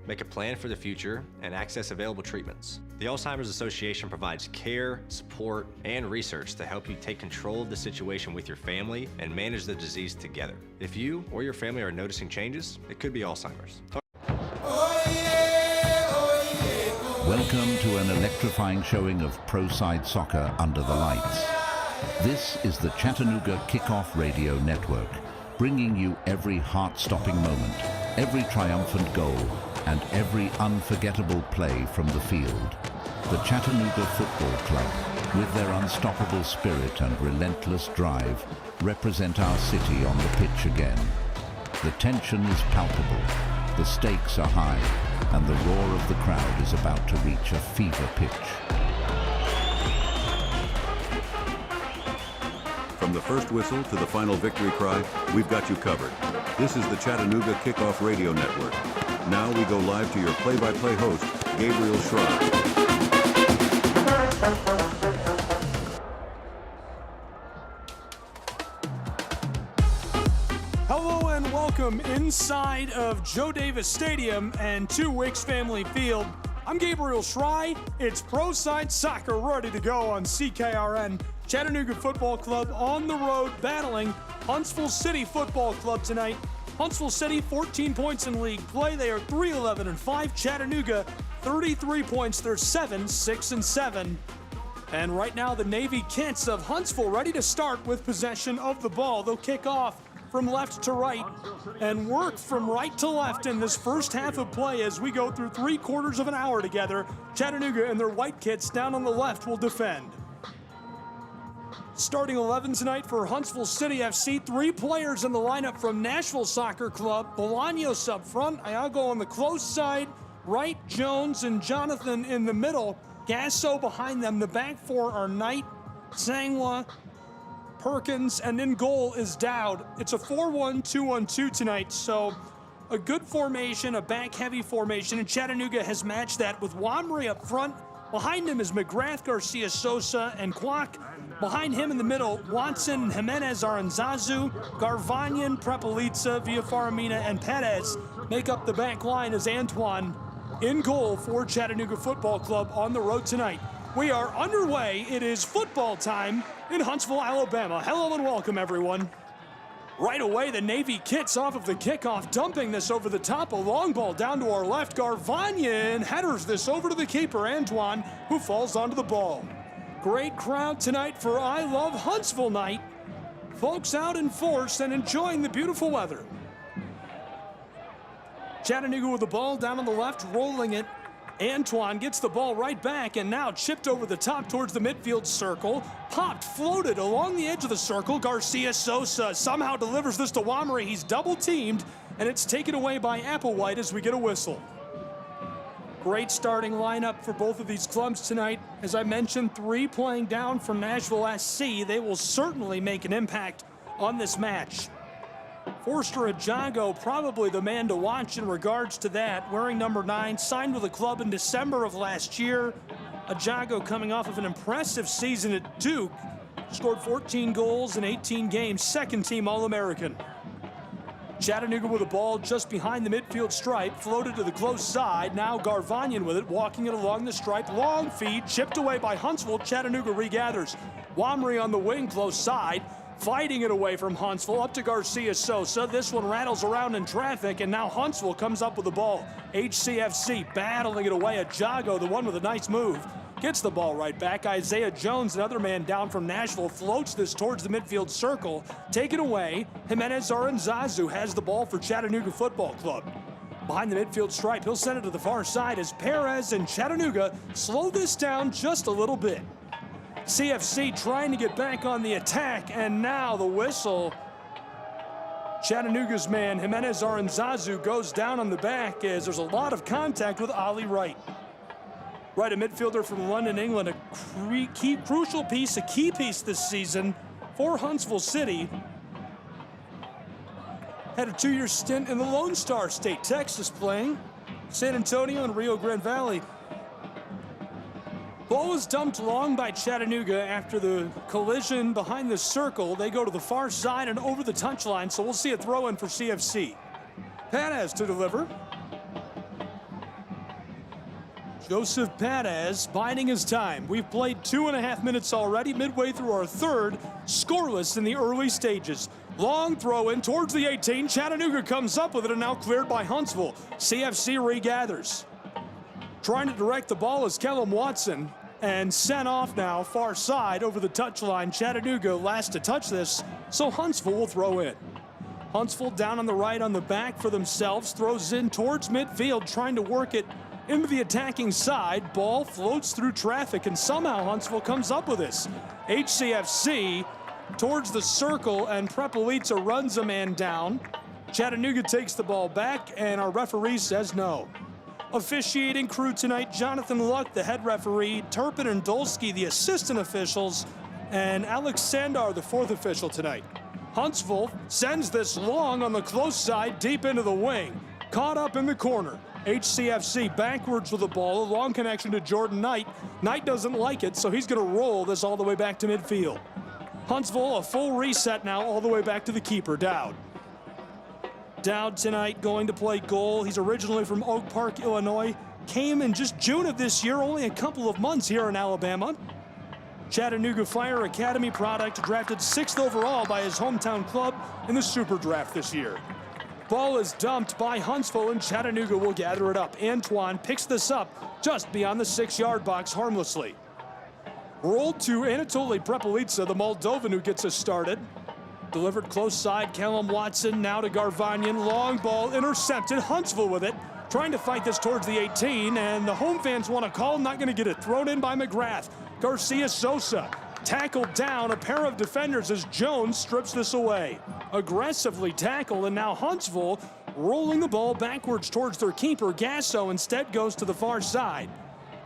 make a plan for the future, and access available treatments. The Alzheimer's Association provides care, support, and research to help you take control of the situation with your family and manage the disease together. If you or your family are noticing changes, it could be Alzheimer's. Welcome to an electrifying showing of pro-side soccer under the lights. This is the Chattanooga Kickoff Radio Network, bringing you every heart-stopping moment, every triumphant goal, and every unforgettable play from the field. The Chattanooga Football Club, with their unstoppable spirit and relentless drive, represent our city on the pitch again. The tension is palpable, the stakes are high, and the roar of the crowd is about to reach a fever pitch. From the first whistle to the final victory cry, we've got you covered. This is the Chattanooga Kickoff Radio Network. Now we go live to your play-by-play host, Gabriel Schreier. Hello and welcome inside of Joe Davis Stadium and to Wicks Family Field. I'm Gabriel Schreier. It's Pro Side Soccer ready to go on CKRN. Chattanooga Football Club on the road battling Huntsville City Football Club tonight. Huntsville City 14 points in league play. They are 3-11-5. Chattanooga 33 points. They're 7-6-7. And right now the Navy Kits of Huntsville ready to start with possession of the ball. They'll kick off from left to right and work from right to left in this first half of play as we go through 3/4 of an hour together. Chattanooga and their white kits down on the left will defend. Starting 11 tonight for Huntsville City FC, 3 players in the lineup from Nashville Soccer Club. Bolaños up front, Iago on the close side, Wright, Jones, and Jonathan in the middle. Gasso behind them. The back four are Knight, Sangwa, Perkins, and in goal is Dowd. It's a 4-1-2-1-2 tonight, so a good formation, a back-heavy formation, and Chattanooga has matched that with Wamry up front. Behind him is McGrath, Garcia Sosa, and Kwok. Behind him in the middle, Watson, Jimenez, Aranzazu, Garvanyan, Prepelica, Villafaramina, and Perez make up the back line as Antoine in goal for Chattanooga Football Club on the road tonight. We are underway. It is football time in Huntsville, Alabama. Hello and welcome, everyone. Right away, the Navy Kits off of the kickoff, dumping this over the top. A long ball down to our left. Garvanyan headers this over to the keeper, Antoine, who falls onto the ball. Great crowd tonight for I Love Huntsville night. Folks out in force and enjoying the beautiful weather. Chattanooga with the ball down on the left, rolling it. Antoine gets the ball right back and now chipped over the top towards the midfield circle. Popped, floated along the edge of the circle. Garcia Sosa somehow delivers this to Wamry. He's double teamed and it's taken away by Applewhite as we get a whistle. Great starting lineup for both of these clubs tonight. As I mentioned, 3 playing down from Nashville SC. They will certainly make an impact on this match. Forster Ajago, probably the man to watch in regards to that. Wearing number 9, signed with the club in December of last year. Ajago coming off of an impressive season at Duke. Scored 14 goals in 18 games, second team All-American. Chattanooga with the ball just behind the midfield stripe, floated to the close side. Now Garvanyan with it, walking it along the stripe. Long feed, chipped away by Huntsville. Chattanooga regathers. Wamry on the wing, close side. Fighting it away from Huntsville, up to Garcia Sosa. This one rattles around in traffic, and now Huntsville comes up with the ball. HCFC battling it away. Ajago, the one with a nice move, gets the ball right back. Isaiah Jones, another man down from Nashville, floats this towards the midfield circle. Taken away. Jimenez Aranzazu has the ball for Chattanooga Football Club. Behind the midfield stripe, he'll send it to the far side as Perez and Chattanooga slow this down just a little bit. CFC trying to get back on the attack, and now the whistle. Chattanooga's man, Jimenez Aranzazu, goes down on the back as there's a lot of contact with Ollie Wright. Wright, a midfielder from London, England, a crucial piece, a key piece this season for Huntsville City. Had a 2-year stint in the Lone Star State, Texas, playing San Antonio and Rio Grande Valley. Ball was dumped long by Chattanooga after the collision behind the circle. They go to the far side and over the touchline, so we'll see a throw in for CFC. Perez to deliver. Joseph Perez biding his time. We've played 2.5 minutes already, midway through our third, scoreless in the early stages. Long throw in towards the 18. Chattanooga comes up with it and now cleared by Huntsville. CFC regathers. Trying to direct the ball is Kellum Watson and sent off now far side over the touchline. Chattanooga last to touch this, so Huntsville will throw in. Huntsville down on the right on the back for themselves, throws in towards midfield, trying to work it into the attacking side. Ball floats through traffic, and somehow Huntsville comes up with this. HCFC towards the circle, and Prepolitsa runs a man down. Chattanooga takes the ball back, and our referee says no. Officiating crew tonight, Jonathan Luck, the head referee, Turpin and Dolsky, the assistant officials, and Alex Sandar, the fourth official tonight. Huntsville sends this long on the close side, deep into the wing. Caught up in the corner. HCFC backwards with the ball, a long connection to Jordan Knight. Knight doesn't like it, so he's going to roll this all the way back to midfield. Huntsville, a full reset now, all the way back to the keeper, Dowd. Dowd tonight going to play goal. He's originally from Oak Park, Illinois. Came in just June of this year, only a couple of months here in Alabama. Chattanooga Fire Academy product, drafted 6th overall by his hometown club in the Super Draft this year. Ball is dumped by Huntsville, and Chattanooga will gather it up. Antoine picks this up just beyond the 6-yard box harmlessly. Rolled to Anatoly Prepolitsa, the Moldovan who gets us started. Delivered close side, Kellum Watson now to Garvanyan. Long ball intercepted, Huntsville with it. Trying to fight this towards the 18, and the home fans want to call, not going to get it. Thrown in by McGrath. Garcia Sosa tackled down a pair of defenders as Jones strips this away. Aggressively tackled, and now Huntsville rolling the ball backwards towards their keeper. Gasso instead goes to the far side.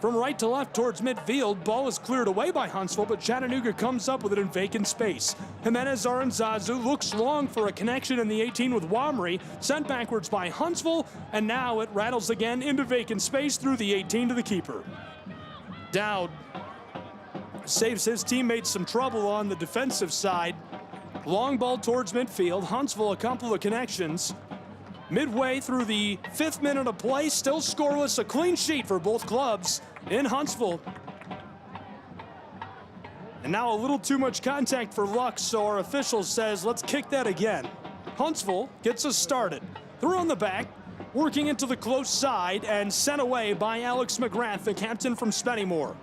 From right to left towards midfield, ball is cleared away by Huntsville, but Chattanooga comes up with it in vacant space. Jimenez Aranzazu looks long for a connection in the 18 with Wamry, sent backwards by Huntsville, and now it rattles again into vacant space through the 18 to the keeper. Dowd saves his teammates some trouble on the defensive side. Long ball towards midfield. Huntsville a couple of connections. Midway through the 5th minute of play, still scoreless, a clean sheet for both clubs in Huntsville. And now a little too much contact for Luck, so our official says, let's kick that again. Huntsville gets us started. Through on the back, working into the close side, and sent away by Alex McGrath, the captain from Spennymoor.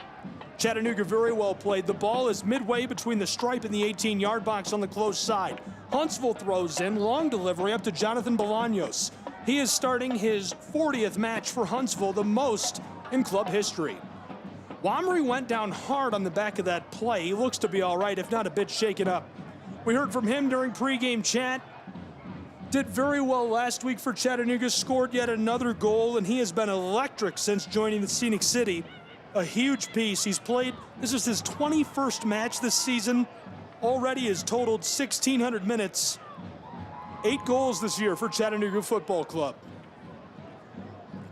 Chattanooga very well played. The ball is midway between the stripe and the 18-yard box on the close side. Huntsville throws in, long delivery up to Jonathan Bolaños. He is starting his 40th match for Huntsville, the most in club history. Wamry went down hard on the back of that play. He looks to be all right, if not a bit shaken up. We heard from him during pregame chat. Did very well last week for Chattanooga, scored yet another goal, and he has been electric since joining the Scenic City. A huge piece. He's played, this is his 21st match this season. Already has totaled 1,600 minutes. 8 goals this year for Chattanooga Football Club.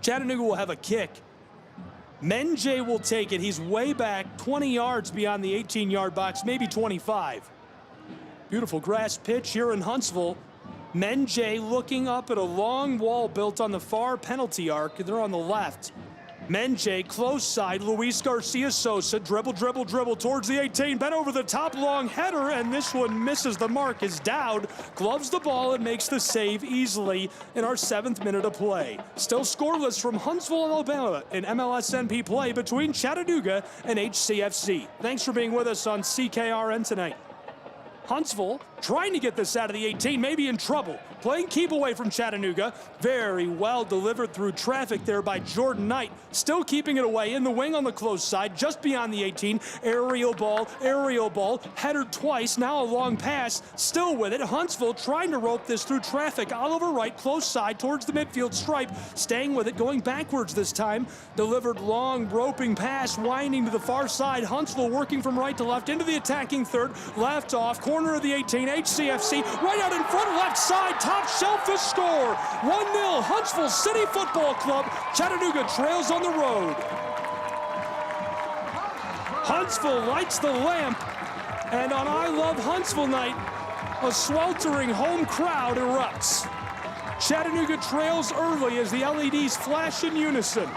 Chattanooga will have a kick. Menjay will take it. He's way back 20 yards beyond the 18-yard box, maybe 25. Beautiful grass pitch here in Huntsville. Menjay looking up at a long wall built on the far penalty arc. They're on the left. Menjay, close side, Luis Garcia Sosa, dribble towards the 18, bent over the top, long header, and this one misses the mark as Dowd gloves the ball and makes the save easily in our 7th minute of play. Still scoreless from Huntsville, Alabama in MLSNP play between Chattanooga and HCFC. Thanks for being with us on CKRN tonight. Huntsville trying to get this out of the 18, maybe in trouble. Playing keep away from Chattanooga. Very well delivered through traffic there by Jordan Knight. Still keeping it away in the wing on the close side, just beyond the 18. Aerial ball, headered twice, now a long pass, still with it. Huntsville trying to rope this through traffic. Oliver Wright, close side towards the midfield stripe, staying with it, going backwards this time. Delivered long, roping pass, winding to the far side. Huntsville working from right to left into the attacking third. Left off, corner of the 18, HCFC, right out in front, left side, top shelf to score. 1-0, Huntsville City Football Club. Chattanooga trails on the road. Huntsville lights the lamp, and on I Love Huntsville night, a sweltering home crowd erupts. Chattanooga trails early as the LEDs flash in unison.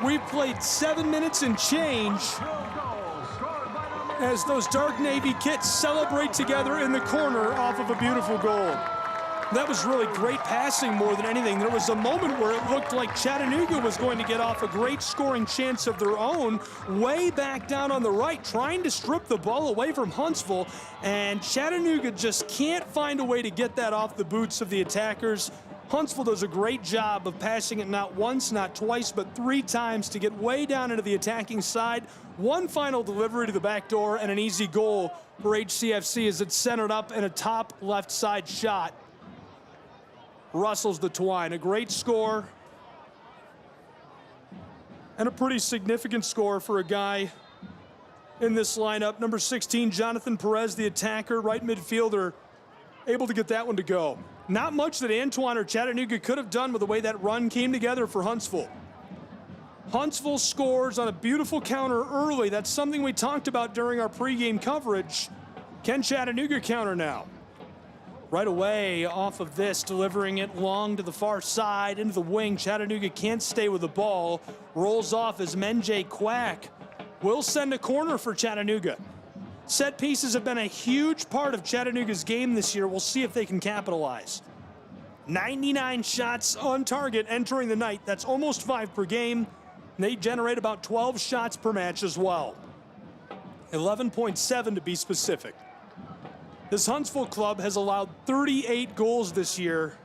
We've played 7 minutes and change as those dark navy kits celebrate together in the corner off of a beautiful goal. That was really great passing more than anything. There was a moment where it looked like Chattanooga was going to get off a great scoring chance of their own, way back down on the right, trying to strip the ball away from Huntsville, and Chattanooga just can't find a way to get that off the boots of the attackers. Huntsville does a great job of passing it not once, not twice, but 3 times to get way down into the attacking side. One final delivery to the back door and an easy goal for HCFC as it's centered up in a top left side shot. Rustles the twine. A great score and a pretty significant score for a guy in this lineup. Number 16, Jonathan Perez, the attacker, right midfielder, able to get that one to go. Not much that Antoine or Chattanooga could have done with the way that run came together for Huntsville. Huntsville scores on a beautiful counter early. That's something we talked about during our pregame coverage. Can Chattanooga counter now? Right away off of this, delivering it long to the far side into the wing. Chattanooga can't stay with the ball. Rolls off as Menjay Quack will send a corner for Chattanooga. Set pieces have been a huge part of Chattanooga's game this year. We'll see if they can capitalize. 99 shots on target entering the night. That's almost 5 per game. They generate about 12 shots per match as well. 11.7 to be specific. This Huntsville club has allowed 38 goals this year.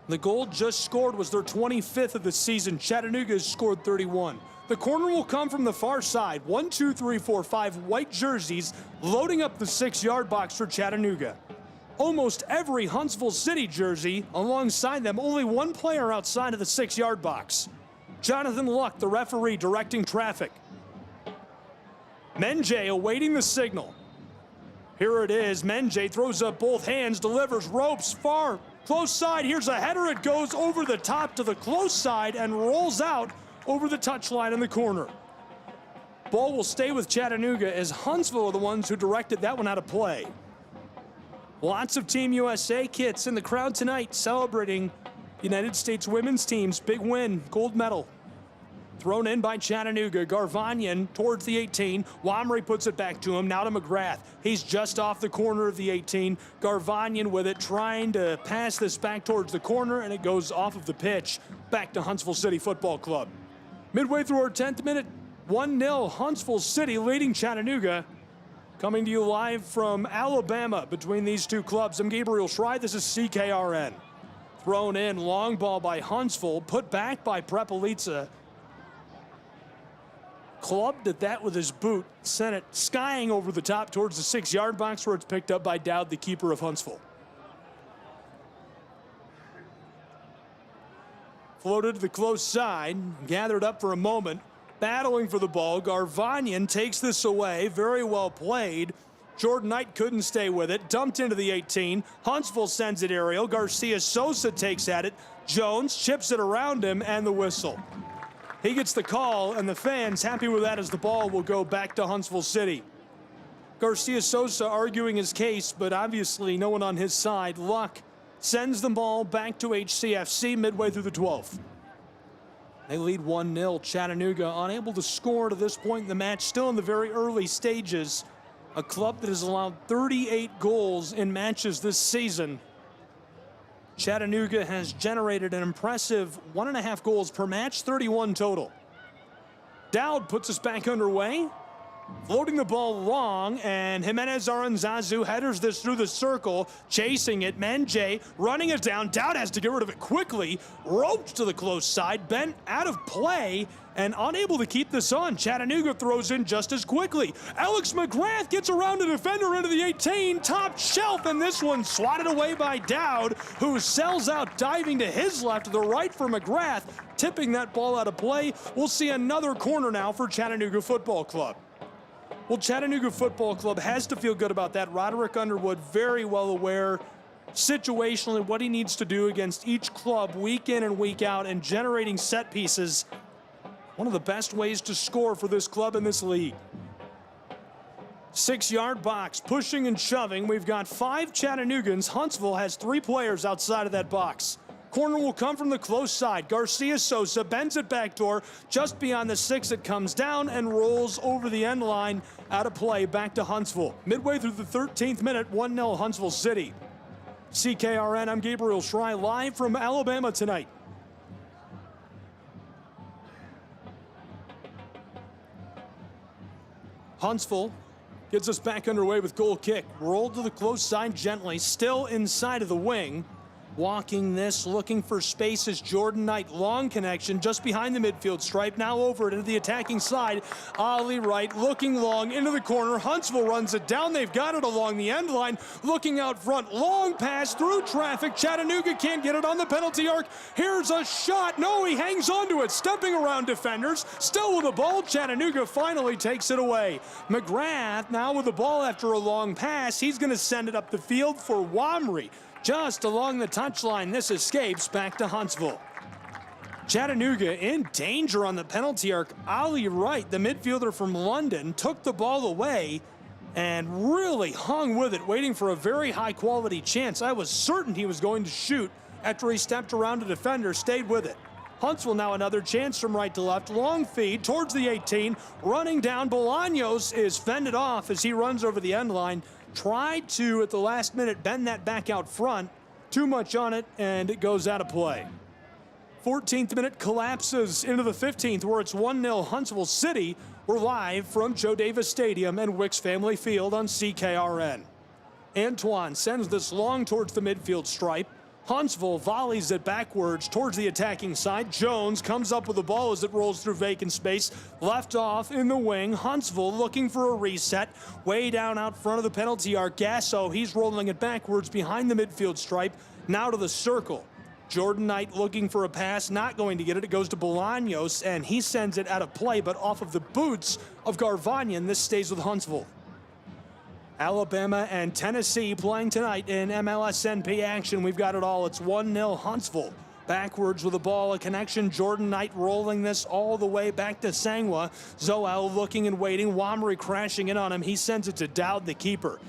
The goal just scored was their 25th of the season. Chattanooga has scored 31. The corner will come from the far side. 1, 2, 3, 4, 5 white jerseys loading up the 6-yard box for Chattanooga. Almost every Huntsville City jersey alongside them, only one player outside of the 6-yard box. Jonathan Luck, the referee, directing traffic. Menjay awaiting the signal. Here it is. Menjay throws up both hands, delivers, ropes, far, close side. Here's a header. It goes over the top to the close side and rolls out over the touchline in the corner. Ball will stay with Chattanooga as Huntsville are the ones who directed that one out of play. Lots of Team USA kits in the crowd tonight celebrating United States women's team's big win, gold medal. Thrown in by Chattanooga. Garvanyan towards the 18. Wamry puts it back to him. Now to McGrath. He's just off the corner of the 18. Garvanyan with it, trying to pass this back towards the corner, and it goes off of the pitch. Back to Huntsville City Football Club. Midway through our 10th minute, 1-0 Huntsville City leading Chattanooga. Coming to you live from Alabama between these two clubs. I'm Gabriel Schrei. This is CKRN. Thrown in, long ball by Huntsville, put back by Prepelica. Clubbed at that with his boot, sent it skying over the top towards the 6-yard box where it's picked up by Dowd, the keeper of Huntsville. Floated to the close side, gathered up for a moment, battling for the ball. Garvanyan takes this away, very well played. Jordan Knight couldn't stay with it, dumped into the 18. Huntsville sends it aerial. Garcia Sosa takes at it. Jones chips it around him, and the whistle. He gets the call, and the fans happy with that as the ball will go back to Huntsville City. Garcia Sosa arguing his case, but obviously no one on his side. Luck sends the ball back to HCFC midway through the 12th. They lead 1-0. Chattanooga unable to score to this point in the match, still in the very early stages. A club that has allowed 38 goals in matches this season. Chattanooga has generated an impressive 1.5 goals per match, 31 total. Dowd puts us back underway. Floating the ball long, and Jimenez Aranzazu headers this through the circle, chasing it. Menjay running it down. Dowd has to get rid of it quickly. Roped to the close side, bent out of play, and unable to keep this on. Chattanooga throws in just as quickly. Alex McGrath gets around a defender into the 18, top shelf, and this one swatted away by Dowd, who sells out, diving to his left, to the right for McGrath, tipping that ball out of play. We'll see another corner now for Chattanooga Football Club. Well, Chattanooga Football Club has to feel good about that. Roderick Underwood very well aware situationally what he needs to do against each club week in and week out, and generating set pieces, one of the best ways to score for this club in this league. 6-yard box, pushing and shoving. We've got 5 Chattanoogans. Huntsville has 3 players outside of that box. Corner will come from the close side. Garcia Sosa bends it backdoor. Just beyond the 6, it comes down and rolls over the end line. Out of play, back to Huntsville. Midway through the 13th minute, 1-0 Huntsville City. CKRN, I'm Gabriel Schrei, live from Alabama tonight. Huntsville gets us back underway with goal kick. Rolled to the close side gently, still inside of the wing. Walking this, looking for space is Jordan Knight. Long connection just behind the midfield stripe. Now over it into the attacking side. Ali Wright looking long into the corner. Huntsville runs it down. They've got it along the end line. Looking out front. Long pass through traffic. Chattanooga can't get it on the penalty arc. Here's a shot. No, he hangs on to it. Stepping around defenders. Still with the ball. Chattanooga finally takes it away. McGrath now with the ball after a long pass. He's going to send it up the field for Wamry. Just along the touchline, this escapes back to Huntsville. Chattanooga in danger on the penalty arc. Ali Wright, the midfielder from London, took the ball away and really hung with it, waiting for a very high-quality chance. I was certain he was going to shoot after he stepped around a defender, stayed with it. Huntsville now another chance from right to left. Long feed towards the 18. Running down, Bolaños is fended off as he runs over the end line. Tried to, at the last minute, bend that back out front. Too much on it, and it goes out of play. 14th minute collapses into the 15th, where it's 1-0 Huntsville City. We're live from Joe Davis Stadium and Wicks Family Field on CKRN. Antoine sends this long towards the midfield stripe. Huntsville volleys it backwards towards the attacking side. Jones comes up with the ball as it rolls through vacant space. Left off in the wing. Huntsville looking for a reset. Way down out front of the penalty arc. Gasso, he's rolling it backwards behind the midfield stripe. Now to the circle. Jordan Knight looking for a pass, not going to get it. It goes to Bolaños, and he sends it out of play, but off of the boots of Garvanyan. This stays with Huntsville. Alabama and Tennessee playing tonight in MLSNP action. We've got it all. It's 1-0 Huntsville. Backwards with the ball, a connection. Jordan Knight rolling this all the way back to Sangwa. Zoel looking and waiting. Wamry crashing in on him. He sends it to Dowd, the keeper.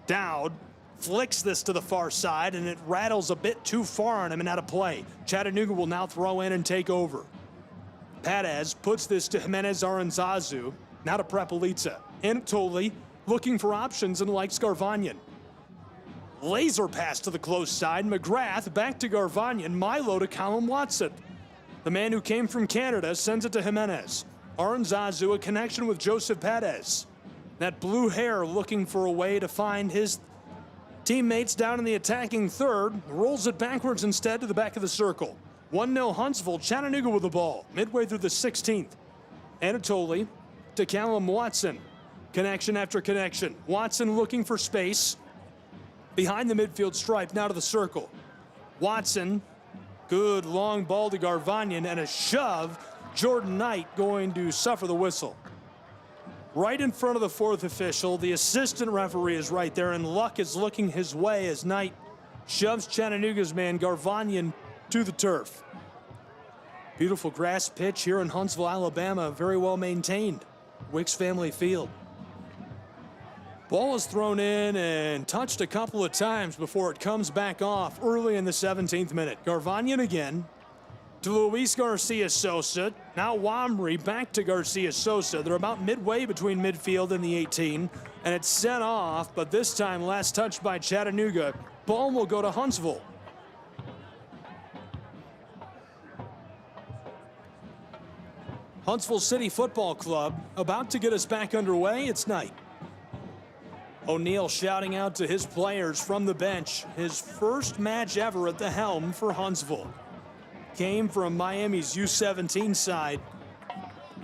Dowd flicks this to the far side, and it rattles a bit too far on him and out of play. Chattanooga will now throw in and take over. Perez puts this to Jimenez Aranzazu. Now to Prepelica. Anatoly looking for options and likes Garvanyan. Laser pass to the close side. McGrath back to Garvanyan. Milo to Callum Watson. The man who came from Canada sends it to Jimenez. Aranzazu, a connection with Joseph Perez. That blue hair looking for a way to find his teammates down in the attacking third. Rolls it backwards instead to the back of the circle. 1-0 Huntsville. Chattanooga with the ball. Midway through the 16th. Anatoly to Callum Watson. Connection after connection. Watson looking for space behind the midfield stripe. Now to the circle. Watson, good long ball to Garvanyan and a shove. Jordan Knight going to suffer the whistle. Right in front of the fourth official. The assistant referee is right there, and luck is looking his way as Knight shoves Chattanooga's man Garvanyan to the turf. Beautiful grass pitch here in Huntsville, Alabama. Very well maintained. Wicks Family Field. Ball is thrown in and touched a couple of times before it comes back off early in the 17th minute. Garvanyan again to Luis Garcia Sosa. Now Wamry back to Garcia Sosa. They're about midway between midfield and the 18, and it's sent off, but this time last touched by Chattanooga. Ball will go to Huntsville. Huntsville City Football Club about to get us back underway. It's Knight. O'Neal shouting out to his players from the bench. His first match ever at the helm for Huntsville. Came from Miami's U17 side.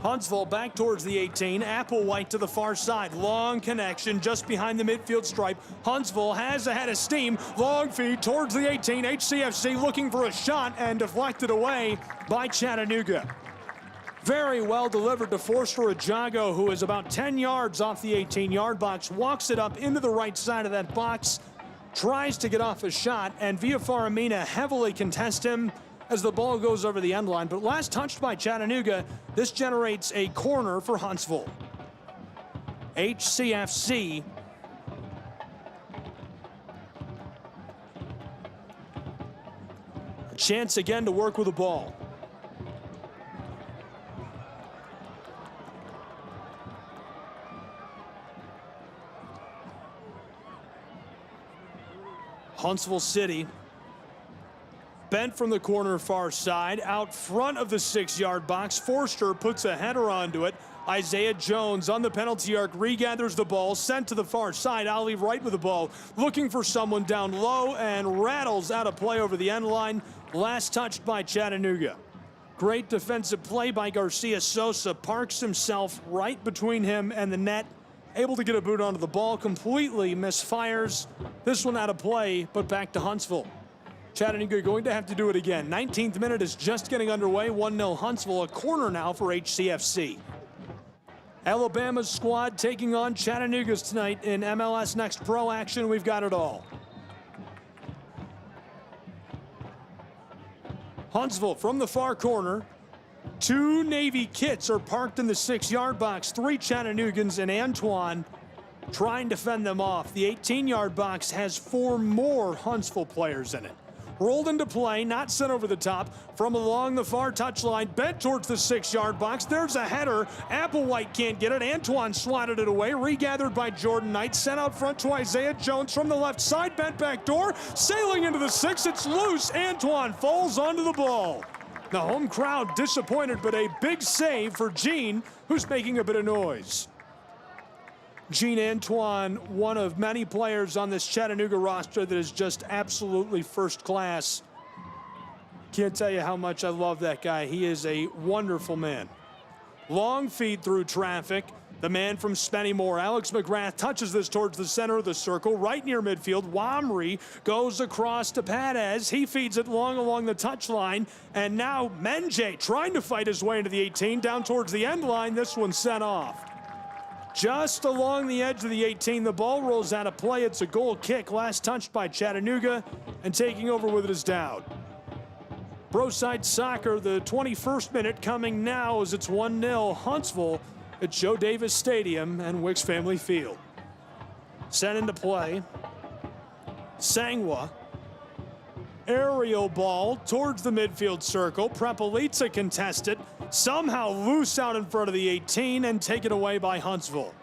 Huntsville back towards the 18. Applewhite to the far side. Long connection just behind the midfield stripe. Huntsville has a head of steam. Long feed towards the 18. HCFC looking for a shot and deflected away by Chattanooga. Very well delivered to Forster Ajago, who is about 10 yards off the 18-yard box. Walks it up into the right side of that box. Tries to get off a shot, and Villafaramina heavily contests him as the ball goes over the end line. But last touched by Chattanooga, this generates a corner for Huntsville. HCFC chance again to work with the ball. Huntsville City bent from the corner far side, out front of the 6-yard box. Forster puts a header onto it. Isaiah Jones on the penalty arc regathers the ball, sent to the far side. Ali Wright with the ball, looking for someone down low, and rattles out of play over the end line. Last touched by Chattanooga. Great defensive play by Garcia Sosa. Parks himself right between him and the net. Able to get a boot onto the ball, completely misfires. This one out of play, but back to Huntsville. Chattanooga going to have to do it again. 19th minute is just getting underway. 1-0 Huntsville. A corner now for HCFC. Alabama's squad taking on Chattanooga's tonight in MLS Next Pro action. We've got it all. Huntsville from the far corner. 2 Navy kits are parked in the 6-yard box. 3 Chattanoogans and Antoine trying to fend them off. The 18-yard box has 4 more Huntsville players in it. Rolled into play, not sent over the top. From along the far touchline, bent towards the 6-yard box. There's a header. Applewhite can't get it. Antoine swatted it away. Regathered by Jordan Knight. Sent out front to Isaiah Jones from the left side. Bent back door. Sailing into the 6. It's loose. Antoine falls onto the ball. The home crowd disappointed, but a big save for Gene, who's making a bit of noise. Gene Antoine, one of many players on this Chattanooga roster that is just absolutely first class. Can't tell you how much I love that guy. He is a wonderful man. Long feed through traffic. The man from Spennymoor, Alex McGrath, touches this towards the center of the circle, right near midfield. Wamry goes across to Padez. He feeds it long along the touchline. And now Menje trying to fight his way into the 18, down towards the end line. This one sent off. Just along the edge of the 18, the ball rolls out of play. It's a goal kick, last touched by Chattanooga, and taking over with it is Dowd. Broside Soccer, the 21st minute coming now as it's 1-0 Huntsville at Joe Davis Stadium and Wicks Family Field. Sent into play. Sangwa. Aerial ball towards the midfield circle. Prepelica contested. Somehow loose out in front of the 18 and taken away by Huntsville.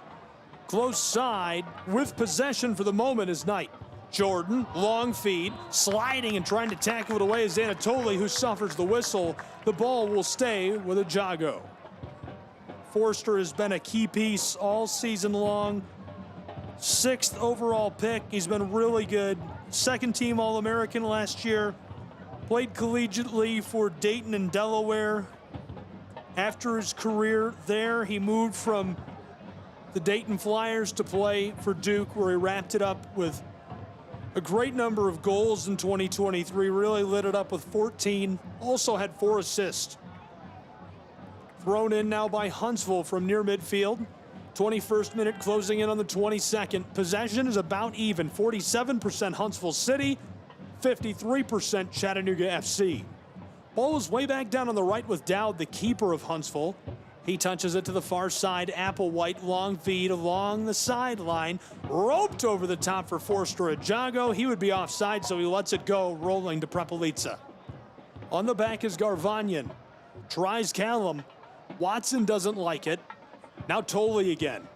Close side with possession for the moment is Knight. Jordan, long feed, sliding and trying to tackle it away is Anatoly, who suffers the whistle. The ball will stay with Ajago. Forster has been a key piece all season long. 6th overall pick. He's been really good. 2nd team All-American last year. Played collegiately for Dayton and Delaware. After his career there, he moved from the Dayton Flyers to play for Duke, where he wrapped it up with a great number of goals in 2023. Really lit it up with 14. Also had 4 assists. Thrown in now by Huntsville from near midfield. 21st minute closing in on the 22nd. Possession is about even. 47% Huntsville City, 53% Chattanooga FC. Ball is way back down on the right with Dowd, the keeper of Huntsville. He touches it to the far side. Applewhite, long feed along the sideline. Roped over the top for Forster Ajago. He would be offside, so he lets it go, rolling to Prepelica. On the back is Garvanyan. Tries Callum. Watson doesn't like it. Now Tolley again.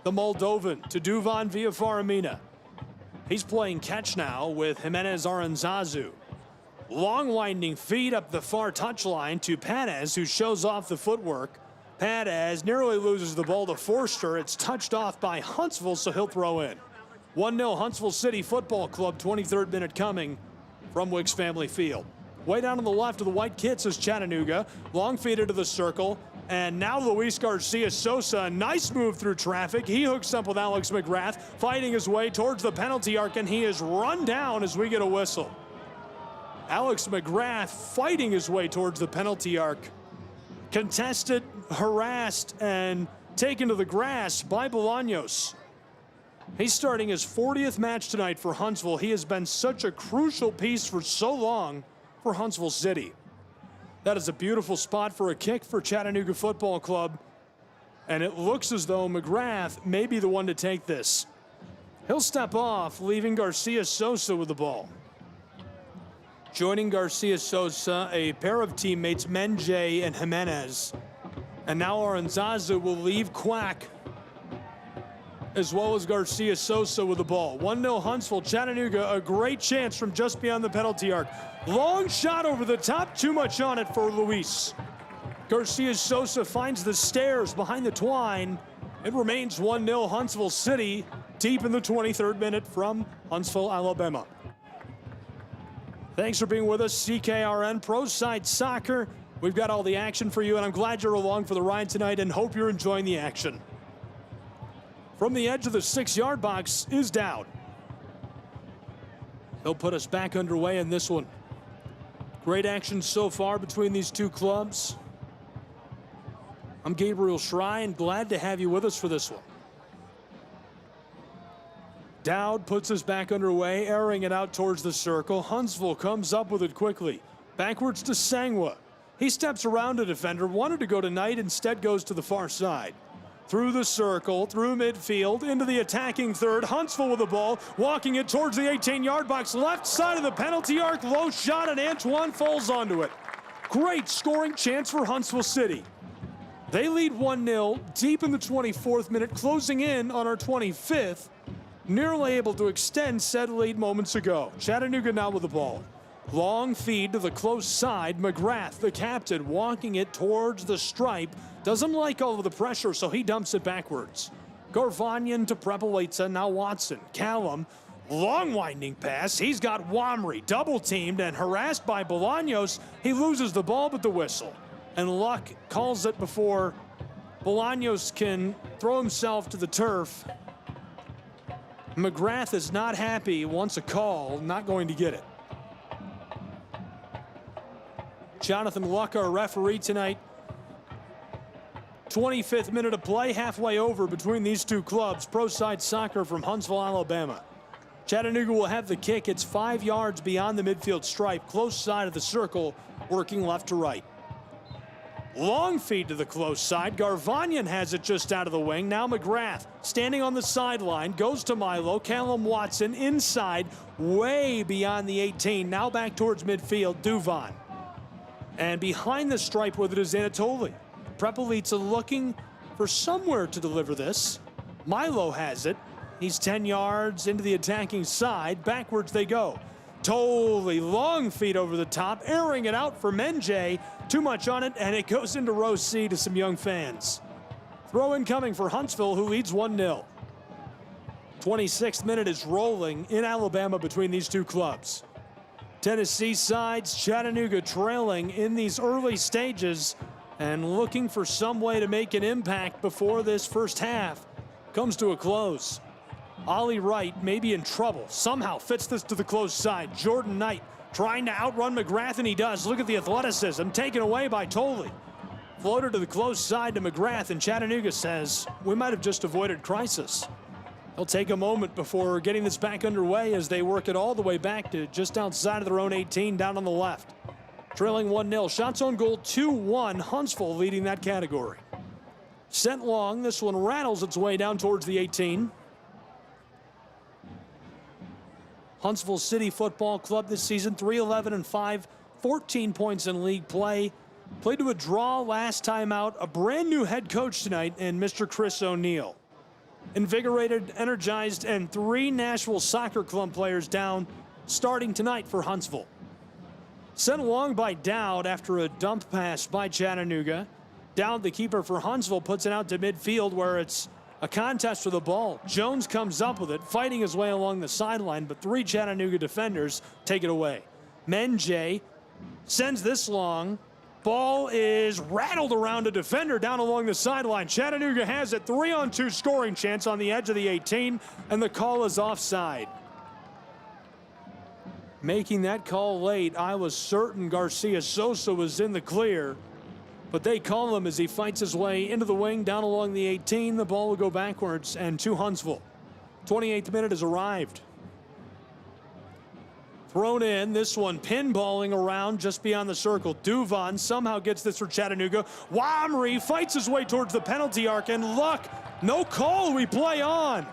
The Moldovan to Duvan via Faramina. He's playing catch now with Jimenez Aranzazu. Long winding feed up the far touchline to Padez, who shows off the footwork. Padez nearly loses the ball to Forster. It's touched off by Huntsville, so he'll throw in. 1-0 Huntsville City Football Club, 23rd minute coming from Wicks Family Field. Way down on the left of the white kits is Chattanooga. Long feed into the circle. And now Luis Garcia Sosa, a nice move through traffic. He hooks up with Alex McGrath, fighting his way towards the penalty arc, and he is run down as we get a whistle. Alex McGrath fighting his way towards the penalty arc. Contested, harassed, and taken to the grass by Bolaños. He's starting his 40th match tonight for Huntsville. He has been such a crucial piece for so long for Huntsville City. That is a beautiful spot for a kick for Chattanooga Football Club. And it looks as though McGrath may be the one to take this. He'll step off, leaving Garcia Sosa with the ball. Joining Garcia Sosa, a pair of teammates, Menjay and Jimenez. And now Aranzazu will leave Quack, as well as Garcia Sosa with the ball. 1-0 Huntsville. Chattanooga, a great chance from just beyond the penalty arc. Long shot over the top, too much on it for Luis. Garcia Sosa finds the stairs behind the twine. It remains 1-0 Huntsville City, deep in the 23rd minute from Huntsville, Alabama. Thanks for being with us, CKRN Pro Side Soccer. We've got all the action for you, and I'm glad you're along for the ride tonight and hope you're enjoying the action. From the edge of the 6-yard box is Dowd. He'll put us back underway in this one. Great action so far between these two clubs. I'm Gabriel Schrei, and glad to have you with us for this one. Dowd puts us back underway, airing it out towards the circle. Huntsville comes up with it quickly. Backwards to Sangwa. He steps around a defender, wanted to go to Knight, instead goes to the far side. Through the circle, through midfield, into the attacking third. Huntsville with the ball, walking it towards the 18-yard box. Left side of the penalty arc, low shot, and Antoine falls onto it. Great scoring chance for Huntsville City. They lead 1-0 deep in the 24th minute, closing in on our 25th. Nearly able to extend said lead moments ago. Chattanooga now with the ball. Long feed to the close side. McGrath, the captain, walking it towards the stripe. Doesn't like all of the pressure, so he dumps it backwards. Garvanyan to Prepelica, now Watson. Callum, long winding pass. He's got Wamry double teamed and harassed by Bolaños. He loses the ball but the whistle. And Luck calls it before Bolaños can throw himself to the turf. McGrath is not happy, wants a call, not going to get it. Jonathan Luck, our referee tonight. 25th minute of play, halfway over between these two clubs. Pro Side Soccer from Huntsville, Alabama. Chattanooga will have the kick. It's 5 yards beyond the midfield stripe, close side of the circle, working left to right. Long feed to the close side. Garvanyan has it just out of the wing. Now McGrath standing on the sideline, goes to Milo. Callum Watson inside, way beyond the 18. Now back towards midfield, Duvan. And behind the stripe with it is Anatoly. Prepelica looking for somewhere to deliver this. Milo has it. He's 10 yards into the attacking side. Backwards they go. Totally long feed over the top, airing it out for Menjay. Too much on it, and it goes into row C to some young fans. Throw in coming for Huntsville, who leads 1-0. 26th minute is rolling in Alabama between these two clubs. Tennessee sides, Chattanooga trailing in these early stages and looking for some way to make an impact before this first half comes to a close. Ollie Wright may be in trouble. Somehow fits this to the close side. Jordan Knight trying to outrun McGrath, and he does. Look at the athleticism taken away by Tolley. Floater to the close side to McGrath, and Chattanooga says, we might have just avoided crisis. They'll take a moment before getting this back underway as they work it all the way back to just outside of their own 18 down on the left. Trailing 1-0. Shots on goal 2-1. Huntsville leading that category. Sent long. This one rattles its way down towards the 18. Huntsville City Football Club this season, 3-11-5, 14 points in league play. Played to a draw last time out. A brand new head coach tonight in Mr. Chris O'Neill. Invigorated, energized, and 3 Nashville Soccer Club players down starting tonight for Huntsville. Sent along by Dowd after a dump pass by Chattanooga. Dowd, the keeper for Huntsville, puts it out to midfield where it's a contest for the ball. Jones comes up with it, fighting his way along the sideline, but 3 Chattanooga defenders take it away. Menjay sends this long. Ball is rattled around a defender down along the sideline. Chattanooga has it. 3-on-2 scoring chance on the edge of the 18, and the call is offside. Making that call late, I was certain Garcia Sosa was in the clear, but they call him as he fights his way into the wing down along the 18. The ball will go backwards and to Huntsville. 28th minute has arrived. Thrown in, this one pinballing around just beyond the circle. Duvan somehow gets this for Chattanooga. Wamry fights his way towards the penalty arc, and Luck, no call, we play on.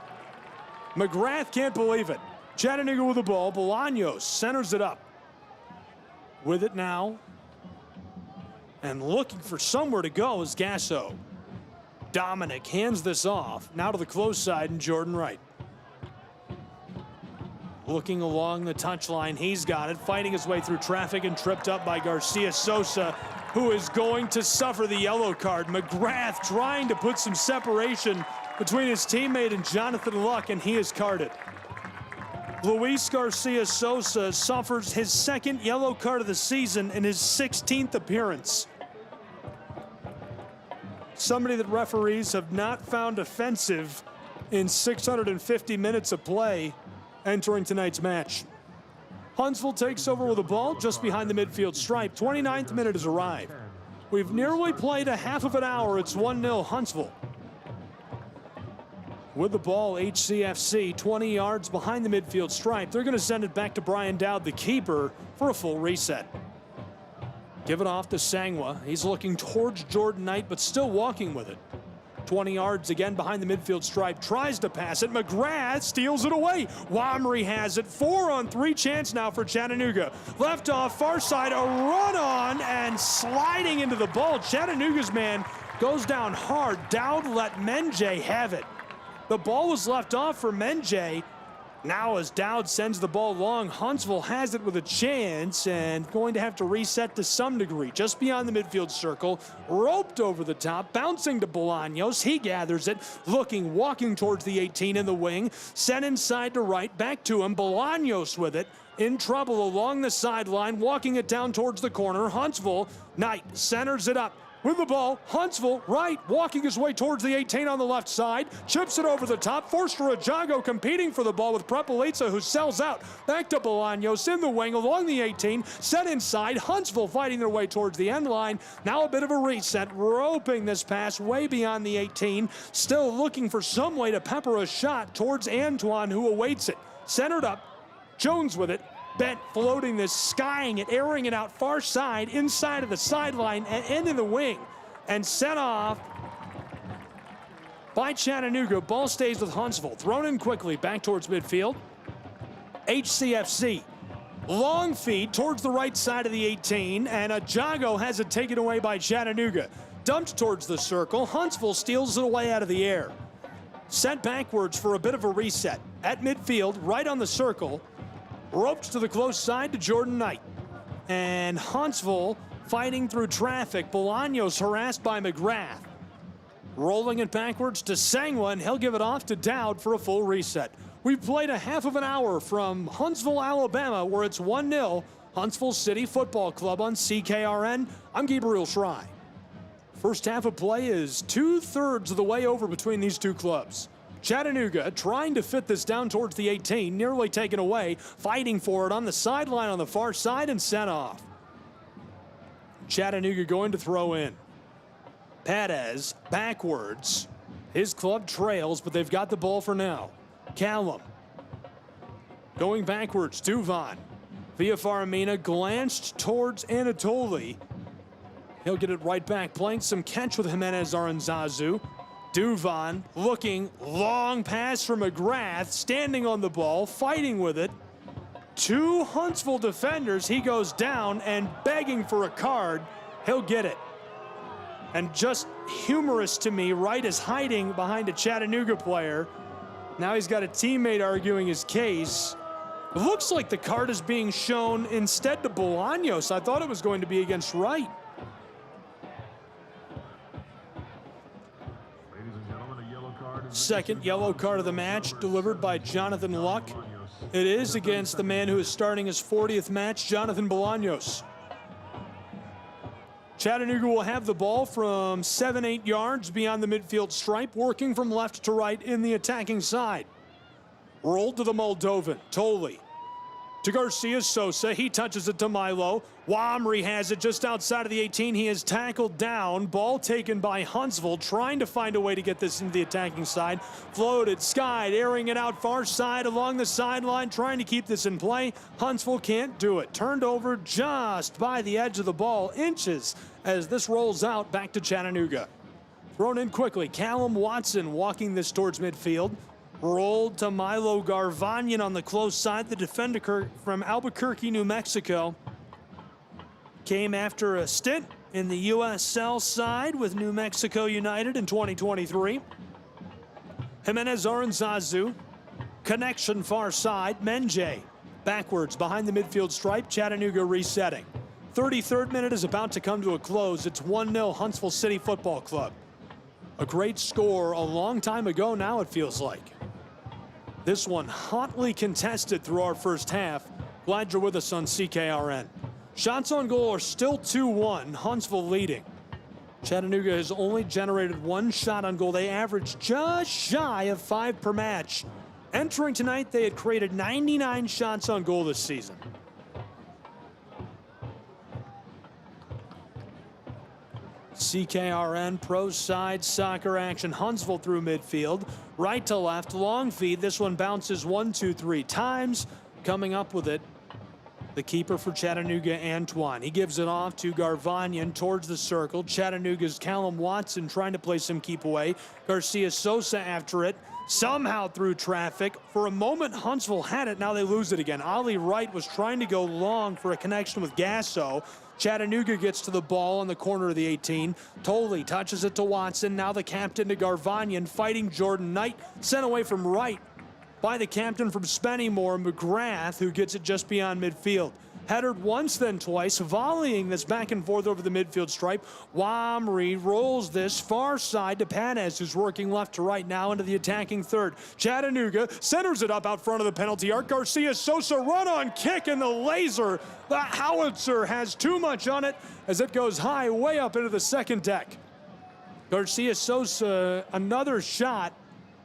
McGrath can't believe it. Chattanooga with the ball. Bolaños centers it up. with it now. And looking for somewhere to go is Gasso. Dominic hands this off. Now to the close side and Jordan Wright. Looking along the touchline, he's got it, fighting his way through traffic and tripped up by Garcia Sosa, who is going to suffer the yellow card. McGrath trying to put some separation between his teammate and Jonathan Luck, and he is carded. Luis Garcia Sosa suffers his second yellow card of the season in his 16th appearance. Somebody that referees have not found offensive in 650 minutes of play entering tonight's match. Huntsville takes over with the ball just behind the midfield stripe. 29th minute has arrived. We've nearly played a half of an hour. It's 1-0 Huntsville. With the ball, HCFC 20 yards behind the midfield stripe. They're going to send it back to Brian Dowd, the keeper, for a full reset. Give it off to Sangwa. He's looking towards Jordan Knight, but still walking with it. 20 yards again behind the midfield stripe. Tries to pass it. McGrath steals it away. Wamry has it. 4-on-3 chance now for Chattanooga. Left off, far side, a run on, and sliding into the ball. Chattanooga's man goes down hard. Dowd let Menjay have it. The ball was left off for Menjay. Now as Dowd sends the ball long, Huntsville has it with a chance and going to have to reset to some degree. Just beyond the midfield circle, roped over the top, bouncing to Bolaños. He gathers it, looking, walking towards the 18 in the wing. Sent inside to right, back to him. Bolaños with it, in trouble along the sideline, walking it down towards the corner. Huntsville, Knight centers it up. With the ball, Huntsville, right, walking his way towards the 18 on the left side, chips it over the top. Forster Ajago competing for the ball with Prepelica, who sells out. Back to Bolaños in the wing along the 18, set inside. Huntsville fighting their way towards the end line. Now a bit of a reset, roping this pass way beyond the 18, still looking for some way to pepper a shot towards Antoine, who awaits it. Centered up, Jones with it. Bent, floating this, skying it, airing it out far side, inside of the sideline, and into the wing. And sent off by Chattanooga. Ball stays with Huntsville. Thrown in quickly, back towards midfield. HCFC. Long feed towards the right side of the 18, and Ajago has it taken away by Chattanooga. Dumped towards the circle. Huntsville steals it away out of the air. Sent backwards for a bit of a reset. At midfield, right on the circle. Roped to the close side to Jordan Knight. And Huntsville fighting through traffic. Bolaños harassed by McGrath. Rolling it backwards to Sangwa, and he'll give it off to Dowd for a full reset. We've played a half of an hour from Huntsville, Alabama, where it's 1-0 Huntsville City Football Club on CKRN. I'm Gabriel Schrei. First half of play is 2/3 of the way over between these two clubs. Chattanooga trying to fit this down towards the 18, nearly taken away, fighting for it on the sideline on the far side and sent off. Chattanooga going to throw in. Perez backwards. His club trails, but they've got the ball for now. Callum going backwards. Duvan via Faramina, glanced towards Anatoly. He'll get it right back, playing some catch with Jimenez Aranzazu. Duvan looking, long pass from McGrath, standing on the ball, fighting with it. Two Huntsville defenders, he goes down and begging for a card. He'll get it. And just humorous to me, Wright is hiding behind a Chattanooga player. Now he's got a teammate arguing his case. It looks like the card is being shown instead to Bolaños. I thought it was going to be against Wright. Second yellow card of the match delivered by Jonathan Luck. It is against the man who is starting his 40th match, Jonathan Bolaños. Chattanooga will have the ball from 7-8 yards beyond the midfield stripe, working from left to right in the attacking side. Rolled to the Moldovan, Tolley. To Garcia Sosa, he touches it to Milo. Wamry has it just outside of the 18. He is tackled down. Ball taken by Huntsville, trying to find a way to get this into the attacking side. Floated, skied, airing it out far side along the sideline, trying to keep this in play. Huntsville can't do it. Turned over just by the edge of the ball, inches, as this rolls out back to Chattanooga. Thrown in quickly. Callum Watson walking this towards midfield. Rolled to Milo Garvanyan on the close side, the defender from Albuquerque, New Mexico. came after a stint in the USL side with New Mexico United in 2023. Jimenez Aranzazu, connection far side, Menje backwards behind the midfield stripe, Chattanooga resetting. 33rd minute is about to come to a close. It's 1-0 Huntsville City Football Club. A great score a long time ago now, it feels like. This one hotly contested through our first half. Glad you're with us on CKRN. Shots on goal are still 2-1, Huntsville leading. Chattanooga has only generated one shot on goal. They average just shy of 5 per match. Entering tonight, they had created 99 shots on goal this season. CKRN Pro Side Soccer action. Huntsville through midfield, right to left, long feed. This one bounces 1, 2, 3 times. Coming up with it, the keeper for Chattanooga, Antoine. He gives it off to Garvanyan towards the circle. Chattanooga's Callum Watson trying to play some keep away. Garcia Sosa after it, somehow through traffic. For a moment, Huntsville had it. Now they lose it again. Ollie Wright was trying to go long for a connection with Gasso. Chattanooga gets to the ball on the corner of the 18. Tolley touches it to Watson. Now the captain to Garvanyan, fighting Jordan Knight. Sent away from Wright by the captain from Spennymoor, McGrath, who gets it just beyond midfield. Headered once, then twice, volleying this back and forth over the midfield stripe. Wamry rolls this far side to Panez, who's working left to right now into the attacking third. Chattanooga centers it up out front of the penalty arc. Garcia Sosa run on kick, and the laser, the howitzer, has too much on it as it goes high way up into the second deck. Garcia Sosa, another shot.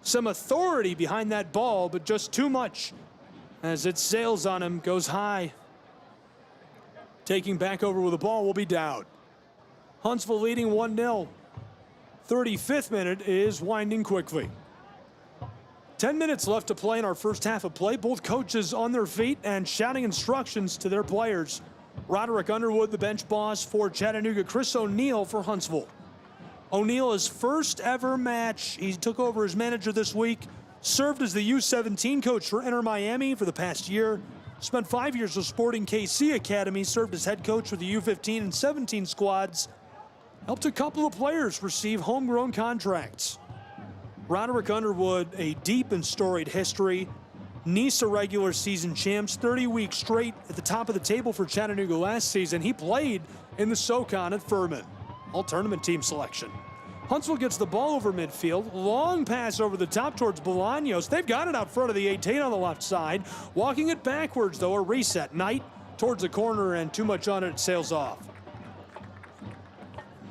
Some authority behind that ball, but just too much as it sails on him, goes high. Taking back over with the ball will be Dowd. Huntsville leading 1-0. 35th minute is winding quickly. 10 minutes left to play in our first half of play. Both coaches on their feet and shouting instructions to their players. Roderick Underwood, the bench boss for Chattanooga. Chris O'Neill for Huntsville. O'Neill, his first ever match. He took over as manager this week. Served as the U17 coach for Inter Miami for the past year. Spent 5 years with Sporting KC Academy. Served as head coach for the U15 and 17 squads. Helped a couple of players receive homegrown contracts. Roderick Underwood, a deep and storied history. NISA regular season champs, 30 weeks straight at the top of the table for Chattanooga last season. He played in the SoCon at Furman. All tournament team selection. Huntsville gets the ball over midfield. Long pass over the top towards Bolaños. They've got it out front of the 18 on the left side. Walking it backwards, though, a reset. Knight towards the corner, and too much on it, it sails off.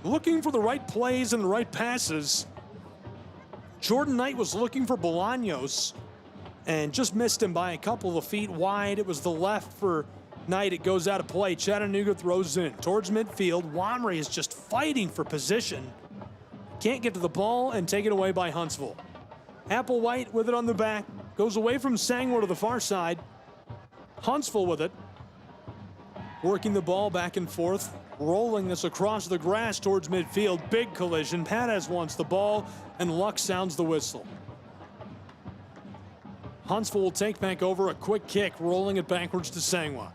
Looking for the right plays and the right passes. Jordan Knight was looking for Bolaños and just missed him by a couple of feet wide. It was the left for Knight. It goes out of play. Chattanooga throws in towards midfield. Wamry is just fighting for position. Can't get to the ball, and taken away by Huntsville. Applewhite with it on the back. Goes away from Sangwar to the far side. Huntsville with it. Working the ball back and forth. Rolling this across the grass towards midfield. Big collision. Panez wants the ball, and Luck sounds the whistle. Huntsville will take back over. A quick kick, rolling it backwards to Sangwar.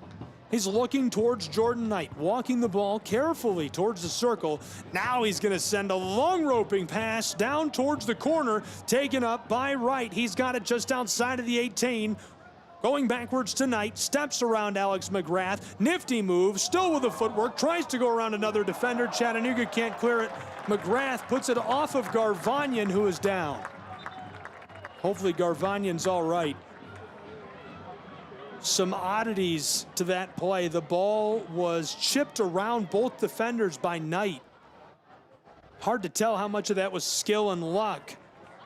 He's looking towards Jordan Knight, walking the ball carefully towards the circle. Now he's going to send a long roping pass down towards the corner, taken up by Wright. He's got it just outside of the 18. Going backwards to Knight, steps around Alex McGrath. Nifty move, still with the footwork, tries to go around another defender. Chattanooga can't clear it. McGrath puts it off of Garvanyan, who is down. Hopefully Garvanyan's all right. Some oddities to that play. The ball was chipped around both defenders by Knight. Hard to tell how much of that was skill and luck.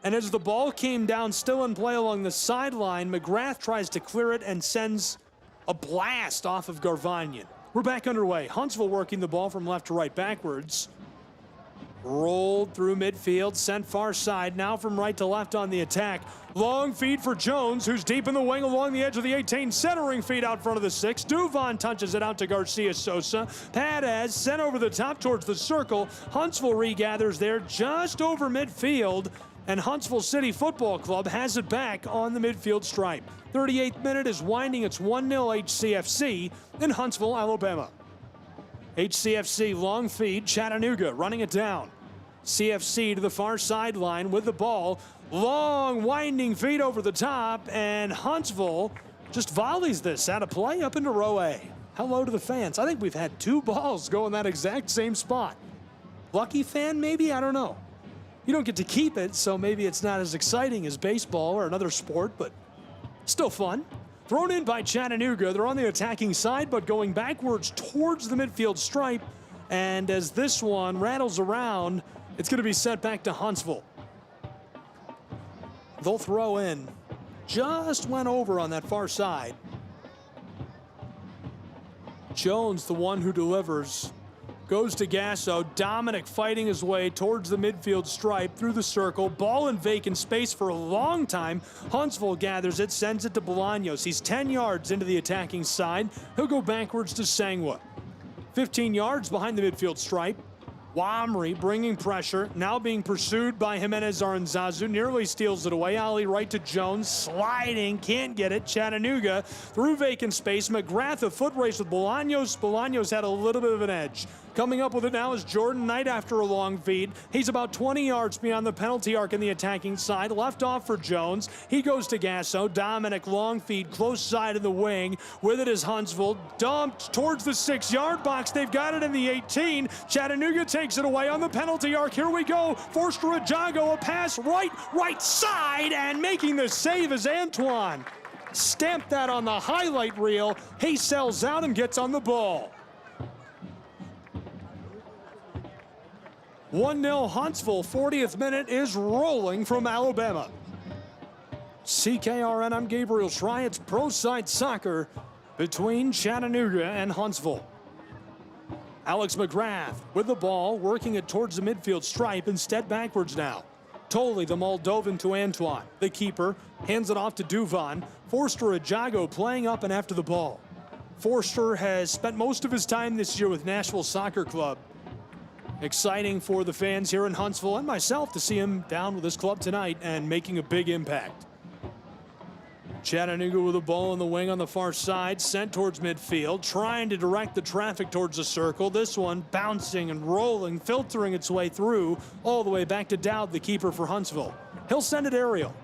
And as the ball came down, still in play along the sideline, McGrath tries to clear it and sends a blast off of Garvanyan. We're back underway. Huntsville working the ball from left to right backwards. Rolled through midfield, sent far side, now from right to left on the attack. Long feed for Jones, who's deep in the wing along the edge of the 18, centering feed out front of the 6. Duvon touches it out to Garcia Sosa. Padaz sent over the top towards the circle. Huntsville regathers there just over midfield, and Huntsville City Football Club has it back on the midfield stripe. 38th minute is winding. It's 1-0 HCFC in Huntsville, Alabama. HCFC long feed, Chattanooga running it down. CFC to the far sideline with the ball. Long winding feed over the top, and Huntsville just volleys this out of play up into row A. Hello to the fans. I think we've had 2 balls go in that exact same spot. Lucky fan, maybe? I don't know. You don't get to keep it, so maybe it's not as exciting as baseball or another sport, but still fun. Thrown in by Chattanooga. They're on the attacking side, but going backwards towards the midfield stripe. And as this one rattles around, it's going to be sent back to Huntsville. They'll throw in. Just went over on that far side. Jones, the one who delivers. Goes to Gasso. Dominic fighting his way towards the midfield stripe through the circle. Ball in vacant space for a long time. Huntsville gathers it, sends it to Bolaños. He's 10 yards into the attacking side. He'll go backwards to Sangwa. 15 yards behind the midfield stripe. Wamri bringing pressure, now being pursued by Jimenez Aranzazu, nearly steals it away. Ali right to Jones, sliding, can't get it. Chattanooga through vacant space. McGrath a foot race with Bolaños. Bolaños had a little bit of an edge. Coming up with it now is Jordan Knight after a long feed. He's about 20 yards beyond the penalty arc in the attacking side. Left off for Jones. He goes to Gasso. Dominic long feed, close side of the wing. With it is Huntsville. Dumped towards the 6-yard box. They've got it in the 18. Chattanooga takes it away on the penalty arc. Here we go. Forster Ajago, a pass right side, and making the save is Antoine. Stamped that on the highlight reel. He sells out and gets on the ball. 1-0 Huntsville, 40th minute is rolling from Alabama. CKRN, I'm Gabriel Schrey. It's Pro Side Soccer between Chattanooga and Huntsville. Alex McGrath with the ball, working it towards the midfield stripe, instead backwards now. Tolley, the Moldovan, to Antoine. The keeper hands it off to Duvan. Forster Ajago playing up and after the ball. Forster has spent most of his time this year with Nashville Soccer Club. Exciting for the fans here in Huntsville and myself to see him down with his club tonight and making a big impact. Chattanooga with the ball in the wing on the far side, sent towards midfield, trying to direct the traffic towards the circle. This one bouncing and rolling, filtering its way through all the way back to Dowd, the keeper for Huntsville. He'll send it aerial.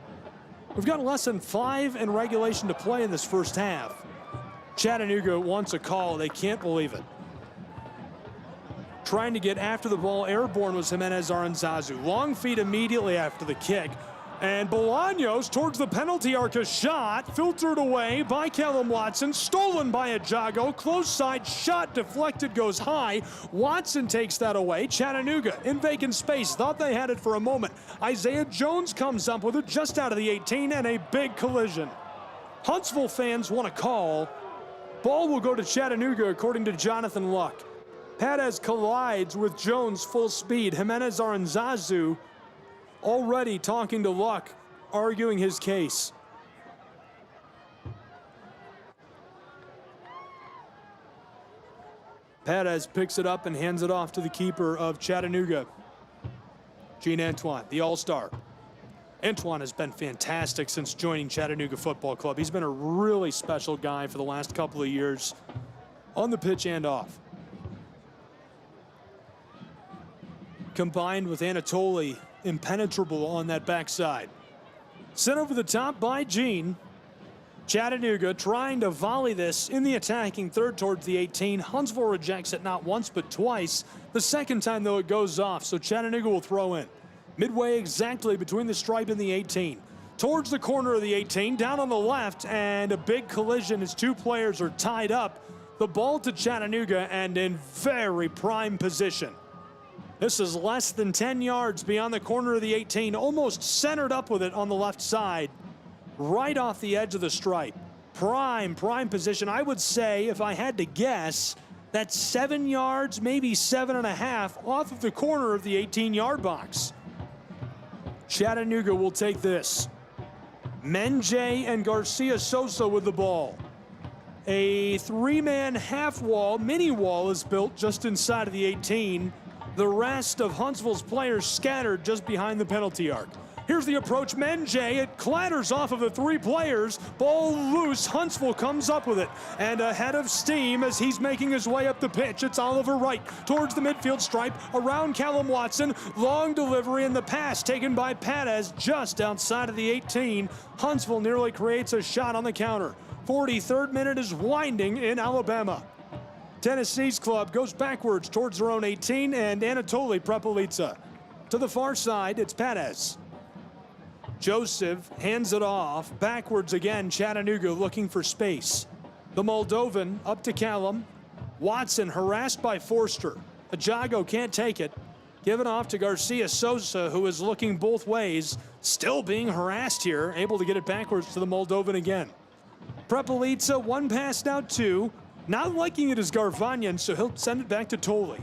We've got less than 5 in regulation to play in this first half. Chattanooga wants a call. They can't believe it. Trying to get after the ball airborne was Jimenez Aranzazu. Long feet immediately after the kick. And Bolaños towards the penalty arc, a shot filtered away by Callum Watson, stolen by Ajago. Close side shot deflected, goes high. Watson takes that away. Chattanooga in vacant space, thought they had it for a moment. Isaiah Jones comes up with it just out of the 18 and a big collision. Huntsville fans want a call. Ball will go to Chattanooga according to Jonathan Luck. Perez collides with Jones full speed. Jimenez Aranzazu already talking to Luck, arguing his case. Perez picks it up and hands it off to the keeper of Chattanooga, Jean Antoine, the all-star. Antoine has been fantastic since joining Chattanooga Football Club. He's been a really special guy for the last couple of years on the pitch and off. Combined with Anatoly, impenetrable on that backside. Sent over the top by Jean. Chattanooga trying to volley this in the attacking third towards the 18. Huntsville rejects it not once but twice. The second time, though, it goes off, so Chattanooga will throw in. Midway exactly between the stripe and the 18. Towards the corner of the 18, down on the left, and a big collision as 2 players are tied up. The ball to Chattanooga and in very prime position. This is less than 10 yards beyond the corner of the 18, almost centered up with it on the left side, right off the edge of the stripe. Prime position. I would say, if I had to guess, that's 7 yards, maybe 7.5 off of the corner of the 18-yard box. Chattanooga will take this. Menjay and Garcia Sosa with the ball. A 3-man half wall, mini wall is built just inside of the 18. The rest of Huntsville's players scattered just behind the penalty arc. Here's the approach. Menjay, it clatters off of the three players. Ball loose. Huntsville comes up with it. And ahead of steam as he's making his way up the pitch. It's Oliver Wright towards the midfield stripe. Around Callum Watson. Long delivery and the pass taken by Perez just outside of the 18. Huntsville nearly creates a shot on the counter. 43rd minute is winding in Alabama. Tennessee's club goes backwards towards their own 18, and Anatoly Prepelica. To the far side, it's Perez. Joseph hands it off. Backwards again, Chattanooga looking for space. The Moldovan up to Callum. Watson harassed by Forster. Ajago can't take it. Given off to Garcia Sosa, who is looking both ways. Still being harassed here. Able to get it backwards to the Moldovan again. Prepelica, one pass now, two. Not liking it is Garvanyan, so he'll send it back to Tolley.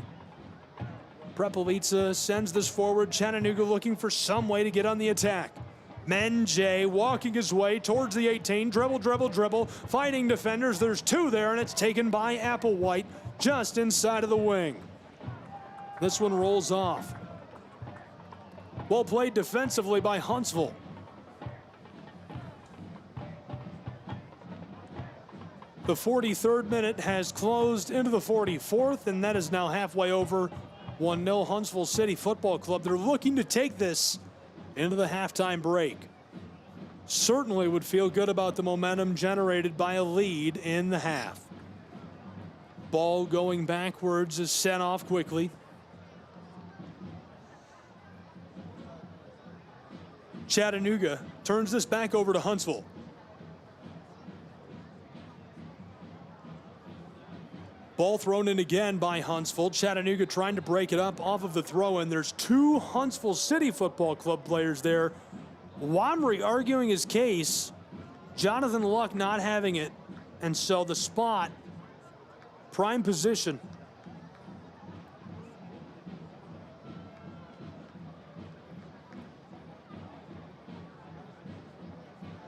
Prepelica sends this forward. Chattanooga looking for some way to get on the attack. Menjay walking his way towards the 18. Dribble, dribble, dribble. Fighting defenders. There's two there, and it's taken by Applewhite just inside of the wing. This one rolls off. Well played defensively by Huntsville. The 43rd minute has closed into the 44th, and that is now halfway over. 1-0 Huntsville City Football Club. They're looking to take this into the halftime break. Certainly would feel good about the momentum generated by a lead in the half. Ball going backwards is sent off quickly. Chattanooga turns this back over to Huntsville. Ball thrown in again by Huntsville. Chattanooga trying to break it up off of the throw-in. There's two Huntsville City Football Club players there. Wamry arguing his case. Jonathan Luck not having it. And so the spot, prime position.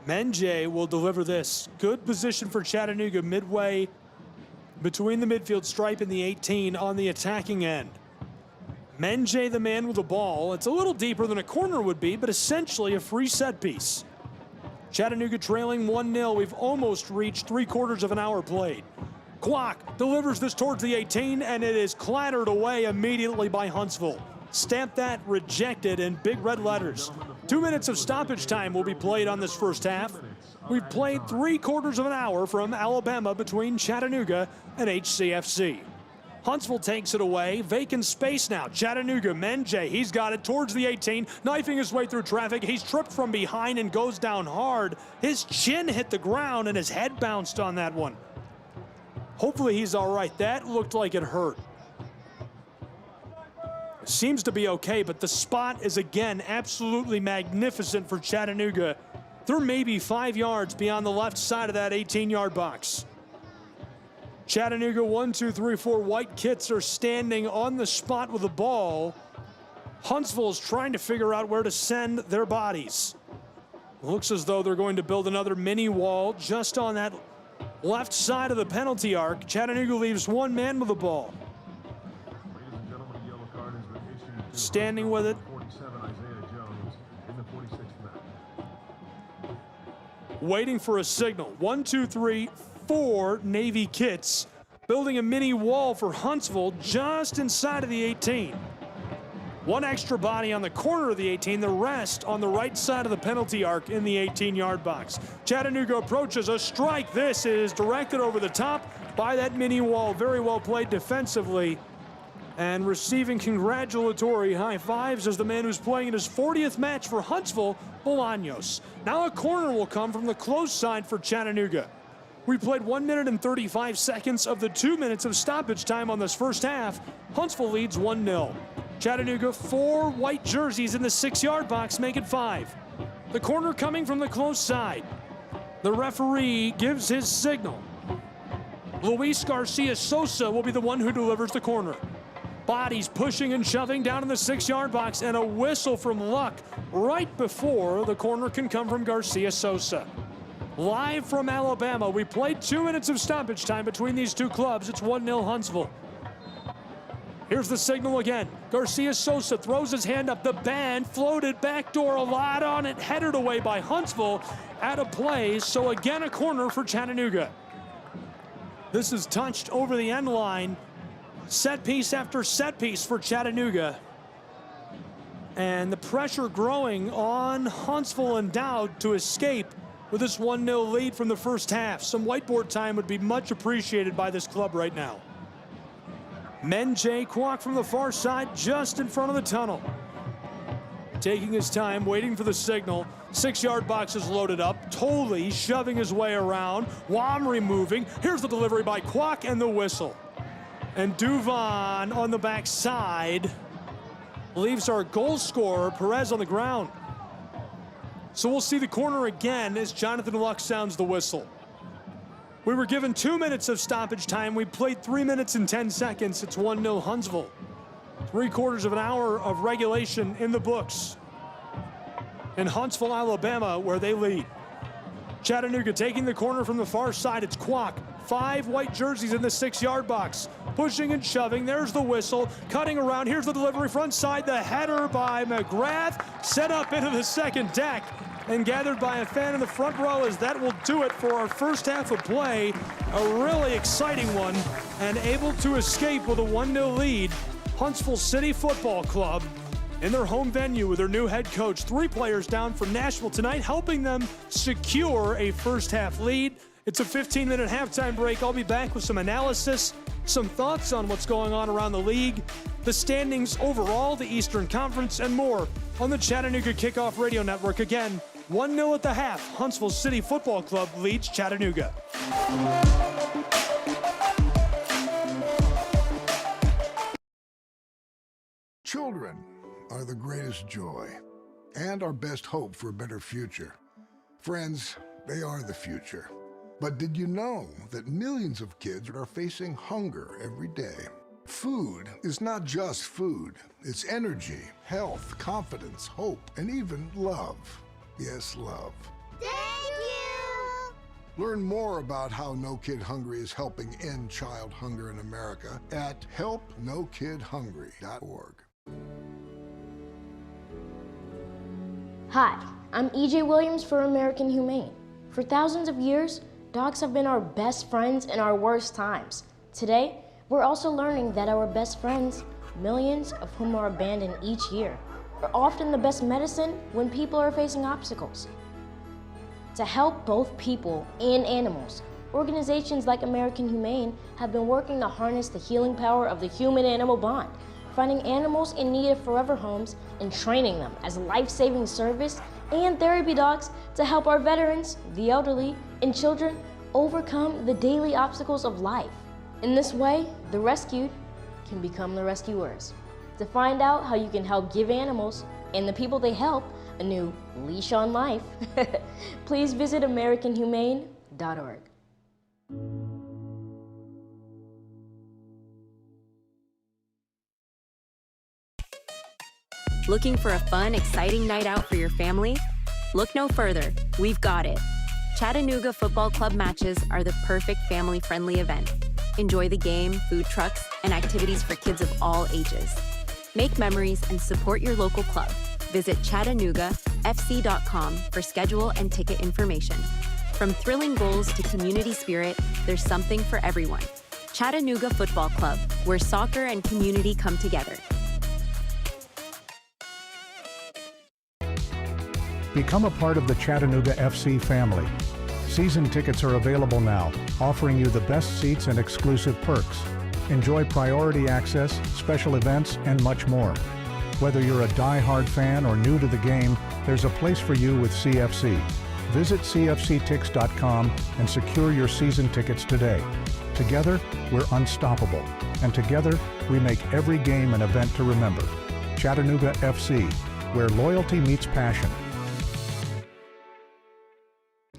Menjay will deliver this. Good position for Chattanooga midway between the midfield stripe and the 18 on the attacking end. Menjay the man with the ball. It's a little deeper than a corner would be, but essentially a free set piece. Chattanooga trailing 1-0. We've almost reached 3/4 of an hour played. Kwok delivers this towards the 18, and it is clattered away immediately by Huntsville. Stamp that rejected in big red letters. 2 minutes of stoppage time will be played on this first half. We've played 3/4 of an hour from Alabama between Chattanooga and HCFC. Huntsville takes it away. Vacant space now. Chattanooga, Menjay, he's got it towards the 18, knifing his way through traffic. He's tripped from behind and goes down hard. His chin hit the ground and his head bounced on that one. Hopefully he's all right. That looked like it hurt. Seems to be okay, but the spot is again absolutely magnificent for Chattanooga. They're maybe 5 yards beyond the left side of that 18-yard box. Chattanooga, 1, 2, 3, 4 white kits are standing on the spot with the ball. Huntsville is trying to figure out where to send their bodies. Looks as though they're going to build another mini wall just on that left side of the penalty arc. Chattanooga leaves one man with the ball. Standing with it. Waiting for a signal. 1, 2, 3, 4 Navy kits building a mini wall for Huntsville just inside of the 18. One extra body on the corner of the 18, the rest on the right side of the penalty arc in the 18-yard box. Chattanooga approaches a strike. This is directed over the top by that mini wall. Very well played defensively. And receiving congratulatory high fives as the man who's playing in his 40th match for Huntsville, Bolaños. Now a corner will come from the close side for Chattanooga. We played 1 minute and 35 seconds of the 2 minutes of stoppage time on this first half. Huntsville leads 1-0. Chattanooga, 4 white jerseys in the 6-yard box, make it 5. The corner coming from the close side. The referee gives his signal. Luis Garcia Sosa will be the one who delivers the corner. Bodies pushing and shoving down in the 6-yard box, and a whistle from Luck right before the corner can come from Garcia Sosa. Live from Alabama, we played 2 minutes of stoppage time between these two clubs. It's 1-0 Huntsville. Here's the signal again. Garcia Sosa throws his hand up. The band floated backdoor, a lot on it, headed away by Huntsville out of play. So again, a corner for Chattanooga. This is touched over the end line. Set piece after set piece for Chattanooga. And the pressure growing on Huntsville and Dowd to escape with this 1-0 lead from the first half. Some whiteboard time would be much appreciated by this club right now. Menjay Kwok from the far side, just in front of the tunnel. Taking his time, waiting for the signal. 6-yard box is loaded up. Tolley shoving his way around. Wamry moving. Here's the delivery by Kwok and the whistle. And Duvon on the backside leaves our goal scorer, Perez, on the ground. So we'll see the corner again as Jonathan Luck sounds the whistle. We were given 2 minutes of stoppage time. We played 3 minutes and 10 seconds. It's 1-0 Huntsville. 3/4 of an hour of regulation in the books in Huntsville, Alabama, where they lead. Chattanooga taking the corner from the far side. It's Kwok. 5 white jerseys in the 6-yard box. Pushing and shoving. There's the whistle. Cutting around. Here's the delivery. Front side. The header by McGrath. Set up into the second deck and gathered by a fan in the front row, as that will do it for our first half of play. A really exciting one, and able to escape with a 1-0 lead. Huntsville City Football Club in their home venue with their new head coach. 3 players down for Nashville tonight, helping them secure a first half lead. It's a 15-minute halftime break. I'll be back with some analysis, some thoughts on what's going on around the league, the standings overall, the Eastern Conference, and more on the Chattanooga Kickoff Radio Network. Again, 1-0 at the half. Huntsville City Football Club leads Chattanooga. Children are the greatest joy and our best hope for a better future. Friends, they are the future. But did you know that millions of kids are facing hunger every day? Food is not just food. It's energy, health, confidence, hope, and even love. Yes, love. Thank you! Learn more about how No Kid Hungry is helping end child hunger in America at helpnokidhungry.org. Hi, I'm EJ Williams for American Humane. For thousands of years, dogs have been our best friends in our worst times. Today, we're also learning that our best friends, millions of whom are abandoned each year, are often the best medicine when people are facing obstacles. To help both people and animals, organizations like American Humane have been working to harness the healing power of the human-animal bond, finding animals in need of forever homes and training them as life-saving service and therapy dogs to help our veterans, the elderly, and children overcome the daily obstacles of life. In this way, the rescued can become the rescuers. To find out how you can help give animals and the people they help a new leash on life, please visit AmericanHumane.org. Looking for a fun, exciting night out for your family? Look no further. We've got it. Chattanooga Football Club matches are the perfect family-friendly event. Enjoy the game, food trucks, and activities for kids of all ages. Make memories and support your local club. Visit ChattanoogaFC.com for schedule and ticket information. From thrilling goals to community spirit, there's something for everyone. Chattanooga Football Club, where soccer and community come together. Become a part of the Chattanooga FC family. Season tickets are available now, offering you the best seats and exclusive perks. Enjoy priority access, special events, and much more. Whether you're a die-hard fan or new to the game, there's a place for you with CFC. Visit cfctix.com and secure your season tickets today. Together, we're unstoppable, and together, we make every game an event to remember. Chattanooga FC, where loyalty meets passion.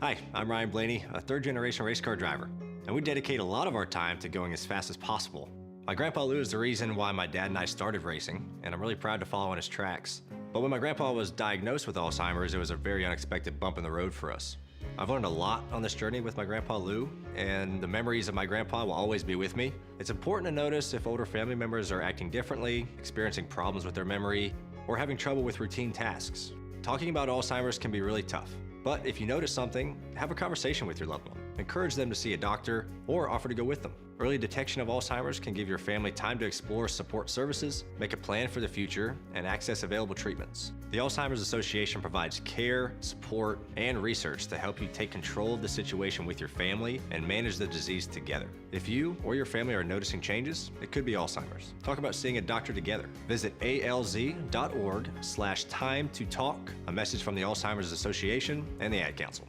Hi, I'm Ryan Blaney, a third-generation race car driver, and we dedicate a lot of our time to going as fast as possible. My grandpa Lou is the reason why my dad and I started racing, and I'm really proud to follow in his tracks. But when my grandpa was diagnosed with Alzheimer's, it was a very unexpected bump in the road for us. I've learned a lot on this journey with my grandpa Lou, and the memories of my grandpa will always be with me. It's important to notice if older family members are acting differently, experiencing problems with their memory, or having trouble with routine tasks. Talking about Alzheimer's can be really tough, but if you notice something, have a conversation with your loved one. Encourage them to see a doctor or offer to go with them. Early detection of Alzheimer's can give your family time to explore support services, make a plan for the future, and access available treatments. The Alzheimer's Association provides care, support, and research to help you take control of the situation with your family and manage the disease together. If you or your family are noticing changes, it could be Alzheimer's. Talk about seeing a doctor together. Visit alz.org/time-to-talk, a message from the Alzheimer's Association and the Ad Council.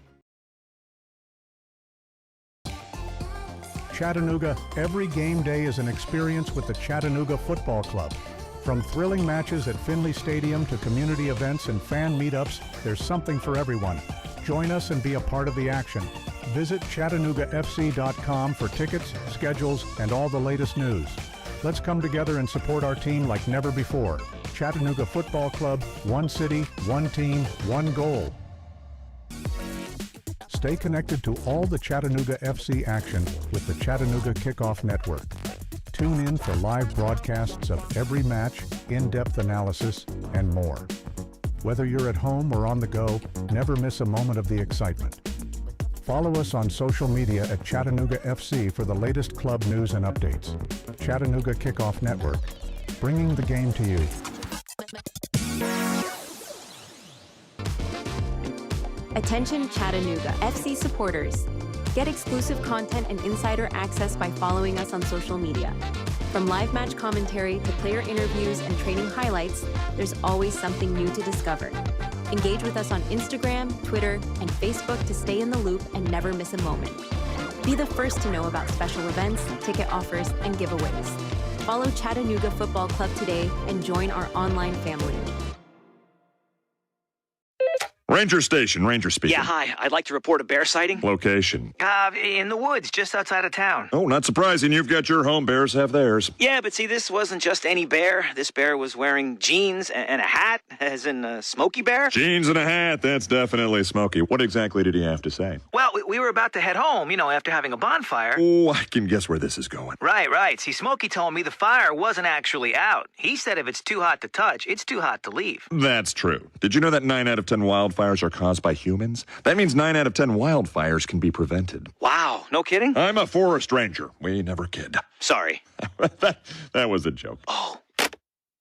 Chattanooga, every game day is an experience with the Chattanooga Football Club. From thrilling matches at Finley Stadium to community events and fan meetups, there's something for everyone. Join us and be a part of the action. Visit ChattanoogaFC.com for tickets, schedules, and all the latest news. Let's come together and support our team like never before. Chattanooga Football Club, one city, one team, one goal. Stay connected to all the Chattanooga FC action with the Chattanooga Kickoff Network. Tune in for live broadcasts of every match, in-depth analysis, and more. Whether you're at home or on the go, never miss a moment of the excitement. Follow us on social media at Chattanooga FC for the latest club news and updates. Chattanooga Kickoff Network, bringing the game to you. Attention Chattanooga FC supporters. Get exclusive content and insider access by following us on social media. From live match commentary to player interviews and training highlights, there's always something new to discover. Engage with us on Instagram, Twitter, and Facebook to stay in the loop and never miss a moment. Be the first to know about special events, ticket offers, and giveaways. Follow Chattanooga Football Club today and join our online family. Ranger Station, Ranger speaking. Yeah, hi. I'd like to report a bear sighting. Location. In the woods, just outside of town. Oh, not surprising. You've got your home. Bears have theirs. Yeah, but see, this wasn't just any bear. This bear was wearing jeans and a hat, as in a Smokey Bear. Jeans and a hat. That's definitely Smokey. What exactly did he have to say? Well, we were about to head home, after having a bonfire. Oh, I can guess where this is going. Right. See, Smokey told me the fire wasn't actually out. He said if it's too hot to touch, it's too hot to leave. That's true. Did you know that 9 out of 10 wildfires are caused by humans? That means 9 out of 10 wildfires can be prevented. Wow, no kidding? I'm a forest ranger. We never kid. Sorry. that was a joke. Oh.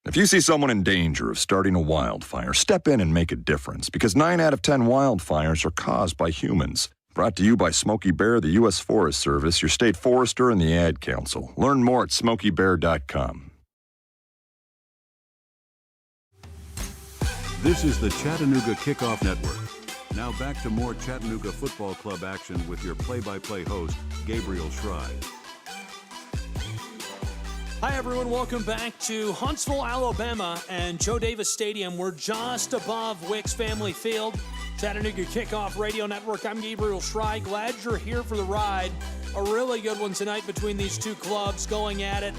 If you see someone in danger of starting a wildfire, step in and make a difference, because 9 out of 10 wildfires are caused by humans. Brought to you by Smokey Bear, the U.S. Forest Service, your state forester, and the Ad Council. Learn more at smokeybear.com. This is the Chattanooga Kickoff Network. Now back to more Chattanooga Football Club action with your play-by-play host, Gabriel Schride. Hi, everyone. Welcome back to Huntsville, Alabama, and Joe Davis Stadium. We're just above Wicks Family Field. Chattanooga Kickoff Radio Network. I'm Gabriel Schride. Glad you're here for the ride. A really good one tonight between these two clubs going at it.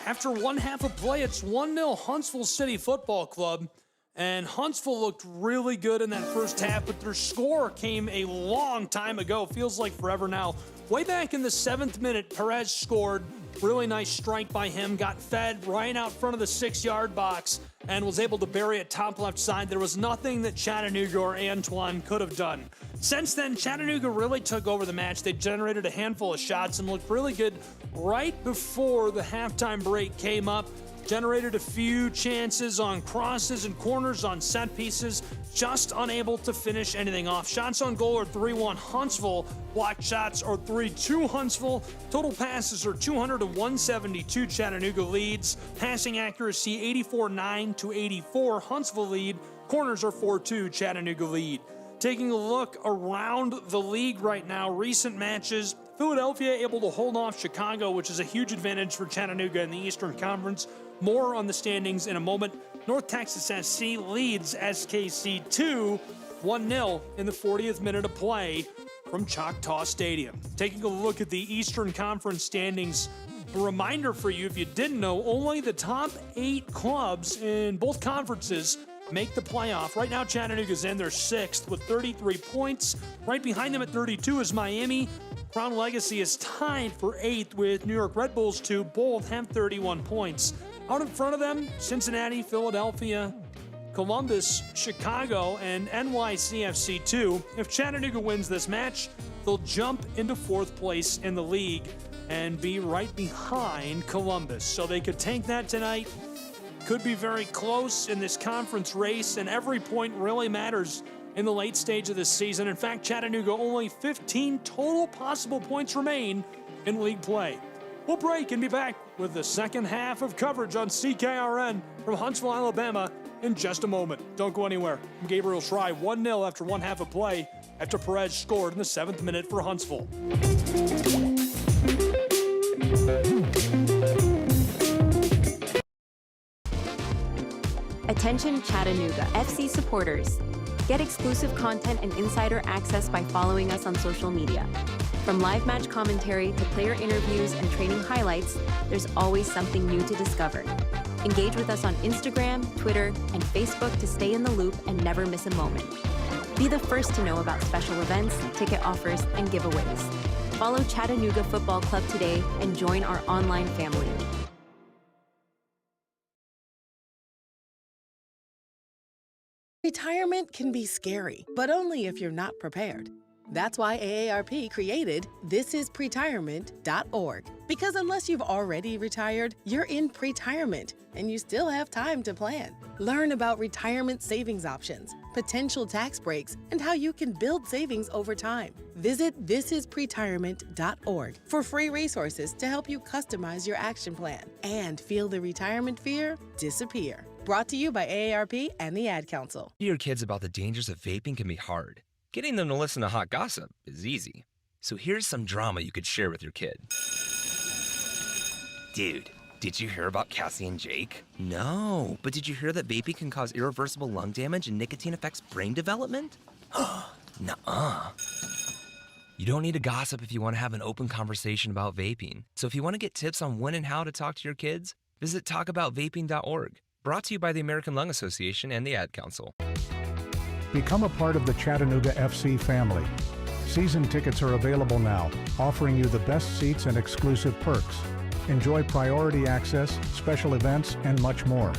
After one half of play, it's 1-0 Huntsville City Football Club. And Huntsville looked really good in that first half, but their score came a long time ago. Feels like forever now. Way back in the 7th minute, Perez scored. Really nice strike by him. Got fed right out front of the 6-yard box and was able to bury it top left side. There was nothing that Chattanooga or Antoine could have done. Since then, Chattanooga really took over the match. They generated a handful of shots and looked really good right before the halftime break came up. Generated a few chances on crosses and corners on set pieces, just unable to finish anything off. Shots on goal are 3-1 Huntsville. Blocked shots are 3-2 Huntsville. Total passes are 200 to 172 Chattanooga leads. Passing accuracy 84-9 to 84 Huntsville lead. Corners are 4-2 Chattanooga lead. Taking a look around the league right now, recent matches, Philadelphia able to hold off Chicago, which is a huge advantage for Chattanooga in the Eastern Conference. More on the standings in a moment. North Texas SC leads SKC 2-1-0 in the 40th minute of play from Choctaw Stadium. Taking a look at the Eastern Conference standings, a reminder for you, if you didn't know, only the top 8 clubs in both conferences make the playoff. Right now, Chattanooga's in. They're 6th with 33 points. Right behind them at 32 is Miami. Crown Legacy is tied for 8th with New York Red Bulls 2. Both have 31 points. Out in front of them, Cincinnati, Philadelphia, Columbus, Chicago, and NYCFC 2. If Chattanooga wins this match, they'll jump into 4th place in the league and be right behind Columbus. So they could tank that tonight. Could be very close in this conference race, and every point really matters in the late stage of this season. In fact, Chattanooga, only 15 total possible points remain in league play. We'll break and be back with the second half of coverage on CKRN from Huntsville, Alabama in just a moment. Don't go anywhere. I'm Gabriel Schry, 1-0 after one half of play after Perez scored in the 7th minute for Huntsville. Attention Chattanooga FC supporters. Get exclusive content and insider access by following us on social media. From live match commentary to player interviews and training highlights, there's always something new to discover. Engage with us on Instagram, Twitter, and Facebook to stay in the loop and never miss a moment. Be the first to know about special events, ticket offers, and giveaways. Follow Chattanooga Football Club today and join our online family. Retirement can be scary, but only if you're not prepared. That's why AARP created thisispretirement.org. Because unless you've already retired, you're in pretirement, and you still have time to plan. Learn about retirement savings options, potential tax breaks, and how you can build savings over time. Visit thisispretirement.org for free resources to help you customize your action plan and feel the retirement fear disappear. Brought to you by AARP and the Ad Council. Your kids about the dangers of vaping can be hard. Getting them to listen to hot gossip is easy. So here's some drama you could share with your kid. Dude, did you hear about Cassie and Jake? No, but did you hear that vaping can cause irreversible lung damage and nicotine affects brain development? Nuh-uh. You don't need to gossip if you want to have an open conversation about vaping. So if you want to get tips on when and how to talk to your kids, visit talkaboutvaping.org. Brought to you by the American Lung Association and the Ad Council. Become a part of the Chattanooga FC family. Season tickets are available now, offering you the best seats and exclusive perks. Enjoy priority access, special events, and much more.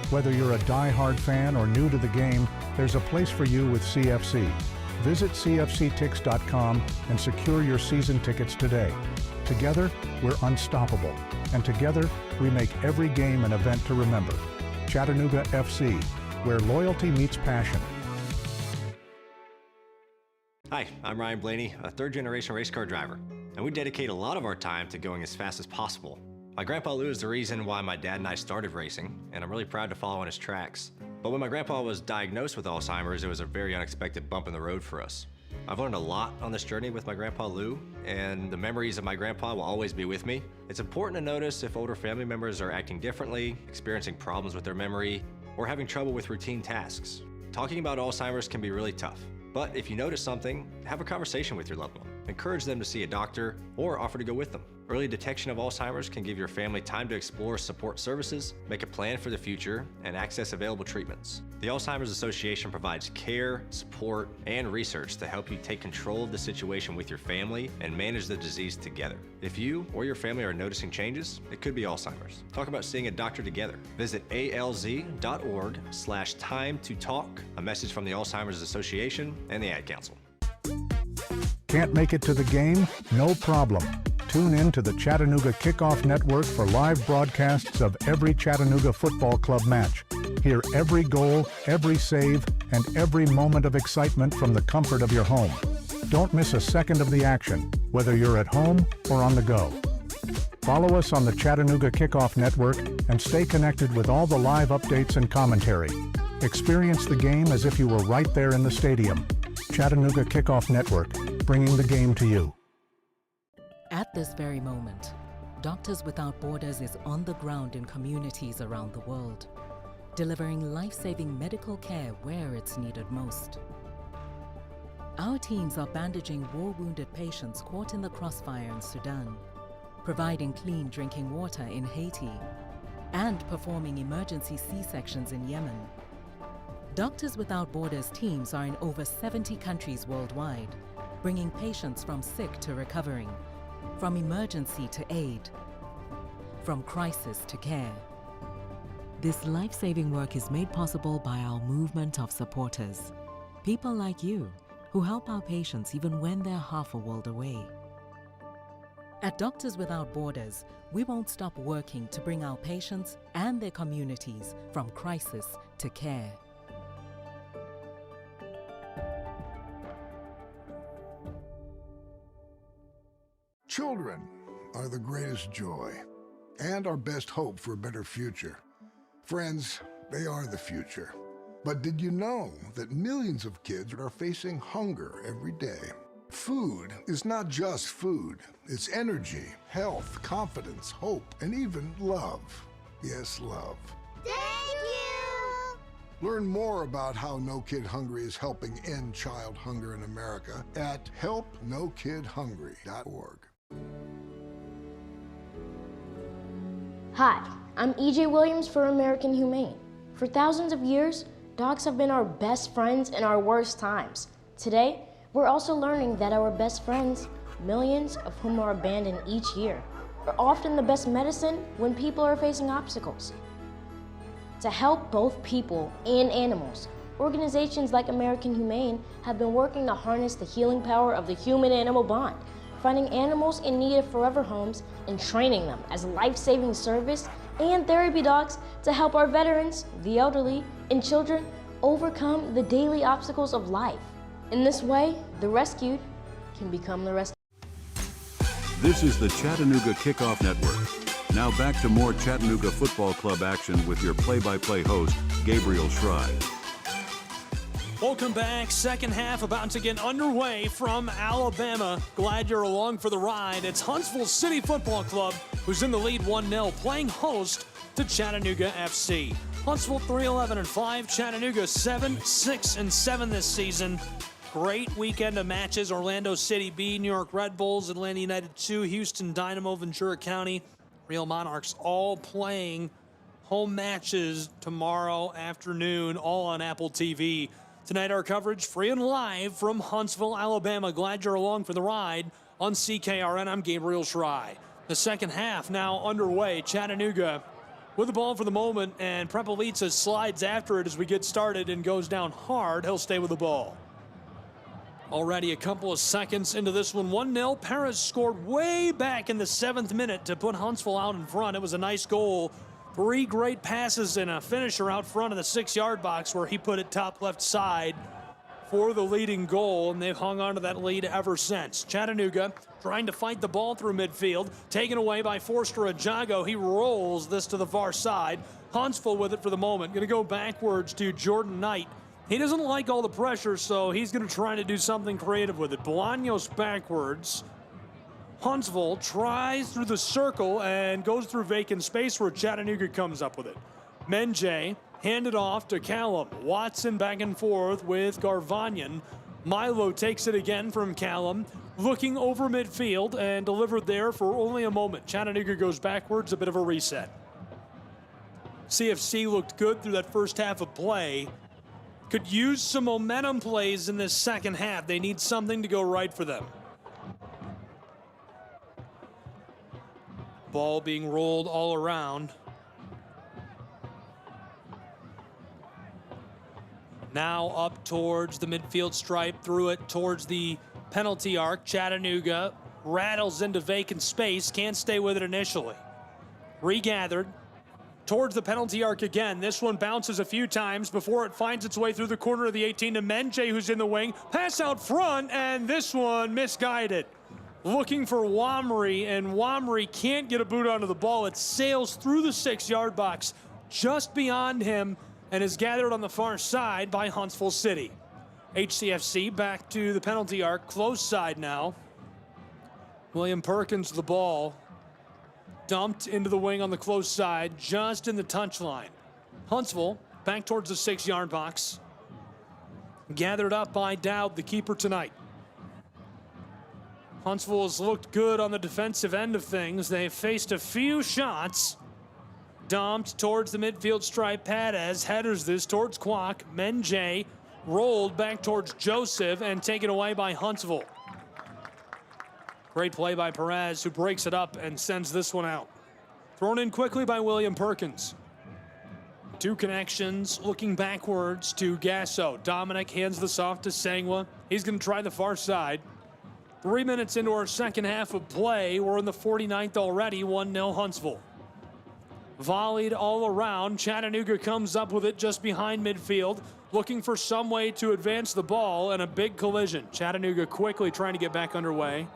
Whether you're a die-hard fan or new to the game, there's a place for you with CFC. Visit cfctix.com and secure your season tickets today. Together, we're unstoppable. And together, we make every game an event to remember. Chattanooga FC, where loyalty meets passion. Hi, I'm Ryan Blaney, a third-generation race car driver, and we dedicate a lot of our time to going as fast as possible. My grandpa Lou is the reason why my dad and I started racing, and I'm really proud to follow in his tracks. But when my grandpa was diagnosed with Alzheimer's, it was a very unexpected bump in the road for us. I've learned a lot on this journey with my grandpa Lou, and the memories of my grandpa will always be with me. It's important to notice if older family members are acting differently, experiencing problems with their memory, or having trouble with routine tasks. Talking about Alzheimer's can be really tough, but if you notice something, have a conversation with your loved one. Encourage them to see a doctor or offer to go with them. Early detection of Alzheimer's can give your family time to explore support services, make a plan for the future, and access available treatments. The Alzheimer's Association provides care, support, and research to help you take control of the situation with your family and manage the disease together. If you or your family are noticing changes, it could be Alzheimer's. Talk about seeing a doctor together. Visit alz.org/time to talk. A message from the Alzheimer's Association and the Ad Council. Can't make it to the game? No problem. Tune in to the Chattanooga Kickoff Network for live broadcasts of every Chattanooga Football Club match. Hear every goal, every save, and every moment of excitement from the comfort of your home. Don't miss a second of the action, whether you're at home or on the go. Follow us on the Chattanooga Kickoff Network and stay connected with all the live updates and commentary. Experience the game as if you were right there in the stadium. Chattanooga Kickoff Network, bringing the game to you. At this very moment, Doctors Without Borders is on the ground in communities around the world, delivering life-saving medical care where it's needed most. Our teams are bandaging war-wounded patients caught in the crossfire in Sudan, providing clean drinking water in Haiti, and performing emergency C-sections in Yemen. Doctors Without Borders teams are in over 70 countries worldwide, bringing patients from sick to recovering, from emergency to aid, from crisis to care. This life-saving work is made possible by our movement of supporters, people like you who help our patients even when they're half a world away. At Doctors Without Borders, we won't stop working to bring our patients and their communities from crisis to care. Children are the greatest joy and our best hope for a better future. Friends, they are the future. But did you know that millions of kids are facing hunger every day? Food is not just food. It's energy, health, confidence, hope, and even love. Yes, love. Thank you! Learn more about how No Kid Hungry is helping end child hunger in America at helpnokidhungry.org. Hi, I'm EJ Williams for American Humane. For thousands of years, dogs have been our best friends in our worst times. Today, we're also learning that our best friends, millions of whom are abandoned each year, are often the best medicine when people are facing obstacles. To help both people and animals, organizations like American Humane have been working to harness the healing power of the human-animal bond, finding animals in need of forever homes and training them as life-saving service and therapy dogs to help our veterans, the elderly, and children overcome the daily obstacles of life. In this way, the rescued can become the rescued. This is the Chattanooga Kickoff Network. Now back to more Chattanooga Football Club action with your play-by-play host, Gabriel Schrei. Welcome back. Second half about to get underway from Alabama. Glad you're along for the ride. It's Huntsville City Football Club who's in the lead 1-0, playing host to Chattanooga FC. Huntsville 3-11-5, Chattanooga 7-6-7 this season. Great weekend of matches. Orlando City B, New York Red Bulls, Atlanta United 2, Houston Dynamo, Ventura County, Real Monarchs all playing home matches tomorrow afternoon, all on Apple TV. Tonight our coverage free and live from Huntsville, Alabama. Glad you're along for the ride on CKRN. I'm Gabriel Schrei. The second half now underway. Chattanooga with the ball for the moment, and Prepolitsa slides after it as we get started and goes down hard. He'll stay with the ball. Already a couple of seconds into this one, 1-0. Perez scored way back in the 7th minute to put Huntsville out in front. It was a nice goal. 3 great passes and a finisher out front of the 6-yard box where he put it top left side for the leading goal, and they've hung on to that lead ever since. Chattanooga trying to fight the ball through midfield, taken away by Forster Ajago. He rolls this to the far side. Huntsville with it for the moment. Going to go backwards to Jordan Knight. He doesn't like all the pressure, so he's going to try to do something creative with it. Bolaños backwards. Huntsville tries through the circle and goes through vacant space where Chattanooga comes up with it. Menjay handed off to Callum. Watson back and forth with Garvanyan. Milo takes it again from Callum, looking over midfield and delivered there for only a moment. Chattanooga goes backwards, a bit of a reset. CFC looked good through that first half of play. Could use some momentum plays in this second half. They need something to go right for them. Ball being rolled all around. Now up towards the midfield stripe, through it towards the penalty arc. Chattanooga rattles into vacant space, can't stay with it initially. Regathered towards the penalty arc again. This one bounces a few times before it finds its way through the corner of the 18 to Menjay, who's in the wing. Pass out front, and this one misguided. Looking for Wamry, and Wamry can't get a boot onto the ball. It sails through the 6-yard box just beyond him and is gathered on the far side by Huntsville City. HCFC back to the penalty arc, close side now. William Perkins the ball. Dumped into the wing on the close side, just in the touchline. Huntsville back towards the 6-yard box. Gathered up by Dowd, the keeper tonight. Huntsville has looked good on the defensive end of things. They've faced a few shots. dumped towards the midfield stripe. Perez headers this towards Kwok. Menjay rolled back towards Joseph and taken away by Huntsville. Great play by Perez, who breaks it up and sends this one out. Thrown in quickly by William Perkins. Two connections, looking backwards to Gasso. Dominic hands this off to Sangwa. He's going to try the far side. 3 minutes into our second half of play. We're in the 49th already, 1-0 Huntsville. Volleyed all around. Chattanooga comes up with it just behind midfield, looking for some way to advance the ball, and a big collision. Chattanooga quickly trying to get back underway.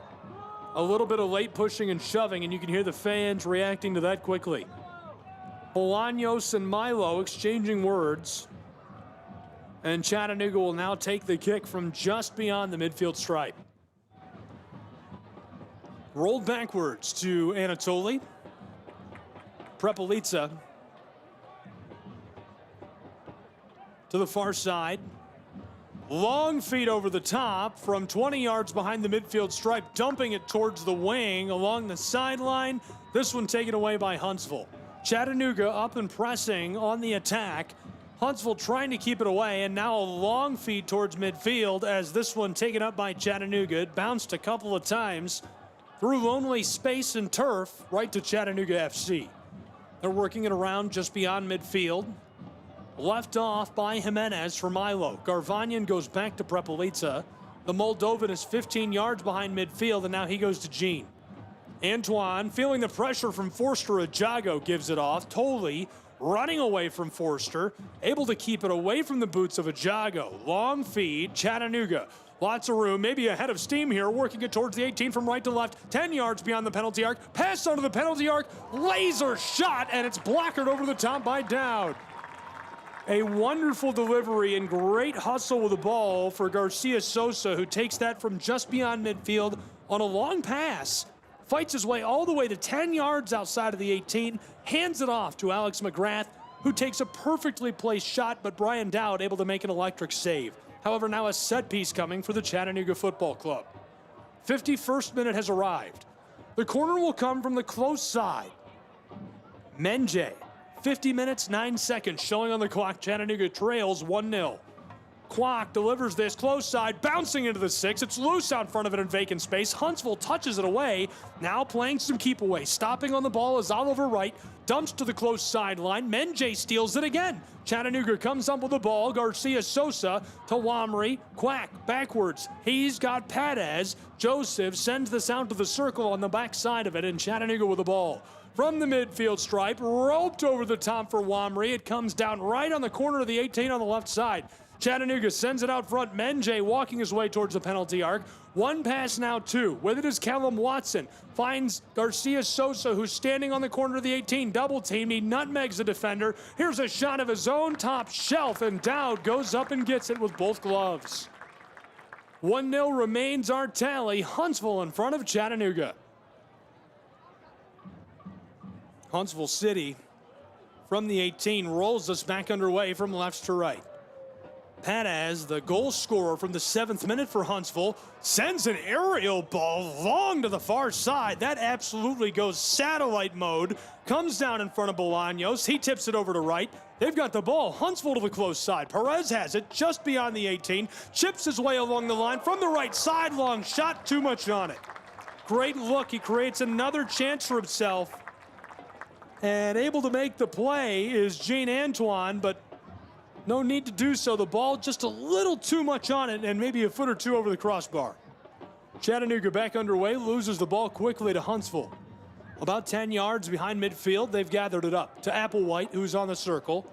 A little bit of late pushing and shoving, and you can hear the fans reacting to that quickly. Bolaños and Milo exchanging words. And Chattanooga will now take the kick from just beyond the midfield stripe. Rolled backwards to Anatoly. Prepelica to the far side. Long feed over the top from 20 yards behind the midfield stripe, dumping it towards the wing along the sideline. This one taken away by Huntsville. Chattanooga up and pressing on the attack. Huntsville trying to keep it away, and now a long feed towards midfield as this one taken up by Chattanooga. It bounced a couple of times through lonely space and turf right to Chattanooga FC. They're working it around just beyond midfield. Left off by Jimenez for Milo. Garvanyan goes back to Prepelica. The Moldovan is 15 yards behind midfield, and now he goes to Jean. Antoine, feeling the pressure from Forster, Ajago gives it off. Tolley running away from Forster, able to keep it away from the boots of Ajago. Long feed, Chattanooga. Lots of room, maybe ahead of steam here, working it towards the 18 from right to left, 10 yards beyond the penalty arc. Pass onto the penalty arc, laser shot, and it's blockered over the top by Dowd. A wonderful delivery and great hustle with the ball for Garcia Sosa, who takes that from just beyond midfield on a long pass. Fights his way all the way to 10 yards outside of the 18, hands it off to Alex McGrath, who takes a perfectly placed shot, but Brian Dowd able to make an electric save. However, now a set piece coming for the Chattanooga Football Club. 51st minute has arrived. The corner will come from the close side. Menjay. 50 minutes, 9 seconds showing on the clock. Chattanooga trails 1-0. Kwok delivers this close side, bouncing into the 6. It's loose out front of it in vacant space. Huntsville touches it away. Now playing some keep away. Stopping on the ball is Oliver Wright. Dumps to the close sideline. Menjay steals it again. Chattanooga comes up with the ball. Garcia Sosa to Wamry. Quack backwards. He's got Perez. Joseph sends this out to the circle on the back side of it, and Chattanooga with the ball. From the midfield stripe, roped over the top for Wamry. It comes down right on the corner of the 18 on the left side. Chattanooga sends it out front. Menjay walking his way towards the penalty arc. One pass now, two. With it is Callum Watson. Finds Garcia Sosa, who's standing on the corner of the 18. Double team. He nutmegs the defender. Here's a shot of his own top shelf, and Dowd goes up and gets it with both gloves. 1-0 remains our tally. Huntsville in front of Chattanooga. Huntsville City from the 18 rolls us back underway from left to right. Perez, the goal scorer from the 7th minute for Huntsville, sends an aerial ball long to the far side. That absolutely goes satellite mode. Comes down in front of Bolaños. He tips it over to right. They've got the ball. Huntsville to the close side. Perez has it just beyond the 18. Chips his way along the line from the right side. Long shot, too much on it. Great look. He creates another chance for himself. And able to make the play is Jean Antoine, but no need to do so. The ball just a little too much on it and maybe a foot or two over the crossbar. Chattanooga back underway, loses the ball quickly to Huntsville. About 10 yards behind midfield, they've gathered it up to Applewhite, who's on the circle.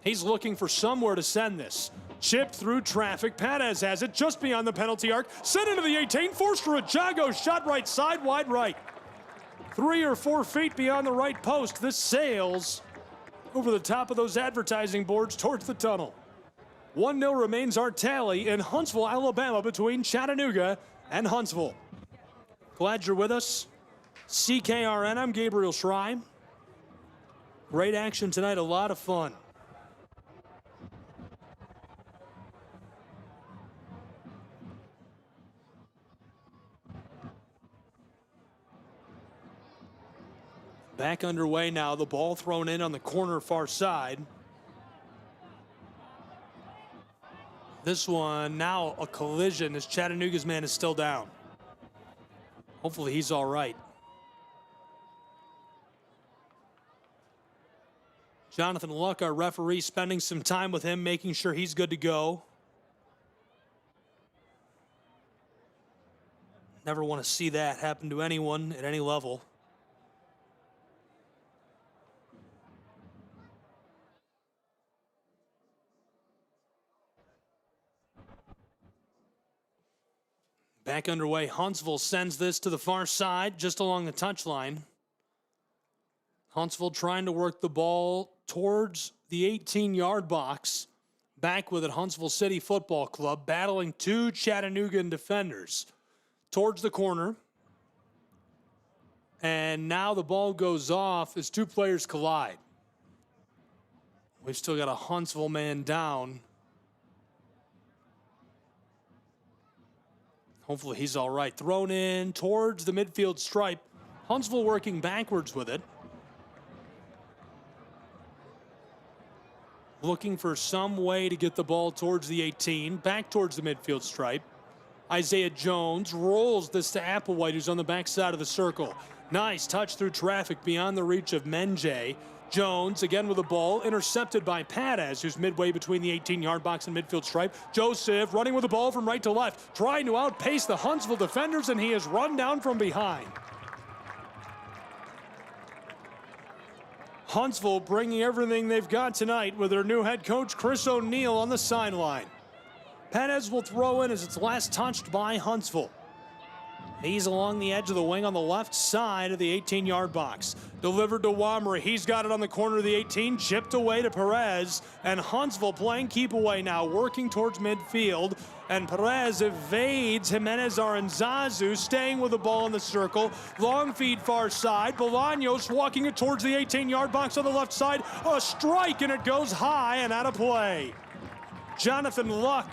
He's looking for somewhere to send this. Chipped through traffic. Perez has it just beyond the penalty arc. Sent into the 18. Forster Ajago shot right side, wide right. 3 or 4 feet beyond the right post. This sails over the top of those advertising boards towards the tunnel. 1-0 remains our tally in Huntsville, Alabama, between Chattanooga and Huntsville. Glad you're with us. CKRN, I'm Gabriel Schrei. Great action tonight, a lot of fun. Back underway now. The ball thrown in on the corner far side. This one now a collision as Chattanooga's man is still down. Hopefully he's all right. Jonathan Luck, our referee, spending some time with him, making sure he's good to go. Never want to see that happen to anyone at any level. Back underway, Huntsville sends this to the far side, just along the touchline. Huntsville trying to work the ball towards the 18-yard box. Back with it, Huntsville City Football Club, battling two Chattanoogan defenders towards the corner. And now the ball goes off as two players collide. We've still got a Huntsville man down. Hopefully he's all right. Thrown in towards the midfield stripe. Huntsville working backwards with it. Looking for some way to get the ball towards the 18, back towards the midfield stripe. Isaiah Jones rolls this to Applewhite, who's on the backside of the circle. Nice touch through traffic beyond the reach of Menjay. Jones again with the ball, intercepted by Perez, who's midway between the 18-yard box and midfield stripe. Joseph running with the ball from right to left, trying to outpace the Huntsville defenders, and he is run down from behind. Huntsville bringing everything they've got tonight with their new head coach, Chris O'Neill, on the sideline. Perez will throw in as it's last touched by Huntsville. He's along the edge of the wing on the left side of the 18-yard box. Delivered to Wamry. He's got it on the corner of the 18, chipped away to Perez, and Huntsville playing keep away now, working towards midfield, and Perez evades Jimenez Aranzazu, staying with the ball in the circle. Long feed far side. Bolaños walking it towards the 18-yard box on the left side. A strike, and it goes high and out of play. Jonathan Luck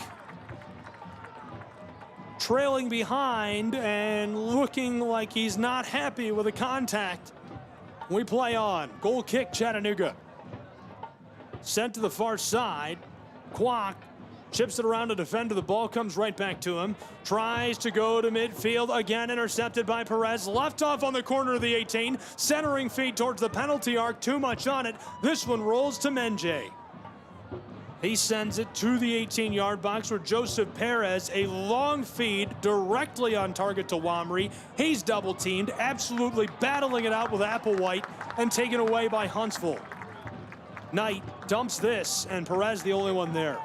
trailing behind and looking like he's not happy with the contact. We play on. Goal kick, Chattanooga. Sent to the far side. Kwok chips it around to defender. The ball comes right back to him. Tries to go to midfield. Again intercepted by Perez. Left off on the corner of the 18. Centering feed towards the penalty arc. Too much on it. This one rolls to Menjay. He sends it to the 18-yard box where Joseph Perez, a long feed directly on target to Wamry. He's double-teamed, absolutely battling it out with Applewhite and taken away by Huntsville. Knight dumps this, and Perez the only one there.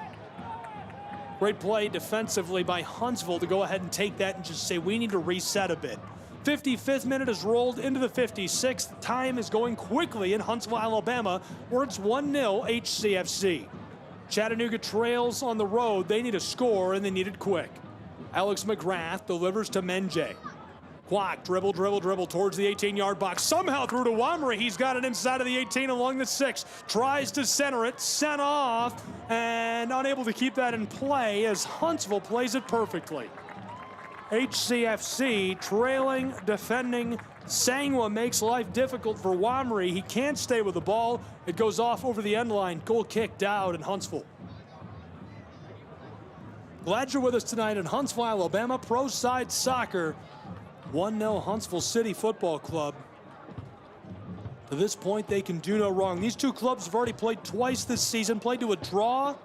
Great play defensively by Huntsville to go ahead and take that and just say, we need to reset a bit. 55th minute is rolled into the 56th. Time is going quickly in Huntsville, Alabama, where it's 1-0 HCFC. Chattanooga trails on the road. They need a score, and they need it quick. Alex McGrath delivers to Menjay. Kwok, dribble towards the 18-yard box. Somehow through to Wamry. He's got it inside of the 18 along the 6. Tries to center it, sent off, and unable to keep that in play as Huntsville plays it perfectly. HCFC trailing, defending. Sangwa makes life difficult for Wamry. He can't stay with the ball. It goes off over the end line. Goal kicked out in Huntsville. Glad you're with us tonight in Huntsville, Alabama. Pro Side Soccer. 1-0 Huntsville City Football Club. To this point, they can do no wrong. These two clubs have already played twice this season. Played to a draw.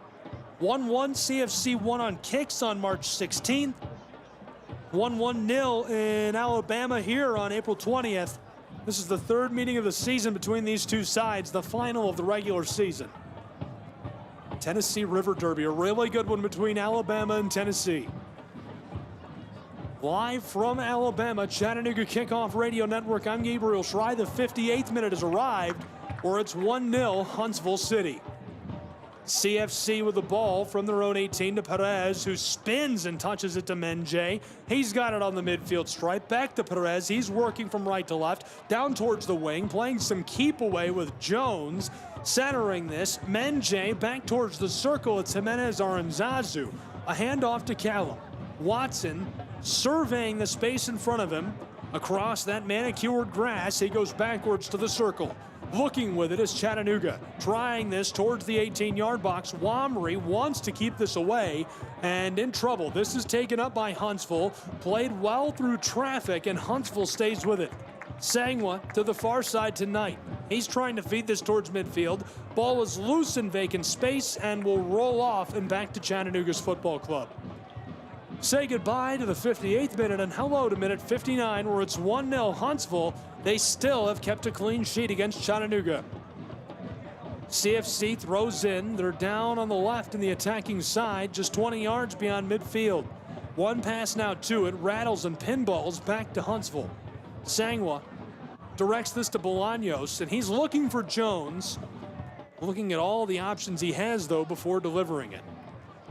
1-1. CFC won on kicks on March 16th. 1-1-0 in Alabama here on April 20th. This is the third meeting of the season between these two sides, the final of the regular season. Tennessee River Derby, a really good one between Alabama and Tennessee. Live from Alabama, Chattanooga Kickoff Radio Network, I'm Gabriel Schrei. The 58th minute has arrived, where it's 1-0 Huntsville City. CFC with the ball from their own 18 to Perez, who spins and touches it to Menjay. He's got it on the midfield stripe. Back to Perez. He's working from right to left, down towards the wing, playing some keep away with Jones. Centering this, Menjay back towards the circle. It's Jimenez Aranzazu. A handoff to Callum. Watson surveying the space in front of him. Across that manicured grass, he goes backwards to the circle. Looking with it is Chattanooga, trying this towards the 18-yard box. Wamry wants to keep this away and in trouble. This is taken up by Huntsville, played well through traffic, and Huntsville stays with it. Sangwa to the far side tonight. He's trying to feed this towards midfield. Ball is loose in vacant space and will roll off and back to Chattanooga's football club. Say goodbye to the 58th minute and hello to minute 59, where it's 1-0 Huntsville. They still have kept a clean sheet against Chattanooga. CFC throws in. They're down on the left in the attacking side, just 20 yards beyond midfield. One pass now to it, rattles and pinballs back to Huntsville. Sangwa directs this to Bolaños, and he's looking for Jones. Looking at all the options he has, though, before delivering it.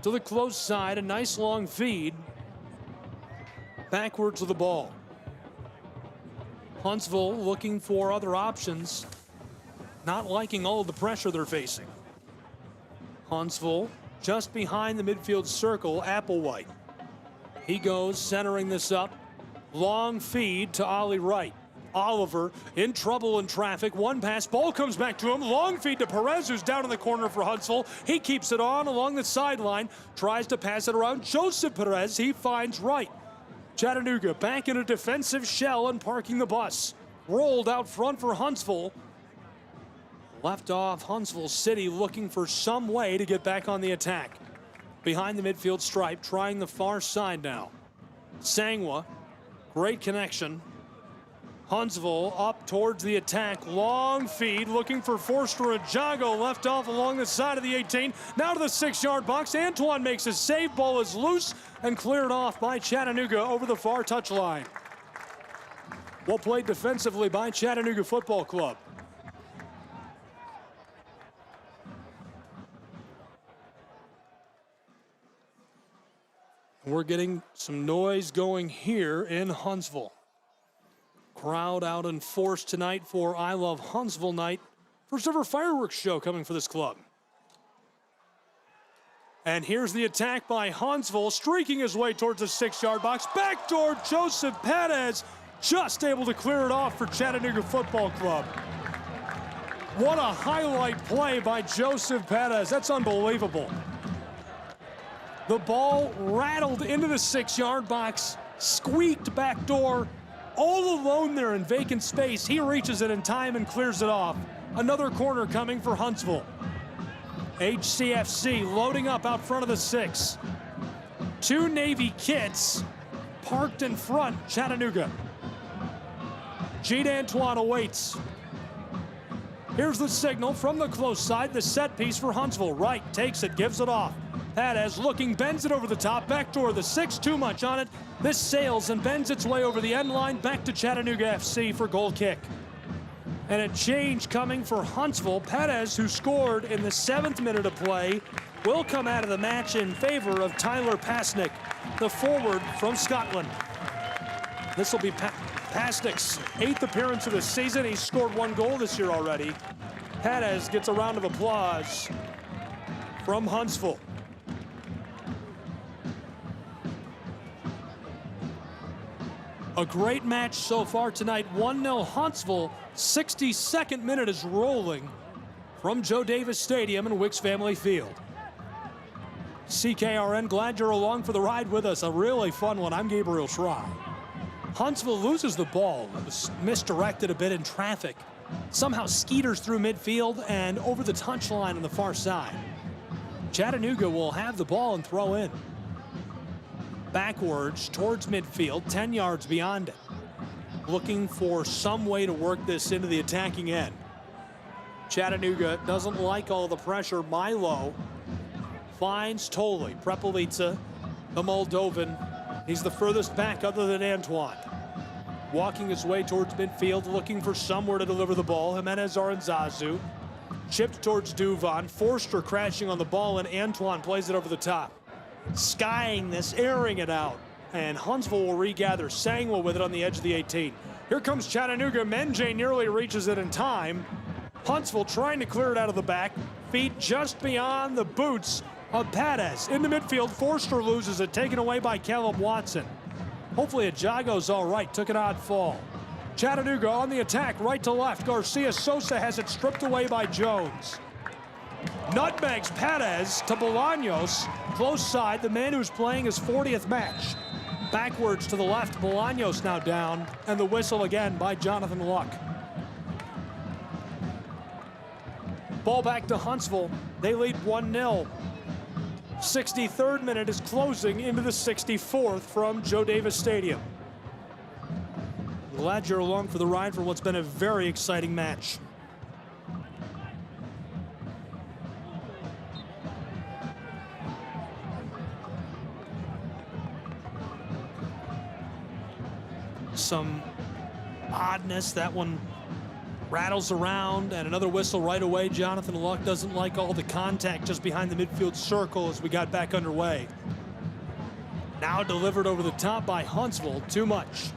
To the close side, a nice long feed. Backwards to the ball. Huntsville looking for other options. Not liking all of the pressure they're facing. Huntsville just behind the midfield circle, Applewhite. He goes centering this up. Long feed to Ollie Wright. Oliver in trouble in traffic. One pass, ball comes back to him. Long feed to Perez, who's down in the corner for Huntsville. He keeps it on along the sideline. Tries to pass it around. Joseph Perez, he finds Wright. Chattanooga back in a defensive shell and parking the bus. Rolled out front for Huntsville. Left off Huntsville City looking for some way to get back on the attack. Behind the midfield stripe, trying the far side now. Sangwa, great connection. Huntsville up towards the attack. Long feed looking for Forster and Jago, left off along the side of the 18. Now to the 6-yard box. Antoine makes a save. Ball is loose and cleared off by Chattanooga over the far touchline. Well played defensively by Chattanooga Football Club. We're getting some noise going here in Huntsville. Crowd out in force tonight for I Love Huntsville night. First ever fireworks show coming for this club. And here's the attack by Huntsville, streaking his way towards the 6-yard box. Backdoor Joseph Perez, just able to clear it off for Chattanooga Football Club. What a highlight play by Joseph Perez. That's unbelievable. The ball rattled into the 6-yard box, squeaked backdoor. All alone there in vacant space. He reaches it in time and clears it off. Another corner coming for Huntsville. HCFC loading up out front of the 6. Two Navy kits parked in front, Chattanooga. Gene Antoine awaits. Here's the signal from the close side, the set piece for Huntsville. Wright takes it, gives it off. Perez looking, bends it over the top, backdoor the 6, too much on it. This sails and bends its way over the end line, back to Chattanooga FC for goal kick. And a change coming for Huntsville. Perez, who scored in the 7th minute of play, will come out of the match in favor of Tyler Pasnick, the forward from Scotland. This will be Pasnick's 8th appearance of the season. He's scored 1 goal this year already. Perez gets a round of applause from Huntsville. A great match so far tonight. 1-0 Huntsville. 62nd minute is rolling from Joe Davis Stadium and Wicks Family Field. CKRN, glad you're along for the ride with us. A really fun one. I'm Gabriel Schry. Huntsville loses the ball. It was misdirected a bit in traffic. Somehow skeeters through midfield and over the touchline on the far side. Chattanooga will have the ball and throw in. Backwards towards midfield, 10 yards beyond it. Looking for some way to work this into the attacking end. Chattanooga doesn't like all the pressure. Milo finds Tolley. Prepelica, the Moldovan. He's the furthest back other than Antoine. Walking his way towards midfield, looking for somewhere to deliver the ball. Jimenez Aranzazu. Chipped towards Duvon. Forster crashing on the ball, and Antoine plays it over the top. Skying this, airing it out. And Huntsville will regather. Sangwa with it on the edge of the 18. Here comes Chattanooga. Menjay nearly reaches it in time. Huntsville trying to clear it out of the back. Feet just beyond the boots of Perez. In the midfield, Forster loses it, taken away by Caleb Watson. Hopefully Ajago's all right. Took an odd fall. Chattanooga on the attack, right to left. Garcia Sosa has it stripped away by Jones. Nutmegs Perez to Bolaños. Close side, the man who's playing his 40th match. Backwards to the left, Bolaños now down. And the whistle again by Jonathan Luck. Ball back to Huntsville. They lead 1-0. 63rd minute is closing into the 64th from Joe Davis Stadium. Glad you're along for the ride for what's been a very exciting match. Some oddness. That one rattles around, and another whistle right away. Jonathan Luck doesn't like all the contact just behind the midfield circle as we got back underway. Now delivered over the top by Huntsville. Too much.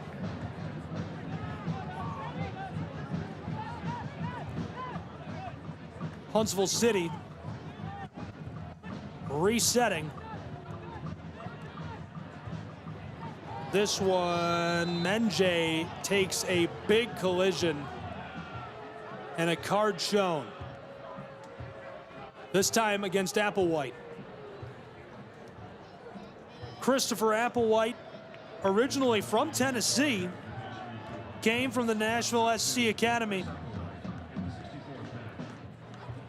Huntsville City resetting. This one, Menjay takes a big collision and a card shown. This time against Applewhite. Christopher Applewhite, originally from Tennessee, came from the Nashville SC Academy.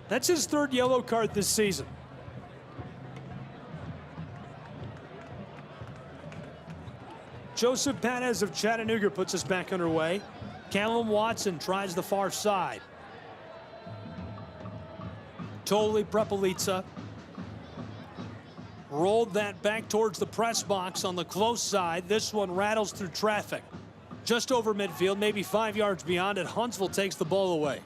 That's his third yellow card this season. Joseph Perez of Chattanooga puts us back underway. Callum Watson tries the far side. Toli Prepelica rolled that back towards the press box on the close side. This one rattles through traffic. Just over midfield, maybe 5 yards beyond it. Huntsville takes the ball away.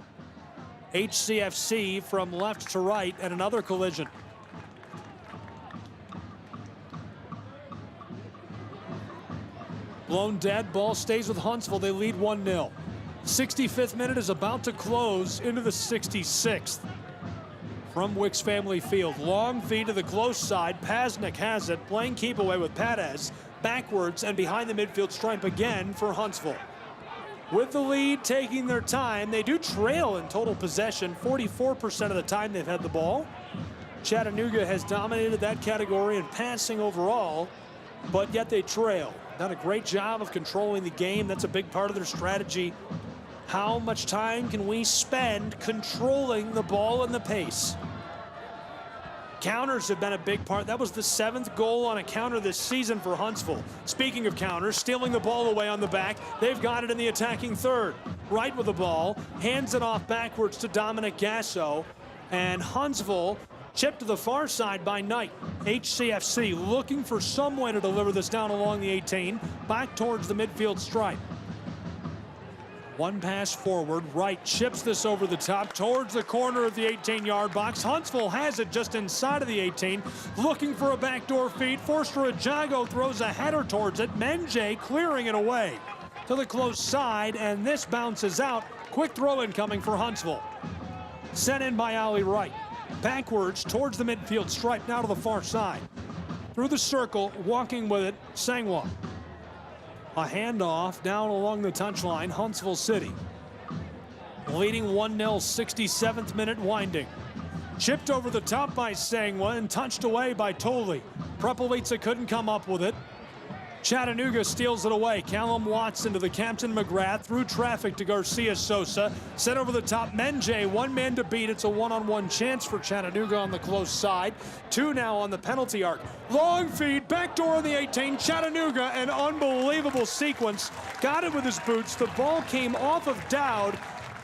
HCFC from left to right, and another collision. Blown dead, ball stays with Huntsville. They lead 1-0. 65th minute is about to close into the 66th. From Wicks Family Field, long feed to the close side. Pasnick has it, playing keep away with Perez. Backwards and behind the midfield stripe again for Huntsville. With the lead taking their time, they do trail in total possession. 44% of the time they've had the ball. Chattanooga has dominated that category in passing overall, but yet they trail. Done a great job of controlling the game. That's a big part of their strategy. How much time can we spend controlling the ball and the pace? Counters have been a big part. That was the 7th goal on a counter this season for Huntsville. Speaking of counters, stealing the ball away on the back. They've got it in the attacking third. Right with the ball, hands it off backwards to Dominic Gasso. And Huntsville chipped to the far side by Knight. HCFC looking for some way to deliver this down along the 18, back towards the midfield stripe. One pass forward, Wright chips this over the top towards the corner of the 18-yard box. Huntsville has it just inside of the 18, looking for a backdoor feed. Forster Ajago throws a header towards it. Menjay clearing it away to the close side, and this bounces out. Quick throw in coming for Huntsville. Sent in by Ali Wright. Backwards towards the midfield stripe, now to the far side. Through the circle, walking with it, Sangwa. A handoff down along the touchline, Huntsville City. Leading 1-0, 67th minute winding. Chipped over the top by Sangwa and touched away by Toli. Prepelica couldn't come up with it. Chattanooga steals it away. Callum Watson to the captain McGrath, through traffic to Garcia Sosa. Sent over the top, Menjay, one man to beat. It's a one-on-one chance for Chattanooga on the close side. 2 now on the penalty arc. Long feed, backdoor on the 18. Chattanooga, an unbelievable sequence. Got it with his boots. The ball came off of Dowd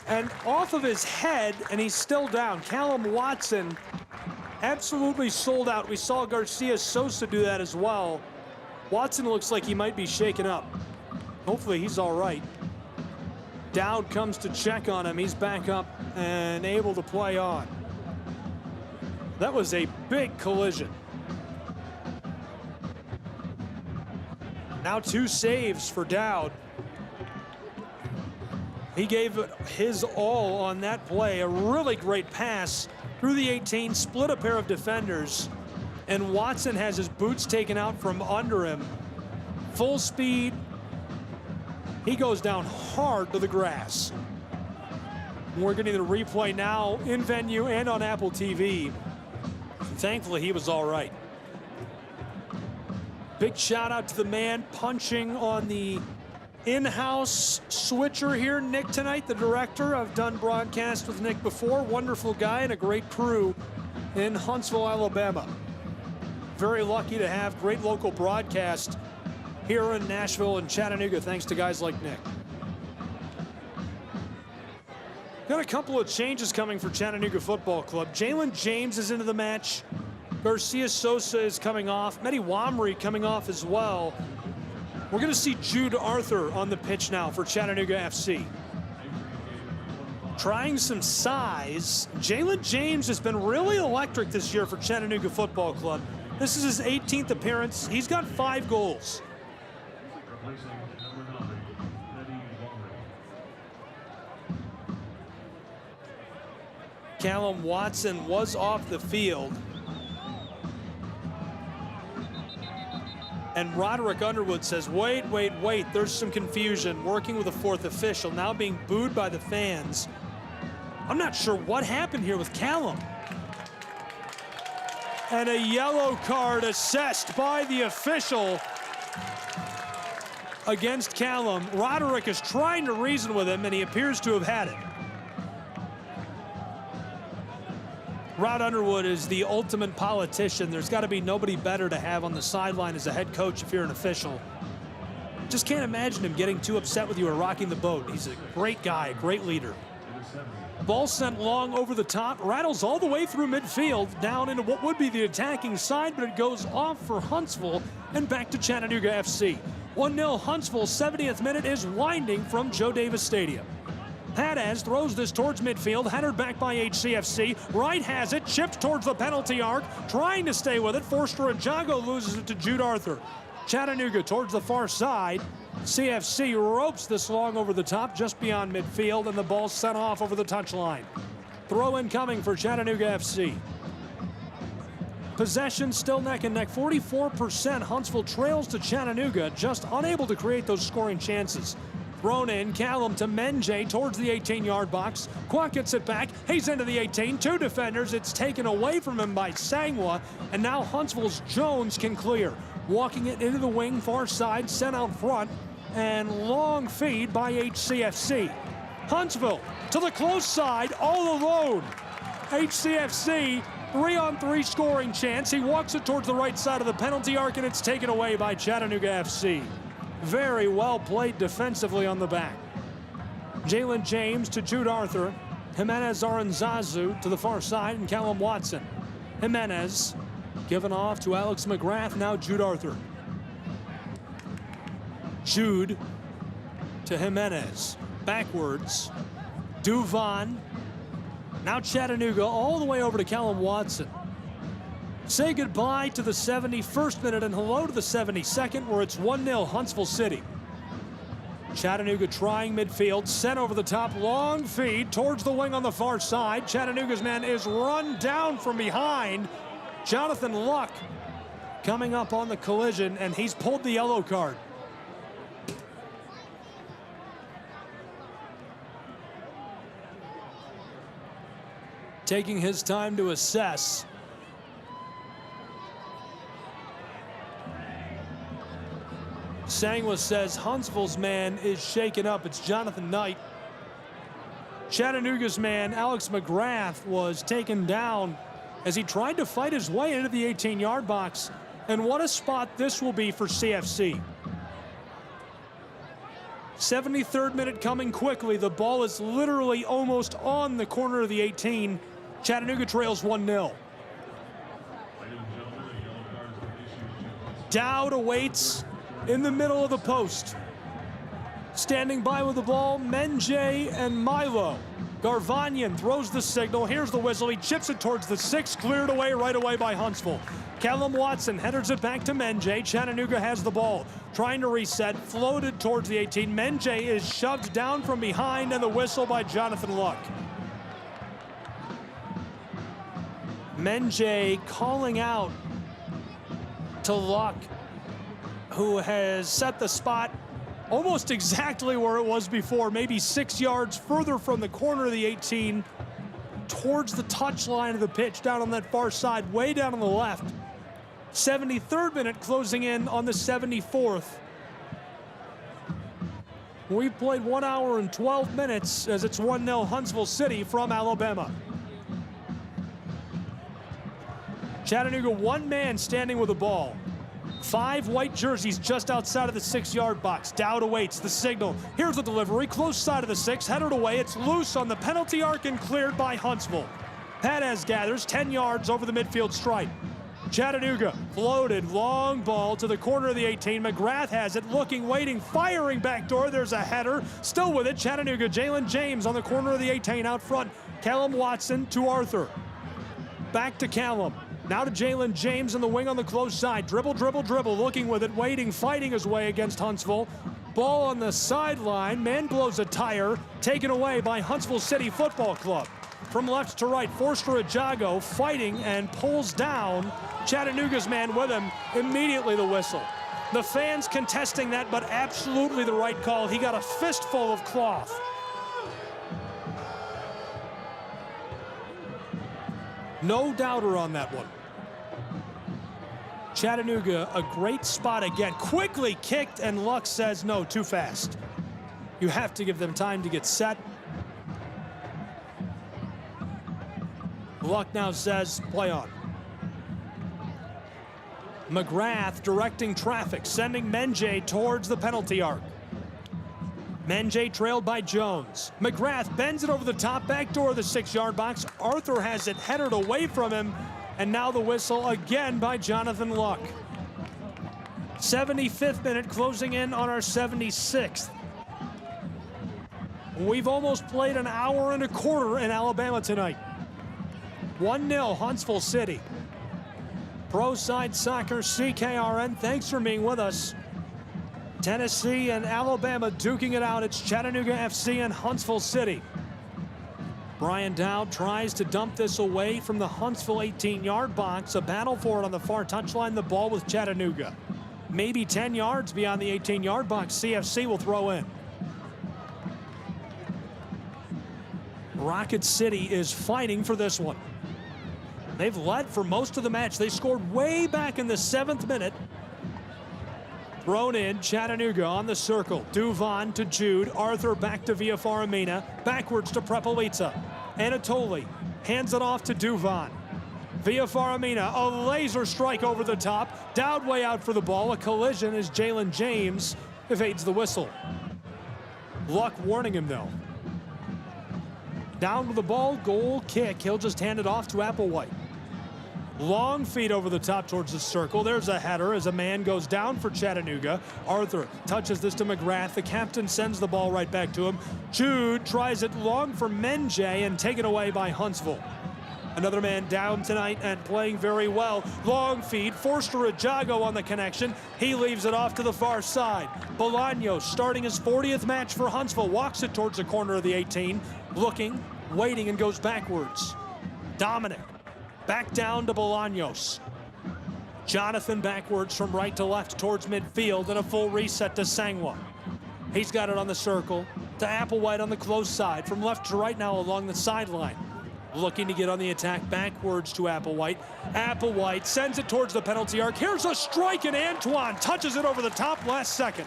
and off of his head, and he's still down. Callum Watson absolutely sold out. We saw Garcia Sosa do that as well. Watson looks like he might be shaken up. Hopefully he's all right. Dowd comes to check on him. He's back up and able to play on. That was a big collision. Now 2 saves for Dowd. He gave it his all on that play. A really great pass through the 18, split a pair of defenders. And Watson has his boots taken out from under him. Full speed. He goes down hard to the grass. We're getting the replay now in venue and on Apple TV. Thankfully, he was all right. Big shout out to the man punching on the in-house switcher here, Nick, tonight, the director. I've done broadcasts with Nick before. Wonderful guy and a great crew in Huntsville, Alabama. Very lucky to have great local broadcast here in Nashville and Chattanooga, thanks to guys like Nick. Got a couple of changes coming for Chattanooga Football Club. Jalen James is into the match. Garcia Sosa is coming off. Mehdi Wamri coming off as well. We're going to see Jude Arthur on the pitch now for Chattanooga FC. Trying some size. Jalen James has been really electric this year for Chattanooga Football Club. This is his 18th appearance. He's got 5 goals. Callum Watson was off the field. And Roderick Underwood says, wait, there's some confusion. Working with a 4th official, now being booed by the fans. I'm not sure what happened here with Callum. And a yellow card assessed by the official against Callum. Roderick is trying to reason with him, and he appears to have had it. Rod Underwood is the ultimate politician. There's got to be nobody better to have on the sideline as a head coach if you're an official. Just can't imagine him getting too upset with you or rocking the boat. He's a great guy, a great leader. Ball sent long over the top, rattles all the way through midfield, down into what would be the attacking side, but it goes off for Huntsville and back to Chattanooga FC. 1-0 Huntsville, 70th minute is winding from Joe Davis Stadium. Haddaz throws this towards midfield, headed back by HCFC. Wright has it, chipped towards the penalty arc, trying to stay with it. Forster Ajago loses it to Jude Arthur. Chattanooga towards the far side. CFC ropes this long over the top, just beyond midfield, and the ball sent off over the touchline. Throw in coming for Chattanooga FC. Possession still neck and neck, 44%. Huntsville trails to Chattanooga, just unable to create those scoring chances. Thrown in, Callum to Menjay towards the 18-yard box. Kwok gets it back. He's into the 18. 2 defenders. It's taken away from him by Sangwa. And now Huntsville's Jones can clear. Walking it into the wing, far side, sent out front. And long feed by HCFC. Huntsville to the close side, all alone. HCFC, 3-on-3 scoring chance. He walks it towards the right side of the penalty arc, and it's taken away by Chattanooga FC. Very well played defensively on the back. Jalen James to Jude Arthur. Jimenez Aranzazu to the far side, and Callum Watson. Jimenez given off to Alex McGrath, now Jude Arthur. Jude to Jimenez. Backwards. Duvon. Now Chattanooga all the way over to Callum Watson. Say goodbye to the 71st minute and hello to the 72nd, where it's 1-0 Huntsville City. Chattanooga trying midfield, sent over the top, long feed towards the wing on the far side. Chattanooga's man is run down from behind. Jonathan Luck coming up on the collision, and he's pulled the yellow card. Taking his time to assess. Sangwa says Huntsville's man is shaken up. It's Jonathan Knight. Chattanooga's man, Alex McGrath, was taken down as he tried to fight his way into the 18-yard box. And what a spot this will be for CFC. 73rd minute coming quickly. The ball is literally almost on the corner of the 18. Chattanooga trails 1-0. Dowd awaits in the middle of the post. Standing by with the ball, Menjay and Milo. Garvanyan throws the signal. Here's the whistle. He chips it towards the 6, cleared away right away by Huntsville. Callum Watson headers it back to Menjay. Chattanooga has the ball. Trying to reset, floated towards the 18. Menjay is shoved down from behind, and the whistle by Jonathan Luck. Menjay calling out to Luck, who has set the spot almost exactly where it was before, maybe 6 yards further from the corner of the 18 towards the touchline of the pitch down on that far side, way down on the left. 73rd minute closing in on the 74th. We've played 1 hour and 12 minutes as it's 1-0 Huntsville City from Alabama. Chattanooga, one man standing with the ball. 5 white jerseys just outside of the 6-yard box. Dowd awaits the signal. Here's the delivery, close side of the 6, headed away. It's loose on the penalty arc and cleared by Huntsville. Perez gathers 10 yards over the midfield stripe. Chattanooga floated, long ball to the corner of the 18. McGrath has it, looking, waiting, firing backdoor. There's a header, still with it. Chattanooga, Jalen James on the corner of the 18 out front. Callum Watson to Arthur. Back to Callum. Now to Jalen James in the wing on the close side. Dribble, dribble, dribble, looking with it, waiting, fighting his way against Huntsville. Ball on the sideline. Man blows a tire, taken away by Huntsville City Football Club. From left to right, Forster Ajago fighting and pulls down Chattanooga's man with him. Immediately the whistle. The fans contesting that, but absolutely the right call. He got a fistful of cloth. No doubter on that one. Chattanooga, a great spot again. Quickly kicked, and Luck says no, too fast. You have to give them time to get set. Luck now says play on. McGrath directing traffic, sending Menjay towards the penalty arc. Menjay trailed by Jones. McGrath bends it over the top, back door of the 6-yard box. Arthur has it headed away from him, and now the whistle again by Jonathan Luck. 75th minute closing in on our 76th. We've almost played an hour and a quarter in Alabama tonight. 1-0 Huntsville City. Pro Side Soccer CKRN, thanks for being with us. Tennessee and Alabama duking it out. It's Chattanooga FC and Huntsville City. Brian Dowd tries to dump this away from the Huntsville 18-yard box. A battle for it on the far touchline. The ball with Chattanooga. Maybe 10 yards beyond the 18-yard box. CFC will throw in. Rocket City is fighting for this one. They've led for most of the match. They scored way back in the 7th minute. Thrown in, Chattanooga on the circle. Duvon to Jude. Arthur back to Villafaramina. Backwards to Prepelica. Anatoli hands it off to Duvon. Villafaramina, a laser strike over the top. Dowd way out for the ball. A collision as Jalen James evades the whistle. Luck warning him though. Down with the ball, goal kick. He'll just hand it off to Applewhite. Long feed over the top towards the circle. There's a header as a man goes down for Chattanooga. Arthur touches this to McGrath. The captain sends the ball right back to him. Jude tries it long for Menjay and taken away by Huntsville. Another man down tonight and playing very well. Long feed. Forster Ajago on the connection. He leaves it off to the far side. Bolaños starting his 40th match for Huntsville. Walks it towards the corner of the 18. Looking, waiting, and goes backwards. Dominic. Back down to Bolaños. Jonathan backwards from right to left towards midfield, and a full reset to Sangwa. He's got it on the circle to Applewhite on the close side. From left to right now along the sideline. Looking to get on the attack backwards to Applewhite. Applewhite sends it towards the penalty arc. Here's a strike, and Antoine touches it over the top last second.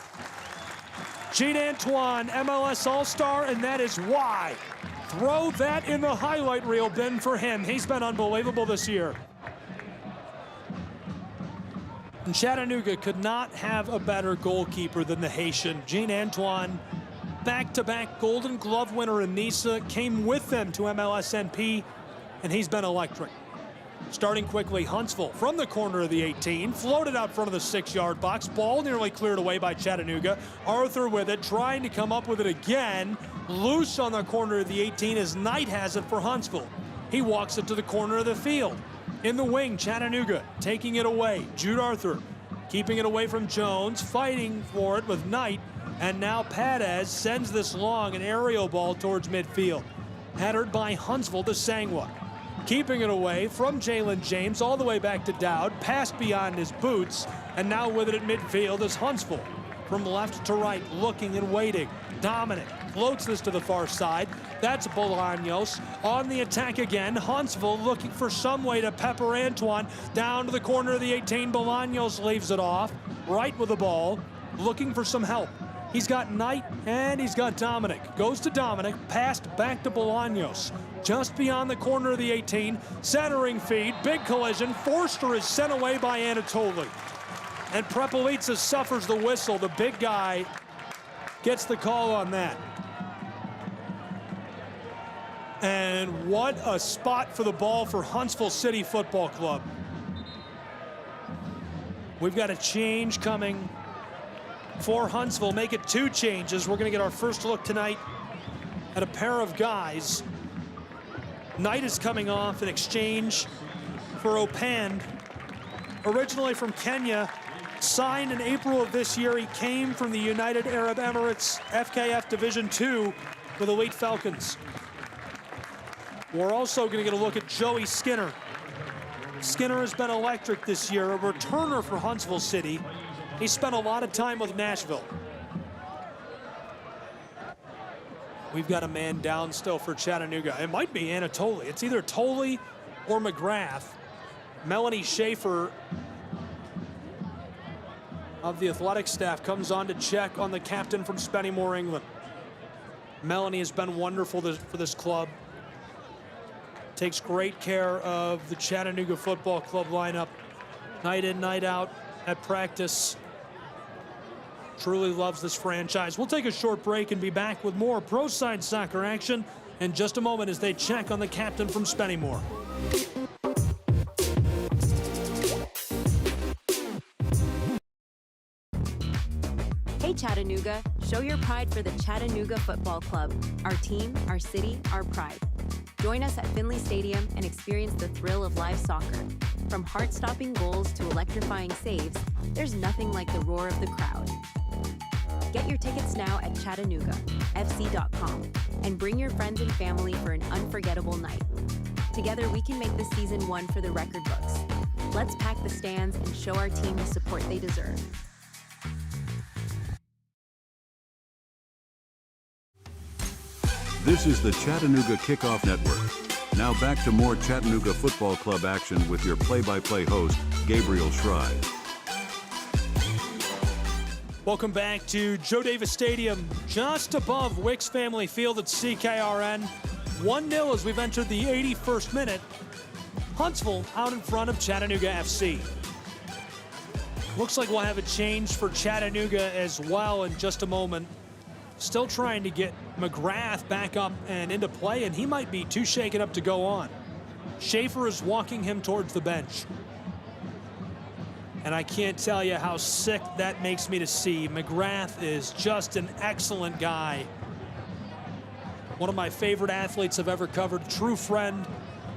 Gene Antoine, MLS All-Star, and that is why. Throw that in the highlight reel bin for him. He's been unbelievable this year. And Chattanooga could not have a better goalkeeper than the Haitian. Gene Antoine, back-to-back Golden Glove winner in Nice, came with them to MLSNP, and he's been electric. Starting quickly, Huntsville from the corner of the 18, floated out front of the 6-yard box. Ball nearly cleared away by Chattanooga. Arthur with it, trying to come up with it again. Loose on the corner of the 18 as Knight has it for Huntsville. He walks it to the corner of the field. In the wing, Chattanooga taking it away. Jude Arthur keeping it away from Jones, fighting for it with Knight. And now Perez sends this long, an aerial ball towards midfield. Headed by Huntsville to Sangwa. Keeping it away from Jalen James all the way back to Dowd. Pass beyond his boots. And now with it at midfield is Huntsville. From left to right, looking and waiting. Dominic floats this to the far side. That's Bolaños on the attack again. Huntsville looking for some way to pepper Antoine down to the corner of the 18. Bolaños leaves it off. Right with the ball, looking for some help. He's got Knight and he's got Dominic. Goes to Dominic, passed back to Bolaños. Just beyond the corner of the 18, centering feed, big collision. Forster is sent away by Anatoly. And Prepelica suffers the whistle. The big guy gets the call on that. And what a spot for the ball for Huntsville City Football Club. We've got a change coming for Huntsville. Make it 2 changes. We're going to get our first look tonight at a pair of guys. Knight is coming off in exchange for Opand. Originally from Kenya, signed in April of this year. He came from the United Arab Emirates FKF Division II with Elite Falcons. We're also going to get a look at Joey Skinner. Skinner has been electric this year, a returner for Huntsville City. He spent a lot of time with Nashville. We've got a man down still for Chattanooga. It might be Anatoly. It's either Tolley or McGrath. Melanie Schaefer of the athletic staff comes on to check on the captain from Spennymoor, England. Melanie has been wonderful for this club. Takes great care of the Chattanooga Football Club lineup. Night in, night out at practice. Truly loves this franchise. We'll take a short break and be back with more Pro Side Soccer action in just a moment as they check on the captain from Spennymoor. Hey Chattanooga, show your pride for the Chattanooga Football Club. Our team, our city, our pride. Join us at Finley Stadium and experience the thrill of live soccer. From heart-stopping goals to electrifying saves, there's nothing like the roar of the crowd. Get your tickets now at ChattanoogaFC.com and bring your friends and family for an unforgettable night. Together we can make this season one for the record books. Let's pack the stands and show our team the support they deserve. This is the Chattanooga Kickoff Network. Now back to more Chattanooga Football Club action with your play-by-play host, Gabriel Schrei. Welcome back to Joe Davis Stadium, just above Wicks Family Field at CKRN. 1-0 as we've entered the 81st minute. Huntsville out in front of Chattanooga FC. Looks like we'll have a change for Chattanooga as well in just a moment. Still trying to get McGrath back up and into play, and he might be too shaken up to go on. Schaefer is walking him towards the bench. And I can't tell you how sick that makes me to see. McGrath is just an excellent guy. One of my favorite athletes I've ever covered. True friend,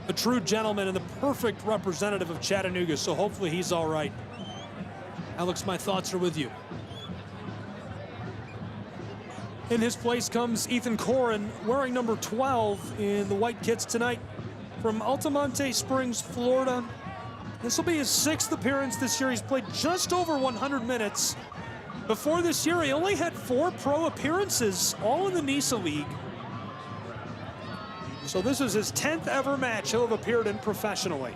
a true gentleman, and the perfect representative of Chattanooga, so hopefully he's all right. Alex, my thoughts are with you. In his place comes Ethan Corrin, wearing number 12 in the white kits tonight from Altamonte Springs, Florida. This will be his 6th appearance this year. He's played just over 100 minutes. Before this year, he only had 4 pro appearances, all in the NISA League. So this is his 10th ever match he'll have appeared in professionally.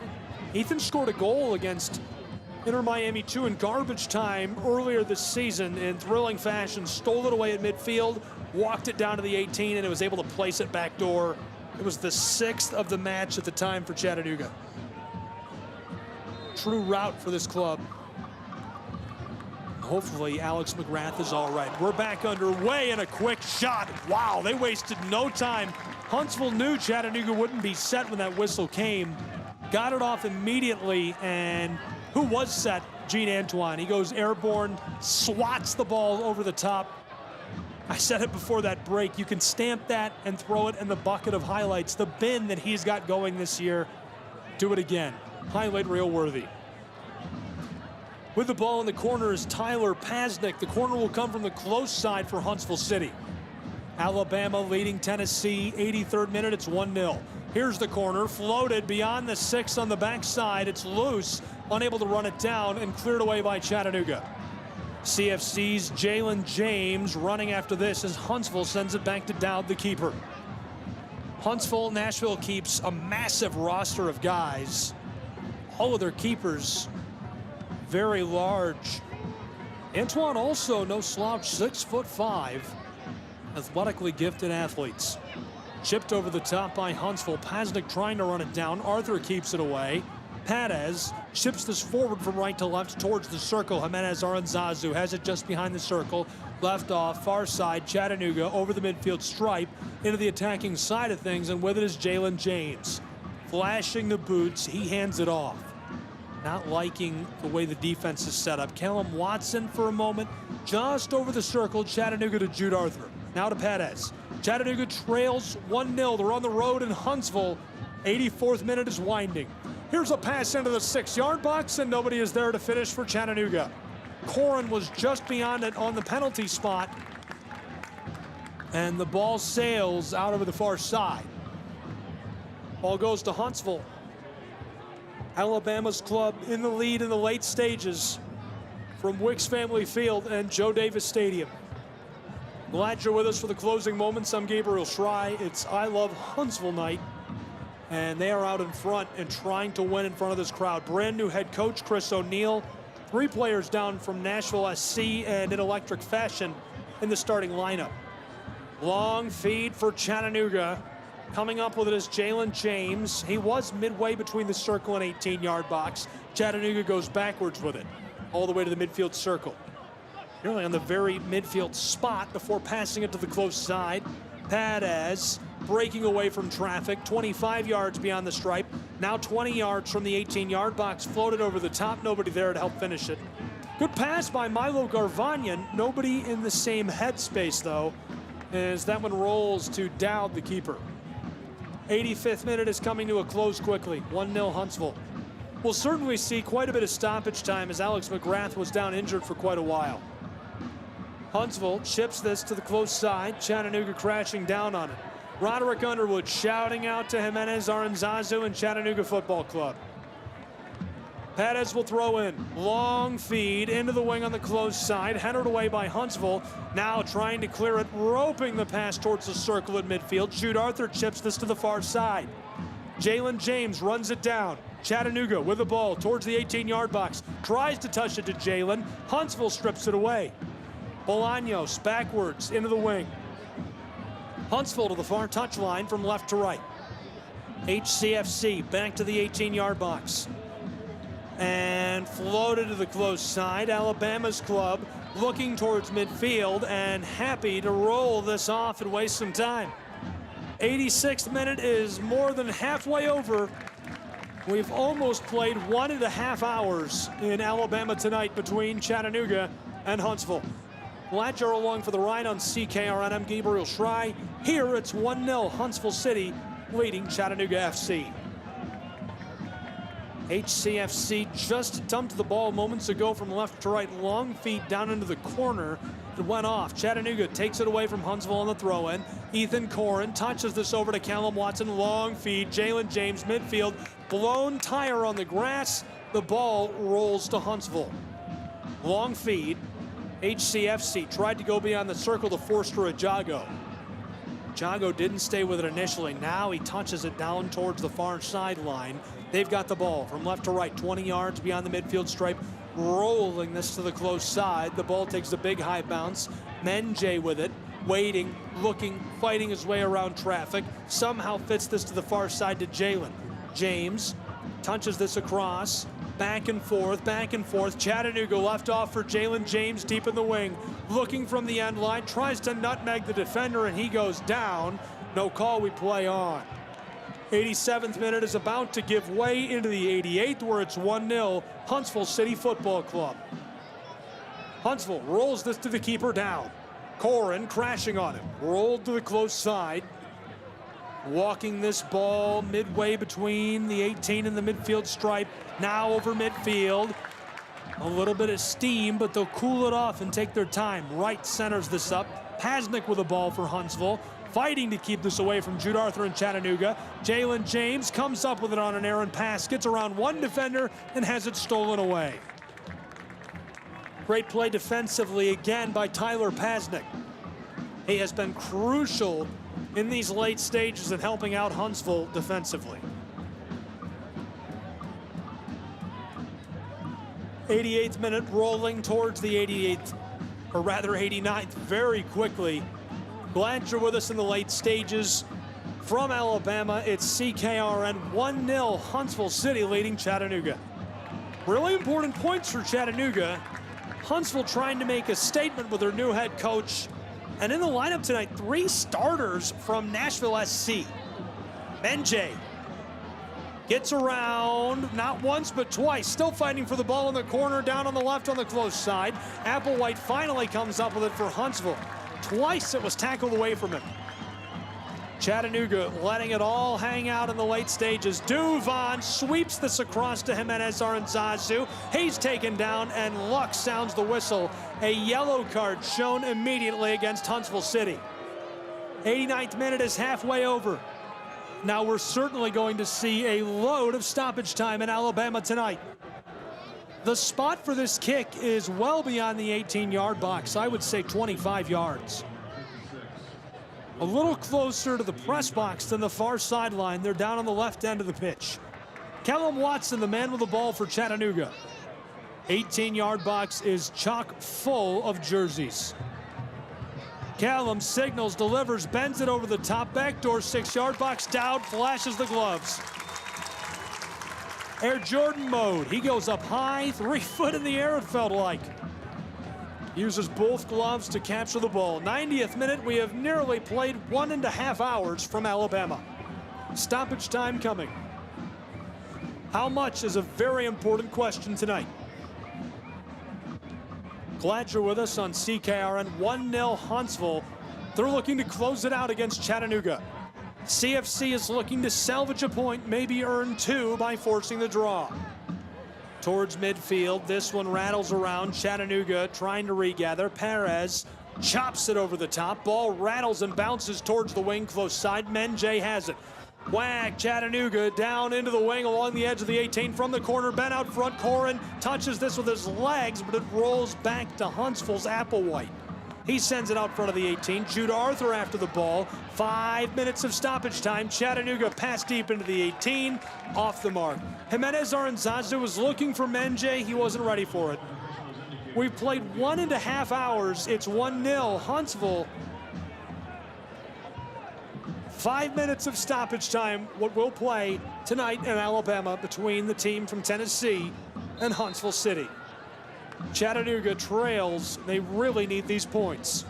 Ethan scored a goal against Inter Miami 2 in garbage time earlier this season in thrilling fashion. Stole it away at midfield, walked it down to the 18, and it was able to place it back door. It was the 6th of the match at the time for Chattanooga. True route for this club. Hopefully Alex McGrath is all right. We're back underway and a quick shot. Wow, they wasted no time. Huntsville knew Chattanooga wouldn't be set when that whistle came. Got it off immediately, and who was set? Gene Antoine. He goes airborne, swats the ball over the top. I said it before that break. You can stamp that and throw it in the bucket of highlights. The bin that he's got going this year. Do it again. Highlight reel worthy. With the ball in the corner is Tyler Pasnick. The corner will come from the close side for Huntsville City. Alabama leading Tennessee, 83rd minute, it's 1-0. Here's the corner, floated beyond the 6 on the backside. It's loose, unable to run it down, and cleared away by Chattanooga. CFC's Jalen James running after this as Huntsville sends it back to Dowd, the keeper. Huntsville, Nashville keeps a massive roster of guys. All of their keepers very large. Antoine also no slouch, 6'5", athletically gifted athletes. Chipped over the top by Huntsville. Pasnick trying to run it down. Arthur keeps it away. Padez chips this forward from right to left towards the circle. Jimenez Aranzazu has it just behind the circle. Left off, far side, Chattanooga over the midfield stripe into the attacking side of things, and with it is Jalen James. Flashing the boots, he hands it off. Not liking the way the defense is set up. Callum Watson for a moment, just over the circle. Chattanooga to Jude Arthur. Now to Padez. Chattanooga trails 1-0. They're on the road in Huntsville. 84th minute is winding. Here's a pass into the 6-yard box, and nobody is there to finish for Chattanooga. Corin was just beyond it on the penalty spot, and the ball sails out over the far side. Ball goes to Huntsville. Alabama's club in the lead in the late stages from Wicks Family Field and Joe Davis Stadium. Glad you're with us for the closing moments. I'm Gabriel Schrei. It's I Love Huntsville night, and they are out in front and trying to win in front of this crowd. Brand new head coach Chris O'Neill. 3 players down from Nashville SC and in electric fashion in the starting lineup. Long feed for Chattanooga. Coming up with it is Jalen James. He was midway between the circle and 18-yard box. Chattanooga goes backwards with it, all the way to the midfield circle. Nearly on the very midfield spot before passing it to the close side. Padez breaking away from traffic, 25 yards beyond the stripe. Now 20 yards from the 18-yard box, floated over the top. Nobody there to help finish it. Good pass by Milo Garvanyan. Nobody in the same headspace, though, as that one rolls to Dowd, the keeper. 85th minute is coming to a close quickly. 1-0 Huntsville. We'll certainly see quite a bit of stoppage time as Alex McGrath was down injured for quite a while. Huntsville chips this to the close side. Chattanooga crashing down on it. Roderick Underwood shouting out to Jimenez Aranzazu and Chattanooga Football Club. Padez will throw in. Long feed into the wing on the close side. Headed away by Huntsville. Now trying to clear it. Roping the pass towards the circle at midfield. Jude Arthur chips this to the far side. Jalen James runs it down. Chattanooga with the ball towards the 18-yard box. Tries to touch it to Jalen. Huntsville strips it away. Bolaños backwards into the wing. Huntsville to the far touchline from left to right. HCFC back to the 18-yard box. And floated to the close side. Alabama's club looking towards midfield and happy to roll this off and waste some time. 86th minute is more than halfway over. We've almost played 1.5 hours in Alabama tonight between Chattanooga and Huntsville. Glad you're along for the ride on CKRN. I'm Gabriel Schrei. Here it's 1-0 Huntsville City leading Chattanooga FC. HCFC just dumped the ball moments ago from left to right. Long feed down into the corner. It went off. Chattanooga takes it away from Huntsville on the throw-in. Ethan Corin touches this over to Callum Watson. Long feed. Jalen James midfield. Blown tire on the grass. The ball rolls to Huntsville. Long feed. HCFC tried to go beyond the circle to Forster Jago. Jago didn't stay with it initially. Now he touches it down towards the far sideline. They've got the ball from left to right, 20 yards beyond the midfield stripe, rolling this to the close side. The ball takes a big high bounce. Menjay with it, waiting, looking, fighting his way around traffic. Somehow fits this to the far side to Jalen. James touches this across. Back and forth, back and forth. Chattanooga left off for Jalen James deep in the wing. Looking from the end line, tries to nutmeg the defender, and he goes down. No call, we play on. 87th minute is about to give way into the 88th, where it's 1-0 Huntsville City Football Club. Huntsville rolls this to the keeper down. Corin crashing on him. Rolled to the close side. Walking this ball midway between the 18 and the midfield stripe. Now over midfield. A little bit of steam, but they'll cool it off and take their time. Wright centers this up. Pasnick with the ball for Huntsville. fighting to keep this away from Jude Arthur and Chattanooga. Jalen James comes up with it on an errant pass, gets around one defender, and has it stolen away. Great play defensively again by Tyler Pasnick. He has been crucial in these late stages in helping out Huntsville defensively. 88th minute, rolling towards the 88th, or rather 89th, very quickly. Glad you're with us in the late stages. From Alabama, it's CKRN 1-0, Huntsville City leading Chattanooga. Really important points for Chattanooga. Huntsville trying to make a statement with their new head coach. And in the lineup tonight, 3 starters from Nashville SC. Menjay gets around, not once but twice, still fighting for the ball in the corner, down on the left on the close side. Applewhite finally comes up with it for Huntsville. Twice it was tackled away from him. Chattanooga letting it all hang out in the late stages. Duvon sweeps this across to Jimenez Aranzazu. He's taken down, and luck sounds the whistle. A yellow card shown immediately against Huntsville City. 89th minute is halfway over. Now we're certainly going to see a load of stoppage time in Alabama tonight. The spot for this kick is well beyond the 18-yard box. I would say 25 yards. A little closer to the press box than the far sideline. They're down on the left end of the pitch. Callum Watson, the man with the ball for Chattanooga. 18-yard box is chock full of jerseys. Callum signals, delivers, bends it over the top, backdoor 6-yard box, Dowd flashes the gloves. Air Jordan mode, he goes up high, 3 foot in the air it felt like. Uses both gloves to capture the ball. 90th minute, we have nearly played 1.5 hours from Alabama. Stoppage time coming. How much is a very important question tonight. Glad you're with us on CKRN 1-0 Huntsville. They're looking to close it out against Chattanooga. CFC is looking to salvage a point, maybe earn 2 by forcing the draw. Towards midfield, this one rattles around. Chattanooga trying to regather. Perez chops it over the top. Ball rattles and bounces towards the wing close side. Menjay has it. Whack, Chattanooga down into the wing along the edge of the 18 from the corner. Ben out front. Corin touches this with his legs, but it rolls back to Huntsville's Applewhite. He sends it out front of the 18. Jude Arthur after the ball. 5 minutes of stoppage time. Chattanooga pass deep into the 18. Off the mark. Jimenez Aranzazu was looking for Menjay. He wasn't ready for it. We've played 1.5 hours. It's 1-0 Huntsville. 5 minutes of stoppage time, what we'll play tonight in Alabama between the team from Tennessee and Huntsville City. Chattanooga trails. They really need these points.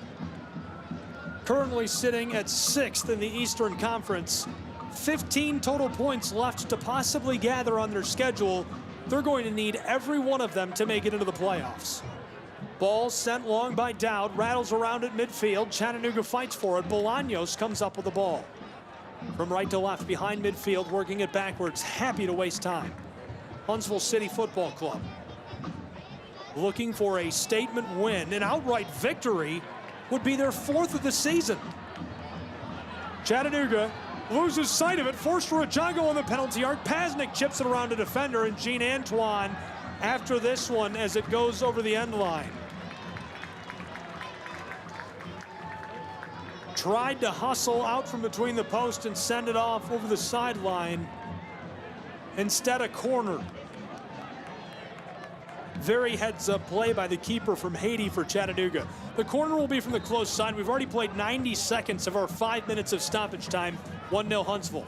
Currently sitting at 6th in the Eastern Conference. 15 total points left to possibly gather on their schedule. They're going to need every one of them to make it into the playoffs. Ball sent long by Dowd, rattles around at midfield. Chattanooga fights for it. Bolaños comes up with the ball. From right to left, behind midfield, working it backwards. Happy to waste time. Huntsville City Football Club looking for a statement win. An outright victory would be their 4th of the season. Chattanooga loses sight of it. Forced for a Jago on the penalty arc. Pasnick chips it around a defender, and Jean Antoine after this one as it goes over the end line. Tried to hustle out from between the post and send it off over the sideline. Instead, a corner. Very heads-up play by the keeper from Haiti for Chattanooga. The corner will be from the close side. We've already played 90 seconds of our 5 minutes of stoppage time. 1-0 Huntsville.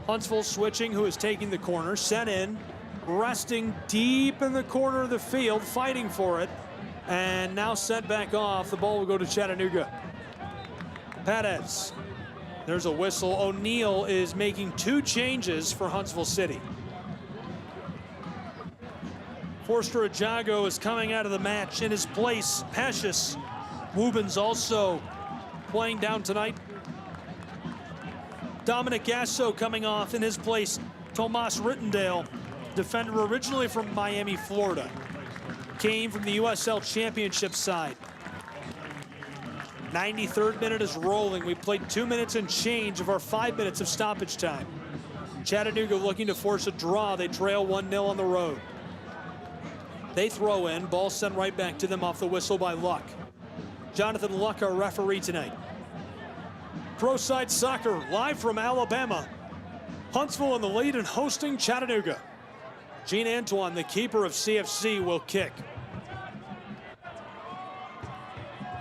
Huntsville switching, who is taking the corner. Sent in, resting deep in the corner of the field, fighting for it. And now sent back off. The ball will go to Chattanooga. Perez. There's a whistle. O'Neal is making 2 changes for Huntsville City. Forster Ajago is coming out of the match. In his place, Pashis. Wubens also playing down tonight. Dominic Gasso coming off. In his place, Tomas Rittendale, defender originally from Miami, Florida. Came from the USL Championship side. 93rd minute is rolling. We played 2 minutes and change of our 5 minutes of stoppage time. Chattanooga looking to force a draw. They trail 1-0 on the road. They throw in. Ball sent right back to them off the whistle by Luck. Jonathan Luck, our referee tonight. Pro Side Soccer live from Alabama. Huntsville in the lead and hosting Chattanooga. Gene Antoine, the keeper of CFC, will kick.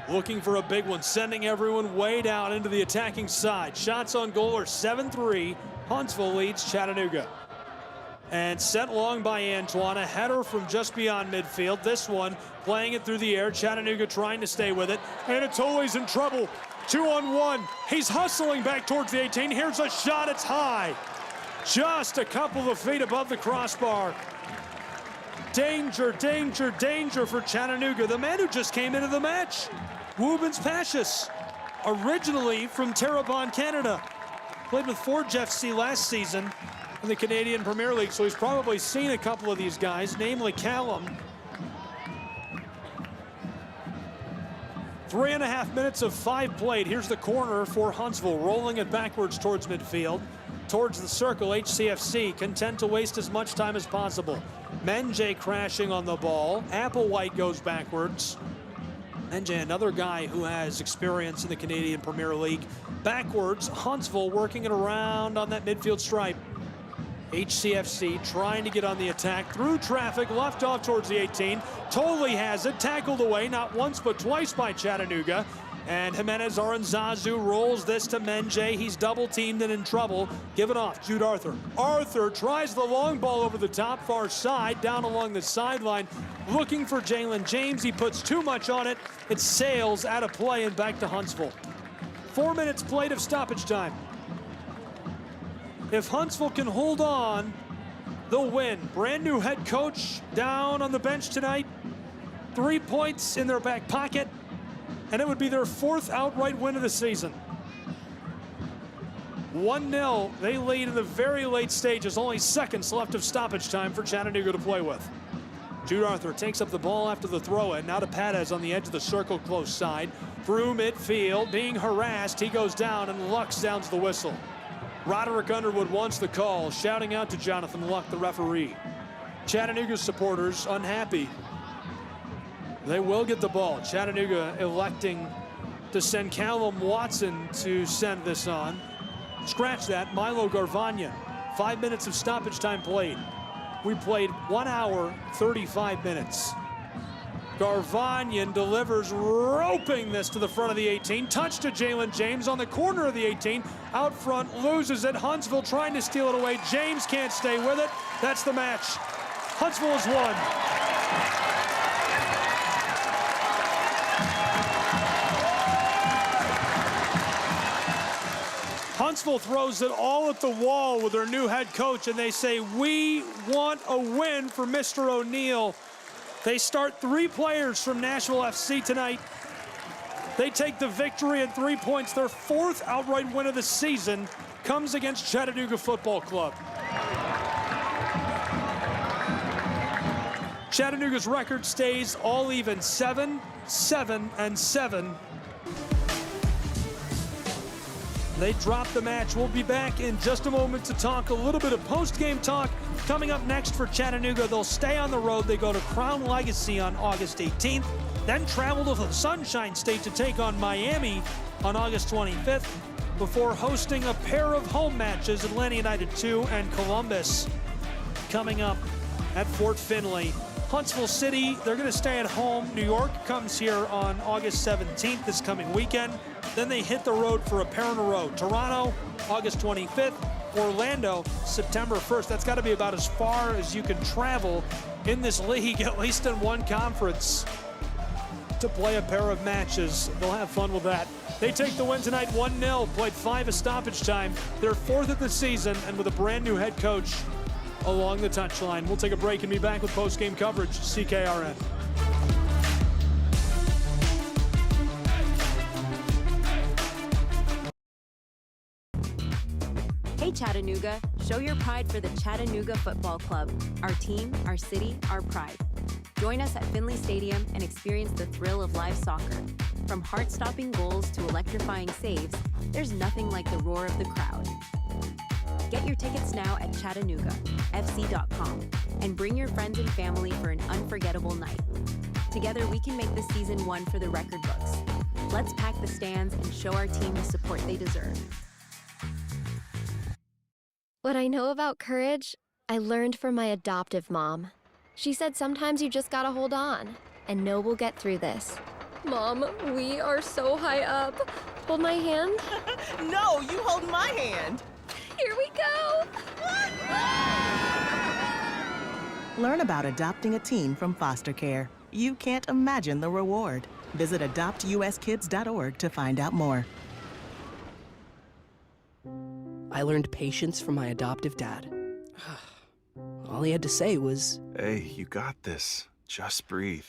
Looking for a big one, sending everyone way down into the attacking side. Shots on goal are 7-3. Huntsville leads Chattanooga. And sent long by Antoine, a header from just beyond midfield. This one playing it through the air. Chattanooga trying to stay with it. Anatoly's in trouble. 2-on-1. He's hustling back towards the 18. Here's a shot. It's high. Just a couple of feet above the crossbar. Danger, danger, danger for Chattanooga. The man who just came into the match, Woobens Pashis, originally from Terrebonne, Canada. Played with Forge FC last season in the Canadian Premier League, so he's probably seen a couple of these guys, namely Callum. 3.5 minutes of 5 played. Here's the corner for Huntsville, rolling it backwards towards midfield. Towards the circle, HCFC content to waste as much time as possible. Menje crashing on the ball. Applewhite goes backwards. Menje, another guy who has experience in the Canadian Premier League. Backwards, Huntsville working it around on that midfield stripe. HCFC trying to get on the attack through traffic, left off towards the 18. Tolley has it, tackled away, not once but twice by Chattanooga. And Jimenez Aranzazu rolls this to Menje. He's double teamed and in trouble. Give it off, Jude Arthur. Arthur tries the long ball over the top, far side, down along the sideline. Looking for Jalen James. He puts too much on it. It sails out of play and back to Huntsville. 4 minutes played of stoppage time. If Huntsville can hold on, they'll win. Brand new head coach down on the bench tonight. 3 points in their back pocket. And it would be their 4th outright win of the season. 1-0, they lead in the very late stages. Only seconds left of stoppage time for Chattanooga to play with. Jude Arthur takes up the ball after the throw-in. Now to Pades on the edge of the circle, close side. Through midfield, being harassed. He goes down and Luck sounds the whistle. Roderick Underwood wants the call, shouting out to Jonathan Luck, the referee. Chattanooga supporters unhappy. They will get the ball. Chattanooga electing to send Callum Watson to send this on. Scratch that, Milo Garvanyan. 5 minutes of stoppage time played. We played 1 hour, 35 minutes. Garvanyan delivers, roping this to the front of the 18. Touch to Jalen James on the corner of the 18. Out front, loses it. Huntsville trying to steal it away. James can't stay with it. That's the match. Huntsville has won. Huntsville throws it all at the wall with their new head coach, and they say, we want a win for Mr. O'Neill. They start 3 players from Nashville FC tonight. They take the victory and 3 points. Their 4th outright win of the season comes against Chattanooga Football Club. Chattanooga's record stays all even, 7-7-7. They drop the match. We'll be back in just a moment to talk a little bit of post-game talk. Coming up next for Chattanooga, they'll stay on the road. They go to Crown Legacy on August 18th, then travel to the Sunshine State to take on Miami on August 25th before hosting a pair of home matches, Atlanta United 2 and Columbus, coming up at Fort Finley. Huntsville City, they're going to stay at home. New York comes here on August 17th, this coming weekend. Then they hit the road for a pair in a row. Toronto, August 25th. Orlando, September 1st. That's got to be about as far as you can travel in this league, at least in one conference, to play a pair of matches. They'll have fun with that. They take the win tonight, 1-0. Played 5 of stoppage time. They're 4th of the season, and with a brand new head coach along the touchline. We'll take a break and be back with post-game coverage. CKRN. Hey Chattanooga, show your pride for the Chattanooga Football Club. Our team, our city, our pride. Join us at Finley Stadium and experience the thrill of live soccer. From heart-stopping goals to electrifying saves, there's nothing like the roar of the crowd. Get your tickets now at ChattanoogaFC.com and bring your friends and family for an unforgettable night. Together, we can make this season one for the record books. Let's pack the stands and show our team the support they deserve. What I know about courage, I learned from my adoptive mom. She said sometimes you just gotta hold on and know we'll get through this. Mom, we are so high up. Hold my hand. No, you hold my hand. Here we go. Learn about adopting a teen from foster care. You can't imagine the reward. Visit adoptuskids.org to find out more. I learned patience from my adoptive dad. All he had to say was, "Hey, you got this. Just breathe."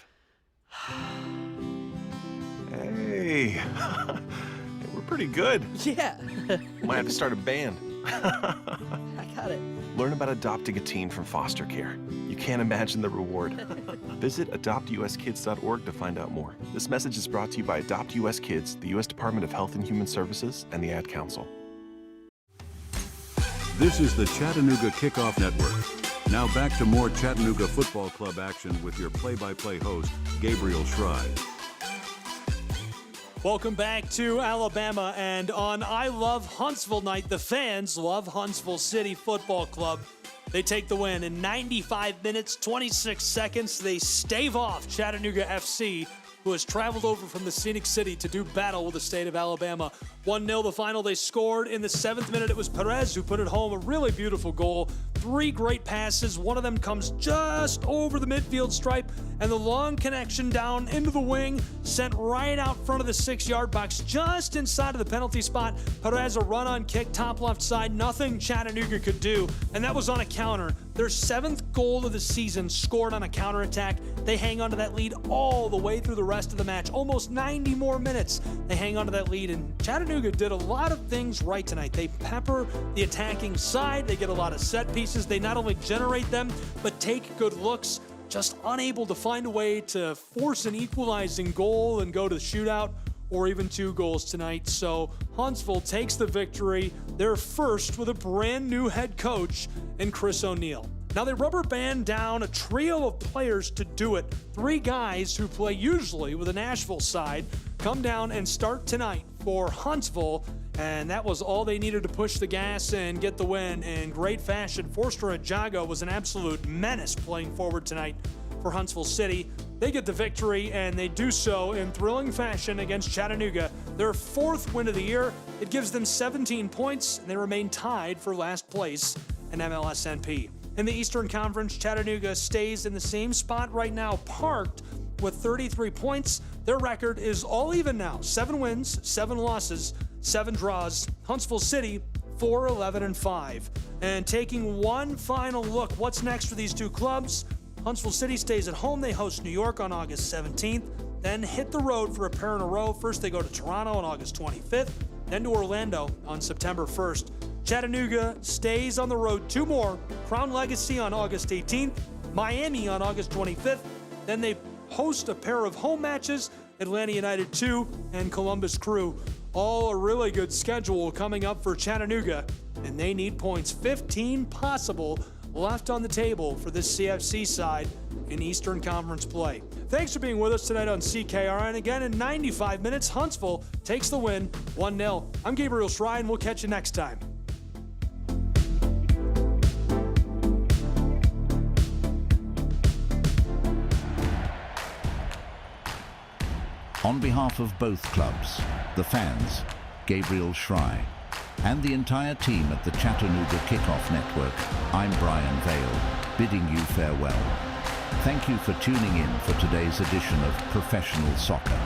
Hey, we're pretty good. Yeah. Might have to start a band. I got it. Learn about adopting a teen from foster care. You can't imagine the reward. Visit adoptuskids.org to find out more. This message is brought to you by Adopt US Kids, the U.S. Department of Health and Human Services, and the Ad Council. This is the Chattanooga Kickoff Network. Now back to more Chattanooga Football Club action with your play-by-play host, Gabriel Schrei. Welcome back to Alabama, and on I Love Huntsville night, the fans love Huntsville City Football Club. They take the win in 95 minutes, 26 seconds. They stave off Chattanooga FC, who has traveled over from the Scenic City to do battle with the state of Alabama. 1-0 the final. They scored in the 7th minute. It was Perez who put it home. A really beautiful goal. 3 great passes. One of them comes just over the midfield stripe, and the long connection down into the wing, sent right out front of the 6-yard box, just inside of the penalty spot. Perez, a run-on kick, top left side. Nothing Chattanooga could do, and that was on a counter. Their 7th goal of the season scored on a counterattack. They hang on to that lead all the way through the rest of the match. Almost 90 more minutes. They hang on to that lead, and Chattanooga did a lot of things right tonight. They pepper the attacking side. They get a lot of set pieces. They not only generate them, but take good looks. Just unable to find a way to force an equalizing goal and go to the shootout, or even 2 goals tonight. So Huntsville takes the victory. They're first with a brand new head coach in Chris O'Neill. Now they rubber band down a trio of players to do it. 3 guys who play usually with the Nashville side come down and start tonight for Huntsville, and that was all they needed to push the gas and get the win in great fashion. Forster Ajago was an absolute menace playing forward tonight for Huntsville City. They get the victory, and they do so in thrilling fashion against Chattanooga. Their 4th win of the year. It gives them 17 points, and they remain tied for last place in MLSNP. In the Eastern Conference, Chattanooga stays in the same spot right now, parked with 33 points. Their record is all even now. 7 wins, 7 losses, 7 draws. Huntsville City, 4-11-5. And taking one final look, what's next for these 2 clubs? Huntsville City stays at home. They host New York on August 17th, then hit the road for a pair in a row. First, they go to Toronto on August 25th, then to Orlando on September 1st. Chattanooga stays on the road 2 more. Crown Legacy on August 18th, Miami on August 25th. Then they host a pair of home matches, Atlanta United 2 and Columbus Crew. All a really good schedule coming up for Chattanooga, and they need points. 15 possible left on the table for this CFC side in Eastern Conference play. Thanks for being with us tonight on CKR, and again in 95 minutes, Huntsville takes the win 1-0. I'm Gabriel Schrei, and we'll catch you next time. On behalf of both clubs, the fans, Gabriel Schrei, and the entire team at the Chattanooga Kickoff Network, I'm Brian Vale, bidding you farewell. Thank you for tuning in for today's edition of Professional Soccer.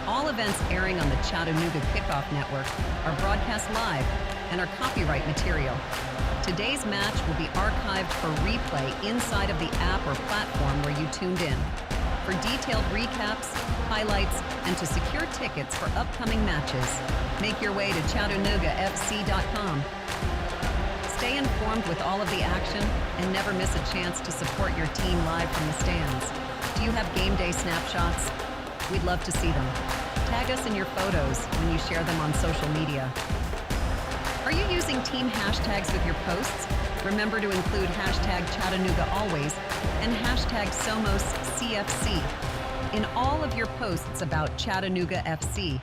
All events airing on the Chattanooga Kickoff Network are broadcast live and are copyright material. Today's match will be archived for replay inside of the app or platform where you tuned in. For detailed recaps, highlights, and to secure tickets for upcoming matches, make your way to ChattanoogaFC.com. Stay Stay informed with all of the action and never miss a chance to support your team live from the stands. Do you have game day snapshots? We'd love to see them. Tag us in your photos when you share them on social media. Are you using team hashtags with your posts? Remember to include hashtag Chattanooga Always and hashtag SomosCFC in all of your posts about Chattanooga FC.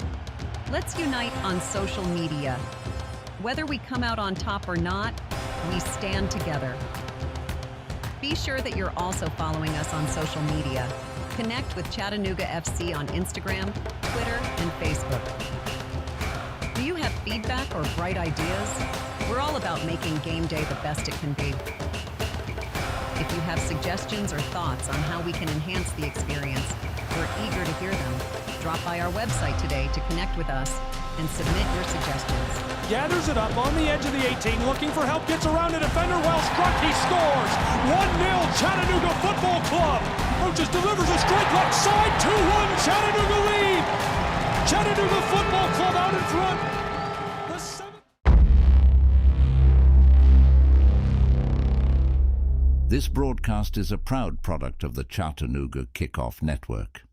Let's unite on social media. Whether we come out on top or not, we stand together. Be sure that you're also following us on social media. Connect with Chattanooga FC on Instagram, Twitter, and Facebook. Do you have feedback or bright ideas? We're all about making game day the best it can be. If you have suggestions or thoughts on how we can enhance the experience, we're eager to hear them. Drop by our website today to connect with us and submit your suggestions. Gathers it up on the edge of the 18, looking for help, gets around a defender, well struck, he scores! 1-0 Chattanooga Football Club! Roaches delivers a strike left side, 2-1 Chattanooga lead! Chattanooga Football Club out in front. This broadcast is a proud product of the Chattanooga Kickoff Network.